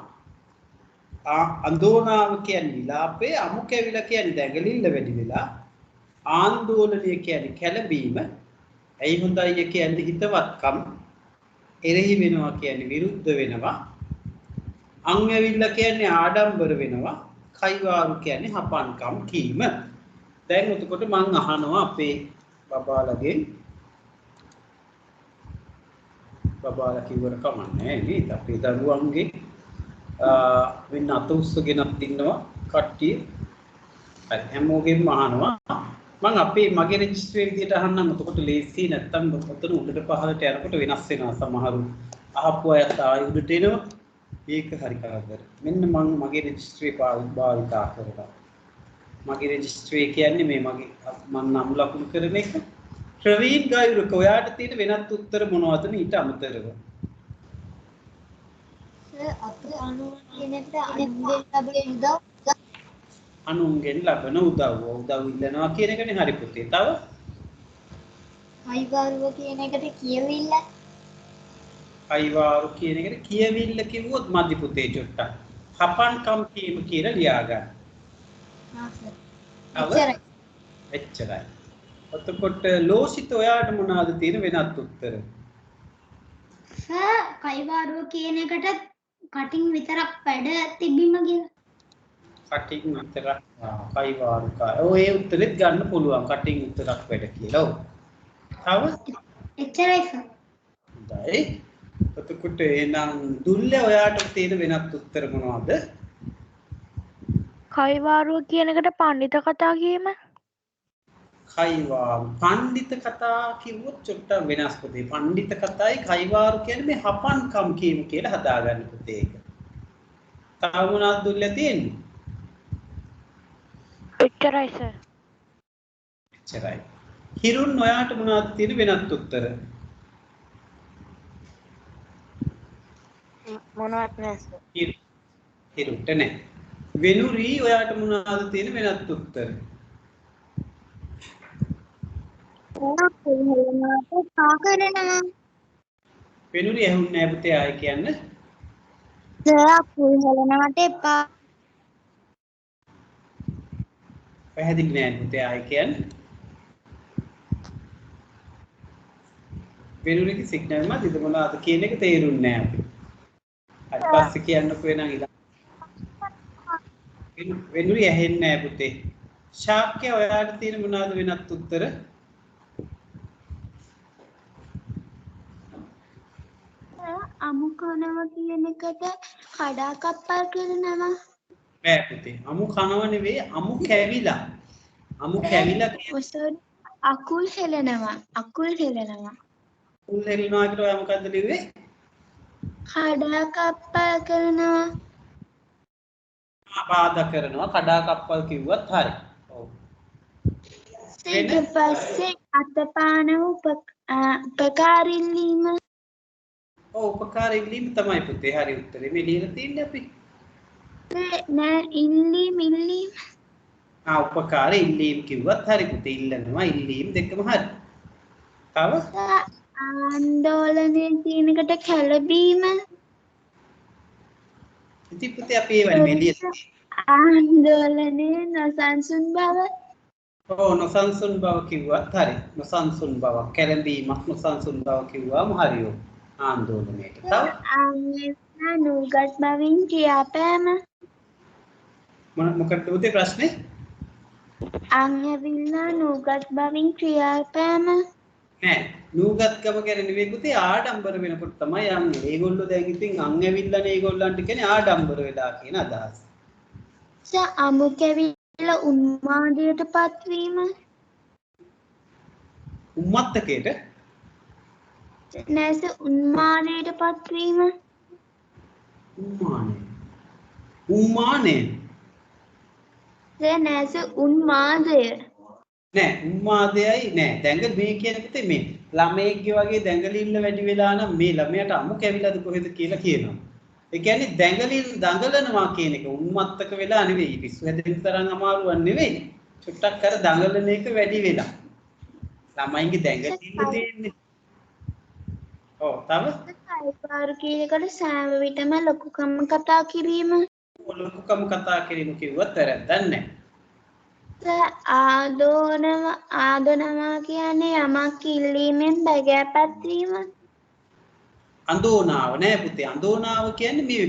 අඳෝනාව කියන්නේ විලාපේ අමු කැවිලා කියන්නේ දැඟලිල්ල වැඩි වෙලා ආందోලනය කියන්නේ කැළඹීම ඇයි හොඳයි කියන්නේ හිතවත්කම් එරෙහි වෙනවා කියන්නේ විරුද්ධ වෙනවා අං ඇවිල්ලා කියන්නේ ආඩම්බර වෙනවා කයිවාරු කියන්නේ හපන්කම් කීම දැන් එතකොට මං අහනවා අපේ බබාලගෙන් බබාලා කිව්වට කමන්නේ නේද අපේ දරුවන්ගේ වෙන අත උස්සගෙනත් ඉන්නවා කට්ටිය හරි හැමෝගෙම අහනවා මම අපේ මගේ රෙජිස්ටරේ විදියට අහන්නම් එතකොට ලේසි නැත්තම් ඔතන උඩට පහළට යනකොට වෙනස් වෙනවා සමහරු අහපු අයත් ආයෙ උඩට එනවා ඒක හරි කරදර මෙන්න මම මගේ රෙජිස්ටරේ භාවිතා කරලා මගේ රෙජිස්ටර් එක කියන්නේ මේ මගේ මම නම් ලකුණු කරන එක. ප්‍රවීන් ගායුරක ඔයාට තියෙන වෙනත් උත්තර මොනවද ඊට අමතරව? අපේ අනුන් කෙනෙක්ට අනුන්ගෙන් ලැබෙන උදව් අනුන්ගෙන් ලබන උදව් ඉල්ලනවා කියන එකනේ හරි පුතේ. තව අයිවාරුව කියන එකට කියවිල්ල අයිවාරු කියන එකට කියවිල්ල කිව්වොත් මදි පුතේ චොට්ටක්. හපන්කම් කීම කියලා ලියා ගන්න. එච්චරයි. එතකොට ලෝසිත ඔයාට මොනවද තියෙන වෙනත් උත්තර? කයිවාරුව කියන එකට කටින් විතරක් වැඩ තිබීම කියලා. කටින් විතරක් කයිවාරු කාය. ඔය උත්තරෙත් ගන්න පුළුවන් කටින් විතරක් වැඩ කියලා. ඔව්. තව එච්චරයි සර්. හොඳයි. එතකොට එහෙනම් දුල්ල ඔයාට තියෙන වෙනත් උත්තර මොනවද? කයිවාරුව කියන එකට පඬිත කතා කීම. කයිවාරු පඬිත කතා කිව්වොත් චොට්ටක් වෙනස් පුතේ. පඬිත කතායි කයිවාරු කියන්නේ මේ හපන්කම් කීම කියලා හදාගන්න පුතේ ඒක. තව මොනවද දුල්ල තියෙන්නේ? එච්චරයි සර්. එච්චරයි. හිරුන් ඔයාට මොනවද තියෙන වෙනත් උත්තර? මොනවත් නෑ සර්. හිරුන්ට නෑ. වෙනුරී ඔයාට මොනවද තියෙන වෙනත් උත්තර? කරනවා වෙනුරි ඇහුන්නේ නැහැ පුතේ ආයෙ කියන්න. අපුල් හලනාට එපා පැහැදිලි නෑ පුතේ ආයෙ කියන්න. වෙනුරිගේ සිග්නල් මැදද මොනවද කියන එක තේරුන්නේ නෑ අපි. හරි පස්සේ කියන්නකෝ එනං ඉතින්. වෙනුරි ඇහෙන්නේ නෑ පුතේ. ශාක්‍ය ඔයාට තියෙන මොනවද වෙනත් උත්තර? අමු කනව කියන එකට කඩාකප්පල් කරනවා බෑ පුතේ. අමු කනව නෙවෙයි අමු කැවිලා. අමු කැවිලා ඔසර් අකුල් හෙලනවා අකුල් හෙලනවා උල් හෙලනවා කියලා ඔයා මොකද්ද ලිව්වේ? කඩාකප්පල් කරනවා බාධා කරනවා කඩාකප්පල් කිව්වත් හරි. ඔව්. ඊට පස්සේ අතපාන උපකාරිල්ලීම ඔව් උපකාර ඉල්ලීම තමයි පුතේ හරි උත්තරේ. මේ ලියලා තින්නේ අපි. නෑ ඉල්ලීම උපකාර ඉල්ලීම් කිව්වත් හරි පුතේ. ඉල්ලනවා ඉල්ලීම් දෙකම හරි. තව ආන්දෝලනයේ කියන එකට කැළඹීම ඉතින් පුතේ අපි ඒ වගේ ලියලා ආන්දෝලනයේ නොසන්සුන් බව ඔව් නොසන්සුන් බව කිව්වත් හරි. නොසන්සුන් බව කැළඹීමක් නොසන්සුන් බව කිව්වම හරි ඔව්. ආందోලනයට. තව ආන්දෝලන නුගත් බවින් කියාපෑම මොකක්ද පුතේ ප්‍රශ්නේ? අංගවිල්ලා නුගත් බවින් ක්‍රියාපෑම නෑ නූගත්කම කියන්නේ නෙවෙයි පුතේ ආඩම්බර වෙනකොට තමයි යන්නේ. ඒගොල්ලෝ දැන් ඉතින් අං ඇවිල්ලානේ ඒගොල්ලන්ට කියන්නේ ආඩම්බර වෙලා කියන අදහස. අමු කැවිල්ලා උන්මාදයටපත් වීම උම්මත්තකේට නැස උන්මාදයටපත් වීම උම්මානේ නැස උන්මාදය නෑ උම්මාදයයි නෑ දැඟ මේ කියන පුතේ මේ ළමයෙක්ගේ වගේ දැඟලිල්ල වැඩි වෙලා නම් මේ ළමයාට අමු කැවිලාද කොහෙද කියලා කියනවා. ඒ කියන්නේ දැඟලින් දඟලනවා කියන එක උන්මත්තක වෙලා නෙවෙයි. පිස්සු හැදෙන්න තරම් අමාරුවක් නෙවෙයි. චුට්ටක් අර දඟලන එක වැඩි වෙලා. ළමයින්ගේ දැඟලිල්ල දෙන්නේ. ඔව් තව කයිවාරු කියන එකට සෑම විටම ලොකුකම කතා කිරීම ලොකුකම කතා කිරීම කිව්වත් වැරද්දක් නැහැ. ආදනවා කියන්නේ යමක් ඉල්ලීමෙන් බගෑපත්වීම අඳෝනාව නෑ පුතේ. අඳෝනාව කියන්නේ මේ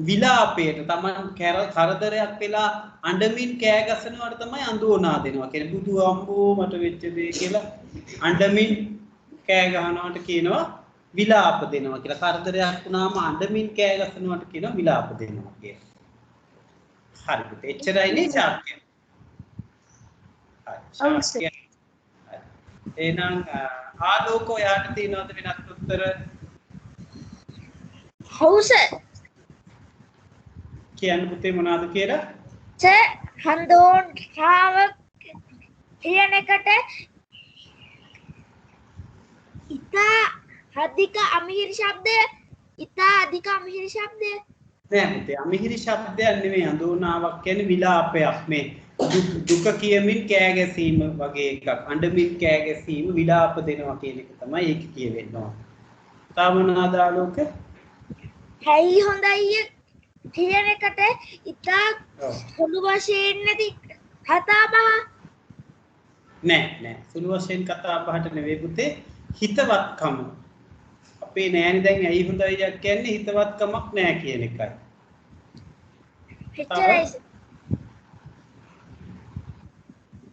විලාපයට තමන් කරදරයක් වෙලා අඬමින් කෑ ගසනවට තමයි අඳෝනා දෙනවා කියන්නේ. බුදු අම්බෝ මට වෙච්ච දේ කියලා අඬමින් කෑ ගහනවට කියනවා විලාප දෙනවා කියලා. කරදරයක් වුණාම අඬමින් කෑ ගසනවට කියනවා විලාප දෙනවා කියලා. හරි පුතේ. එච්චරයි නේ ශාක්‍ය. හරි. එහෙනම් ආලෝක ඔයාට තියෙනවද වෙනත් උත්තර? ඔව් සර් කියන්න පුතේ මොනවද කියලා? සර් හඳෝනාව කියන එකට ඉතා අධික අමිහිරි ශබ්දය ඉතා අධික අමිහිරි ශබ්දය නෑ පුතේ අමිහිරි ශබ්දයක් නෙමෙයි හඳෝනාවක් කියන්නේ විලාපයක් මේ දුක කියමින් කෑ ගැසීම වගේ එකක් අඬමින් කෑ ගැසීම විලාප දෙනවා කියන එක තමයි ඒක කියවෙන්නේ. තාම නාදාලෝක හැයි හොඳයි කියන එකට ඉතා සුළු වශයෙන් නැති කතා බහ නෑ සුළු වශයෙන් කතා බහට නෙවෙයි පුතේ හිතවත්කම අපේ නෑනේ දැන් ඇයි හොඳයියක් කියන්නේ හිතවත්කමක් නෑ කියන එකයි. එච්චරයි.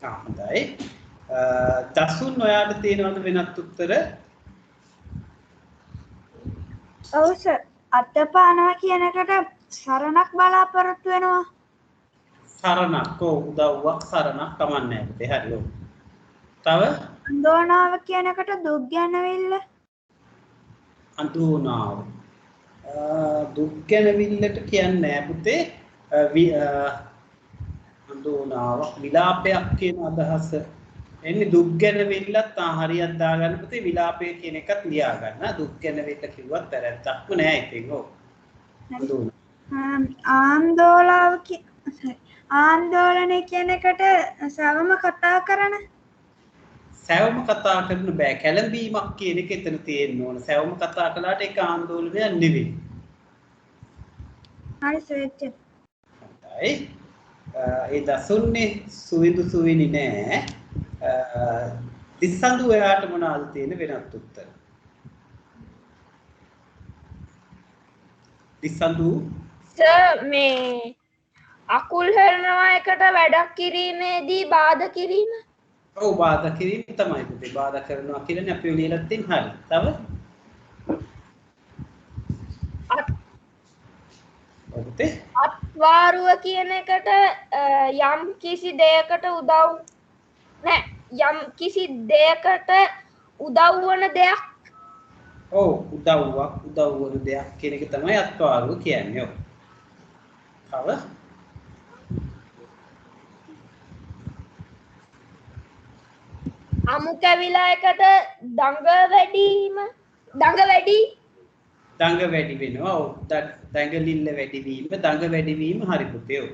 හොඳයි. දසුන් ඔයාලට තියෙනවද වෙනත් උත්තර? ඔව් සර්. අත්පානවා කියන එකට සරණක් බලාපොරොත්තු වෙනවා. සරණක් උදව්වක් සරණක් කමන්නේ නැහැ පුතේ. හරි ඔව්. තව අඳෝනාව කියන එකට දුක් ගැනවිල්ල. අඳෝනාව. දුක් ගැනවිල්ලට කියන්නේ නැහැ පුතේ. අඳෝනාව විලාපයක් කියන අදහස. එන්නේ දුක් ගැනවිල්ලත් හරියට දාගන්න පුතේ විලාපය කියන එකත් ලියා ගන්න. දුක් ගැනවිල්ල කිව්වත් වැරද්දක්ම නෑ ඉතින් ඔව්. ආందోලනය කියන එකට සවම කතා කරන සැවම කතා කරන්න බෑ කැළඹීමක් කියන එක එතන තියෙන්න ඕන. සැවම කතා කළාට ඒක ආందోලනයක් නෙවෙයි. හරි සෙච්ච. හොඳයි. ඒ දසුන්නේ සුවිදු සුවිනි නෑ. දිස්සඳු ඔයාට මොනවද තියෙන වෙනත් උත්තර? දිස්සඳු සර් මේ අකුල් හෙලනවා එකට වැඩක් කිරීමේදී බාධා කිරීම. ඔව් බාධා කිරීම තමයි පුතේ. බාධා කරනවා කියන්නේ අපි ලියලා තින් හරි. තව පුතේ අත්වාරුව කියන එකට යම් කිසි දෙයකට උදව් නෑ යම් කිසි දෙයකට උදව් වන දෙයක්. ඔව් උදව්වක් උදව් වන දෙයක් කියන එක තමයි අත්වාරුව කියන්නේ. ඔව්. තව අමු කැවිලා එකට දඟ වැඩි වෙනවා. ඔව් දඟලිල්ල වැඩි වීම දඟ වැඩි වීම හරි පුතේ. ඔව්.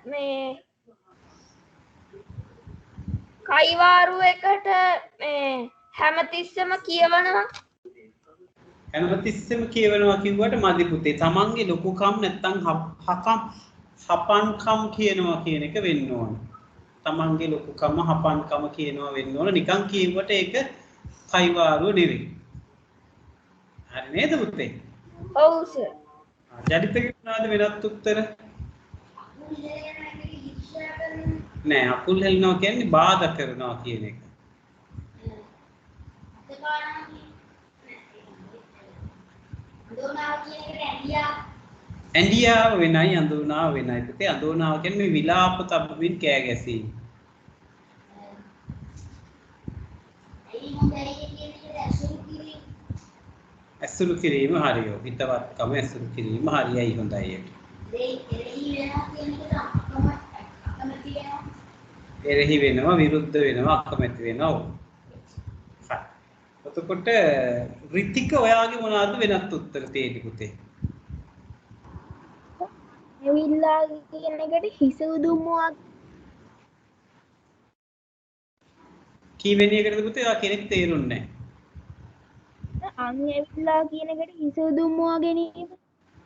මේ කයිවාරුව එකට මේ හැමතිස්සම කියවනවා. හැමතිස්සෙම කියවනවා කිව්වට මදි පුතේ. තමන්ගේ ලොකුකම් නැත්තම් හපන්කම් කියනවා කියන එක වෙන්න ඕන. තමන්ගේ ලොකුකම හපන්කම කියනවා වෙන්න ඕන. නිකන් කියුවට ඒක කයිවාරුව නෙවෙයි. හරි නේද පුතේ? ඔව් සර්. ජනිතගේ මොනවද වෙනත් උත්තර? නෑ අකුල් හෙලනවා කියන්නේ බාධා කරනවා කියන එක. ඇඬියාව වෙනයි අඳෝනාව වෙනයි පුතේ. අඳෝනාව කියන්නේ විලාප තබමින් කෑ ගැසීම. ඇසුරු කිරීම හරියෝ. හිතවත්කම ඇසුරු කිරීම හරියයි හොඳයි ඒක. එරෙහි වෙනවා විරුද්ධ වෙනවා අකමැති වෙනවා. හරි. එතකොට රිතික ඔයාගේ මොනවද වෙනත් උත්තර තියෙන්නේ පුතේ? ඇවිල්ලා කියන එකට හිස උදුම්මුවක්. කීවෙනි එකටද පුතේ? ඔයා කෙනෙක් තේරුන්නේ නැහැ. ඇවිල්ලා කියන එකට හිස උදුම්මුවා ගැනීම.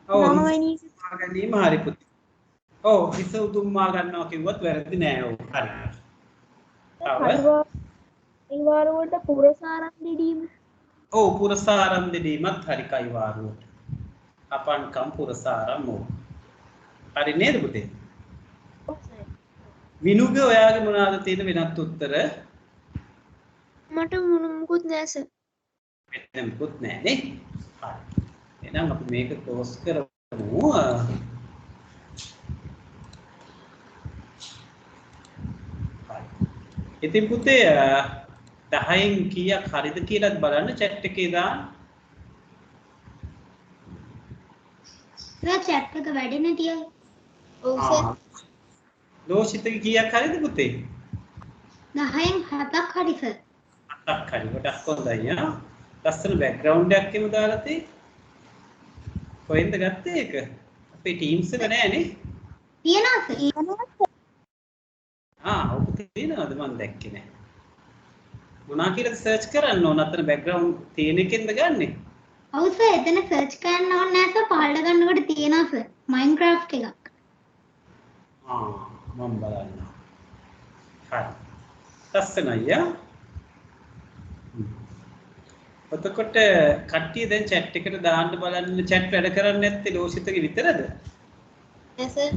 ඔව් ගැනීම හරි පුතේ. ඔව් හිස උදුම්මා ගන්නවා කිව්වත් වැරදි නෑ. ඔව් හරි. කයිවාරුවට පුරසාරම් දෙදීම. ඔව් පුරසාරම් දෙදීමත් හරි කයිවාරුවට. අපන්කම් පුරසාරම් ඔව්. හරි නේද පුතේ? විනුග ඔයාගේ මොනවාද තියෙන වෙනත් උත්තර? මට මුකුත් නෑ සර්. මෙතන මුකුත් නෑ නේ. හරි. එහෙනම් අපි මේක ක්ලෝස් කරමු. ඉතින් පුතේ 10න් කීයක් හරිද කියලාත් බලන්න chat එකේ දාන්න. සර් chat එක වැඩි නැතියි. ඔව් සර්. ලෝෂිතගේ කීයක් හරිද පුතේ? 10න් 7ක් හරි සර්. 7ක් හරි. ගොඩක් හොඳයි ආ. ලස්සන බෑග්ග්‍රවුන්ඩ් එකක් එමු දාලා තියෙන්නේ. කොහෙන්ද ගත්තේ ඒක? අපේ ටීම්ස් එක නෑනේ. තියනවා සර්. ඔක තියෙනවද මන් දැක්කේ නෑ. මොනා කියලාද සර්ච් කරන්න ඕන අතන බෑග්ග්‍රවුන්ඩ් තියෙන එකෙන්ද ගන්නෙ? ඔව් සර් එතන සර්ච් කරන්න ඕනේ නැහැ සර් පහළට ගන්නකොට තියෙනවා සර් මයින්ක්‍රාෆ්ට් එකක්. මම බලන්න. හරි. ලස්සනයි ආ. එතකොට කට්ටිය දැන් chat එකට දාන්න බලන්න chat වැඩ කරන්නේ නැත්තේ ලෝෂිතගේ විතරද? නෑ සර්.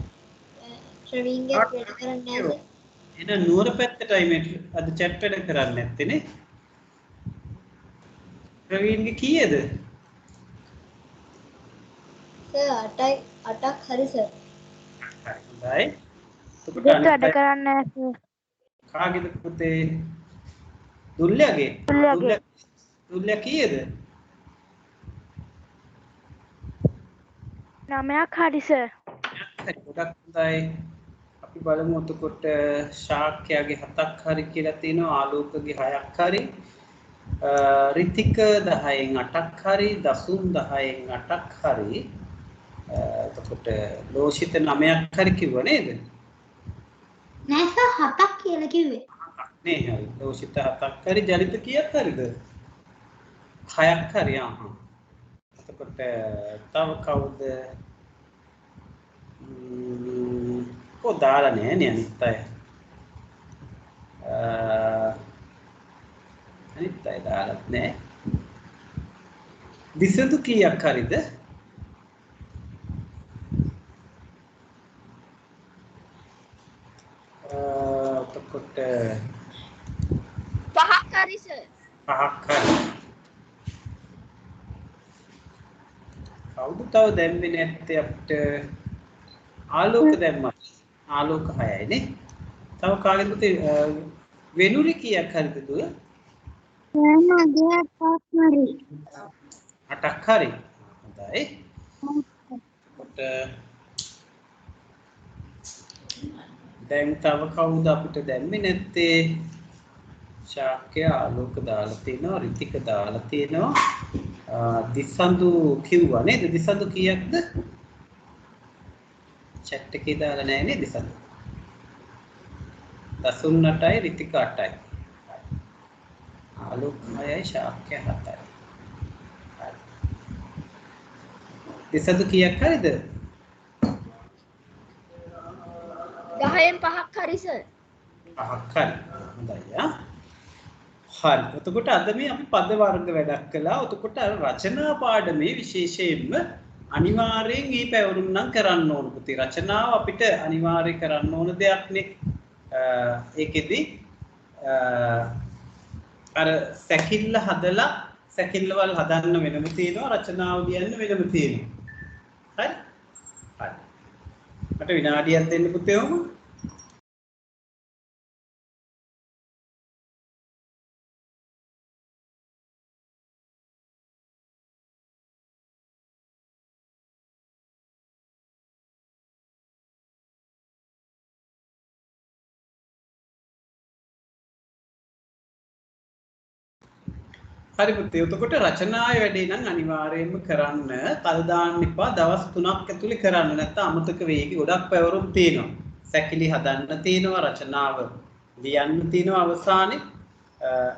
ශ්‍රවීන්ගේ වැඩ කරන්නේ නැහැ සර්. එහෙනම් නුවර පැත්තටයි මේ අද chat වැඩ කරන්නේ නැත්තේ නේ? ප්‍රවීන්ගේ කීයද? සර් 8ක් හරි සර්. හරි. එතකොට වැඩ කරන්නේ නැහැ සර්. කාගේද පුතේ? දුල්ලගේ. දුල්ලගේ. දුල්ල කීයද? 9ක් හරි සර්. හරි ගොඩක් හොඳයි. අපි බලමු එතකොට ශාක්‍යගේ 7ක් හරි කියලා තියෙනවා ආලෝකගේ 6ක් හරි. රිතික 10න් 8ක් හරි දසුන් 10න් 8ක් හරි. එතකොට ලෝෂිත 9ක් හරි කිව්ව නේද? නෑ සර් 7ක් කියලා කිව්වේ. නේ හරි. ලෝෂිත 7ක් හරි ජනිත කීයක් හරිද? 6ක් හරි එතකොට තව කවුද? දාලා නෑ නේ අනිත් අය. අනිත් අය දාලත් නෑ. දිසදු කීයක් හරිද? එතකොට 5ක් හරි සර්. 5ක් හරි. කවුද තව දැම්මේ නැත්තේ අපිට? ආලෝක දැම්මා. ආලෝක 6යි නේ. තව කාගෙද පුතේ වෙනුරි කීයක් හරිද දුව? මගේ 8ක් හරි. 8ක් හරි. හොඳයි. කොට දැන් තව කවුද අපිට දැම්මේ නැත්තේ? ශාක්‍ය ආලෝක දාලා තිනවා, රිතික දාලා තිනවා. දිසඳු කිව්වා නේද? දිසඳු කීයක්ද? chat එකේ දාලා නැහැ නේද දිසඳු? 18යි රිතික 8යි. ආලෝක 6යි ශාක්‍ය 7යි. හරි. දිසඳු කීයක් හරිද? 10න් 5ක් හරි සර්. 5ක් හරි. හොඳයි ආ. හරි. එතකොට අද මේ අපි පද වර්ග වැඩක් කළා. එතකොට අර රචනා පාඩමේ විශේෂයෙන්ම අනිවාර්යෙන් මේ පැවරුම් නම් කරන්න ඕන පුතේ. රචනාව අපිට අනිවාර්යයෙන් කරන්න ඕන දෙයක් නේ. ඒකෙදි අර සැකිල්ල හදලා සැකිල්ලවල් හදන්න වෙනම තියෙනවා රචනාව ලියන්න වෙනම තියෙනවා. හරි? හරි. මට විනාඩියක් දෙන්න පුතේ ඔහොම. හරි පුතේ. එතකොට රචනාවේ වැඩේ නම් අනිවාර්යයෙන්ම කරන්න. කල් දාන්න එපා. දවස් 3ක් ඇතුලේ කරන්න. නැත්නම් අමතක වෙයි. ගොඩක් පැවරුම් තියෙනවා. සැකිලි හදන්න තියෙනවා, රචනාව ලියන්න තියෙනවා අවසානයේ.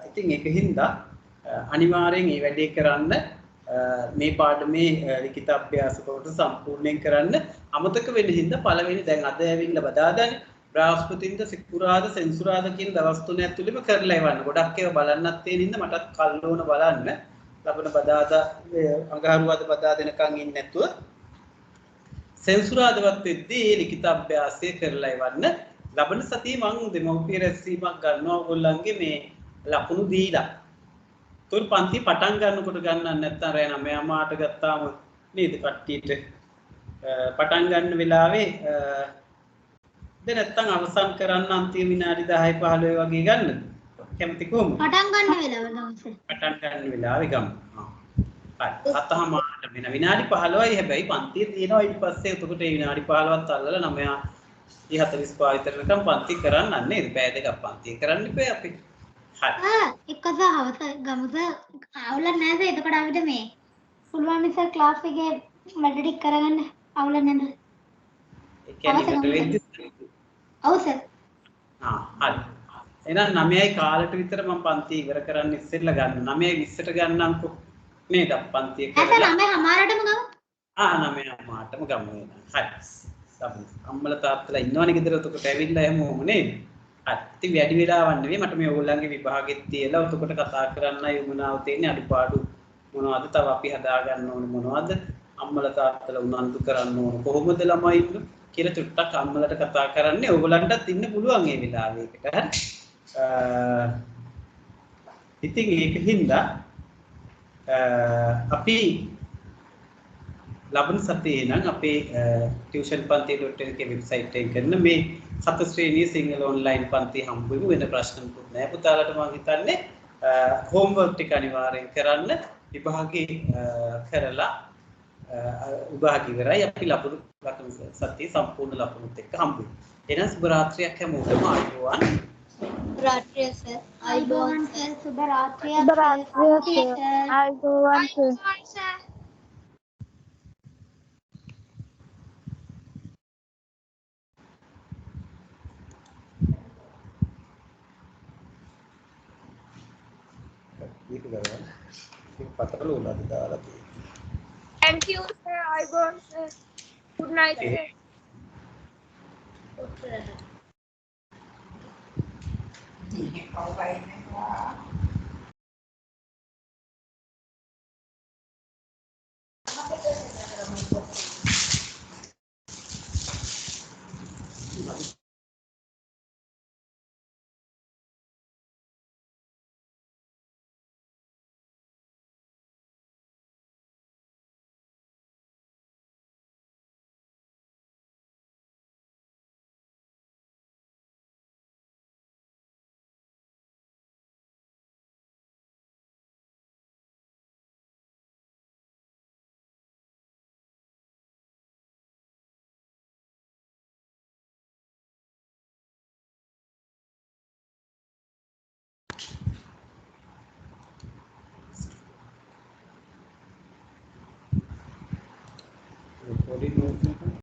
ඉතින් ඒකින්ද අනිවාර්යෙන් මේ වැඩේ කරන්න. මේ පාඩමේ ලිඛිත අභ්‍යාස කොට සම්පූර්ණයෙන් කරන්න. අමතක වෙන්න හින්දා පළවෙනි දැන් අද ඇවිල්ලා බදාදානේ. බ්‍රහස්පතින්ද සිකුරාදා සෙන්සුරාදා කියන දවස් 3 ඇතුළෙම කරලා ඉවන්න. ගොඩක් ඒවා බලන්නත් තියෙන ඉන්න මටත් කල්ලෝන බලන්න. ලබන බදාදා අඟහරුවාදා බදාදා දෙනකන් ඉන්නේ නැතුව සෙන්සුරාදාවත් වෙද්දී ලිඛිත අභ්‍යාසය කරලා ඉවන්න. ලබන සතියේ මම දෙමව්පිය රැස්වීමක් ගන්නවා ඔයගොල්ලන්ගේ මේ ලකුණු දීලා. තුන් පන්ති පටන් ගන්නකොට ගන්නන්න නැත්නම් රෑ 9 මාට ගත්තාම නේද කට්ටියට පටන් ගන්න වෙලාවේ නැත්තම් අවසන් කරන්න අන්තිම විනාඩි 10 15 වගේ ගන්න. කැමති කොහොමද? පටන් ගන්න වෙලාව තමයි සර්. පටන් ගන්න වෙලාවේ ගමු. හරි. හතහමාරට වෙන විනාඩි 15යි හැබැයි පන්තිය තියෙනවා ඊට පස්සේ එතකොට ඒ විනාඩි 15ත් අල්ලලා 9:45 විතරනකම් පන්ති කරන්න නේද? පැය දෙකක් පන්ති කරන්න ඉපේ අපි. හරි. එක්කස හවස ගමුස අවුලක් නැහැ සර්. එතකොට අපිට මේ පුළුවන් සර් ක්ලාස් එකේ වැඩ ටික කරගන්න අවුලක් නැද්ද? ඒ කියන්නේ ඉවර වෙද්දි ඔව් සර්. හරි. එහෙනම් 9යි කාලට විතර මම පන්ති ඉවර කරන්න ඉස්සෙල්ලා ගන්න. 9:20ට ගන්නම්කෝ. නේද? පන්තිය කරලා. ඇයි සර් 9:00ටම ගමු? 9:00ටම ගමු එහෙනම්. හරි. අම්මලා තාත්තලා ඉන්නවනේ ගෙදර උතකොට ඇවිල්ලා හැමෝම නේද? හරි. ඉතින් වැඩි වෙලාවක් නෙවෙයි මට මේ ඕගොල්ලන්ගේ විභාගෙත් තියලා උතකොට කතා කරන්නයි උමනාව තියෙන්නේ අඩුපාඩු මොනවද තව අපි හදා ගන්න ඕනේ මොනවද අම්මලා තාත්තලා උනන්දු කරන්න ඕන කොහොමද ළමයි ඉන්න කියලා චුට්ටක් අම්මලට කතා කරන්නේ ඕගොල්ලන්ටත් ඉන්න පුළුවන් මේ වෙලාවේකට හරි. ඉතින් ඒකින්ද අපි ලබන සතියේ නම් අපේ tuitionpanthi.lk වෙබ්සයිට් එකේ කරන මේ 7 ශ්‍රේණියේ සිංහල ඔන්ලයින් පන්ති හම්බ වෙමු වෙන ප්‍රශ්න මොකුත් නැහැ පුතාලට මම හිතන්නේ හෝම්වර්ක් ටික අනිවාර්යෙන් කරන්න විභාගේ කරලා විභාග ඉවරයි අපි ලබන සතියේ සම්පූර්ණ ලකුණුත් එක්ක හම්බ වෙමු එහෙනම් සුබ රාත්‍රියක් හැමෝටම ආයුබෝවන් රාත්‍රිය සර්. ආයුබෝවන් සර්. සුබ රාත්‍රියක්. සුබ රාත්‍රියක් ආයුබෝවන් සර්. මේක කරගන්න. මේක පතල උනාද දාලා තියෙන්නේ. Thank you sir. ආයුබෝවන් sir. Good night sir. Recording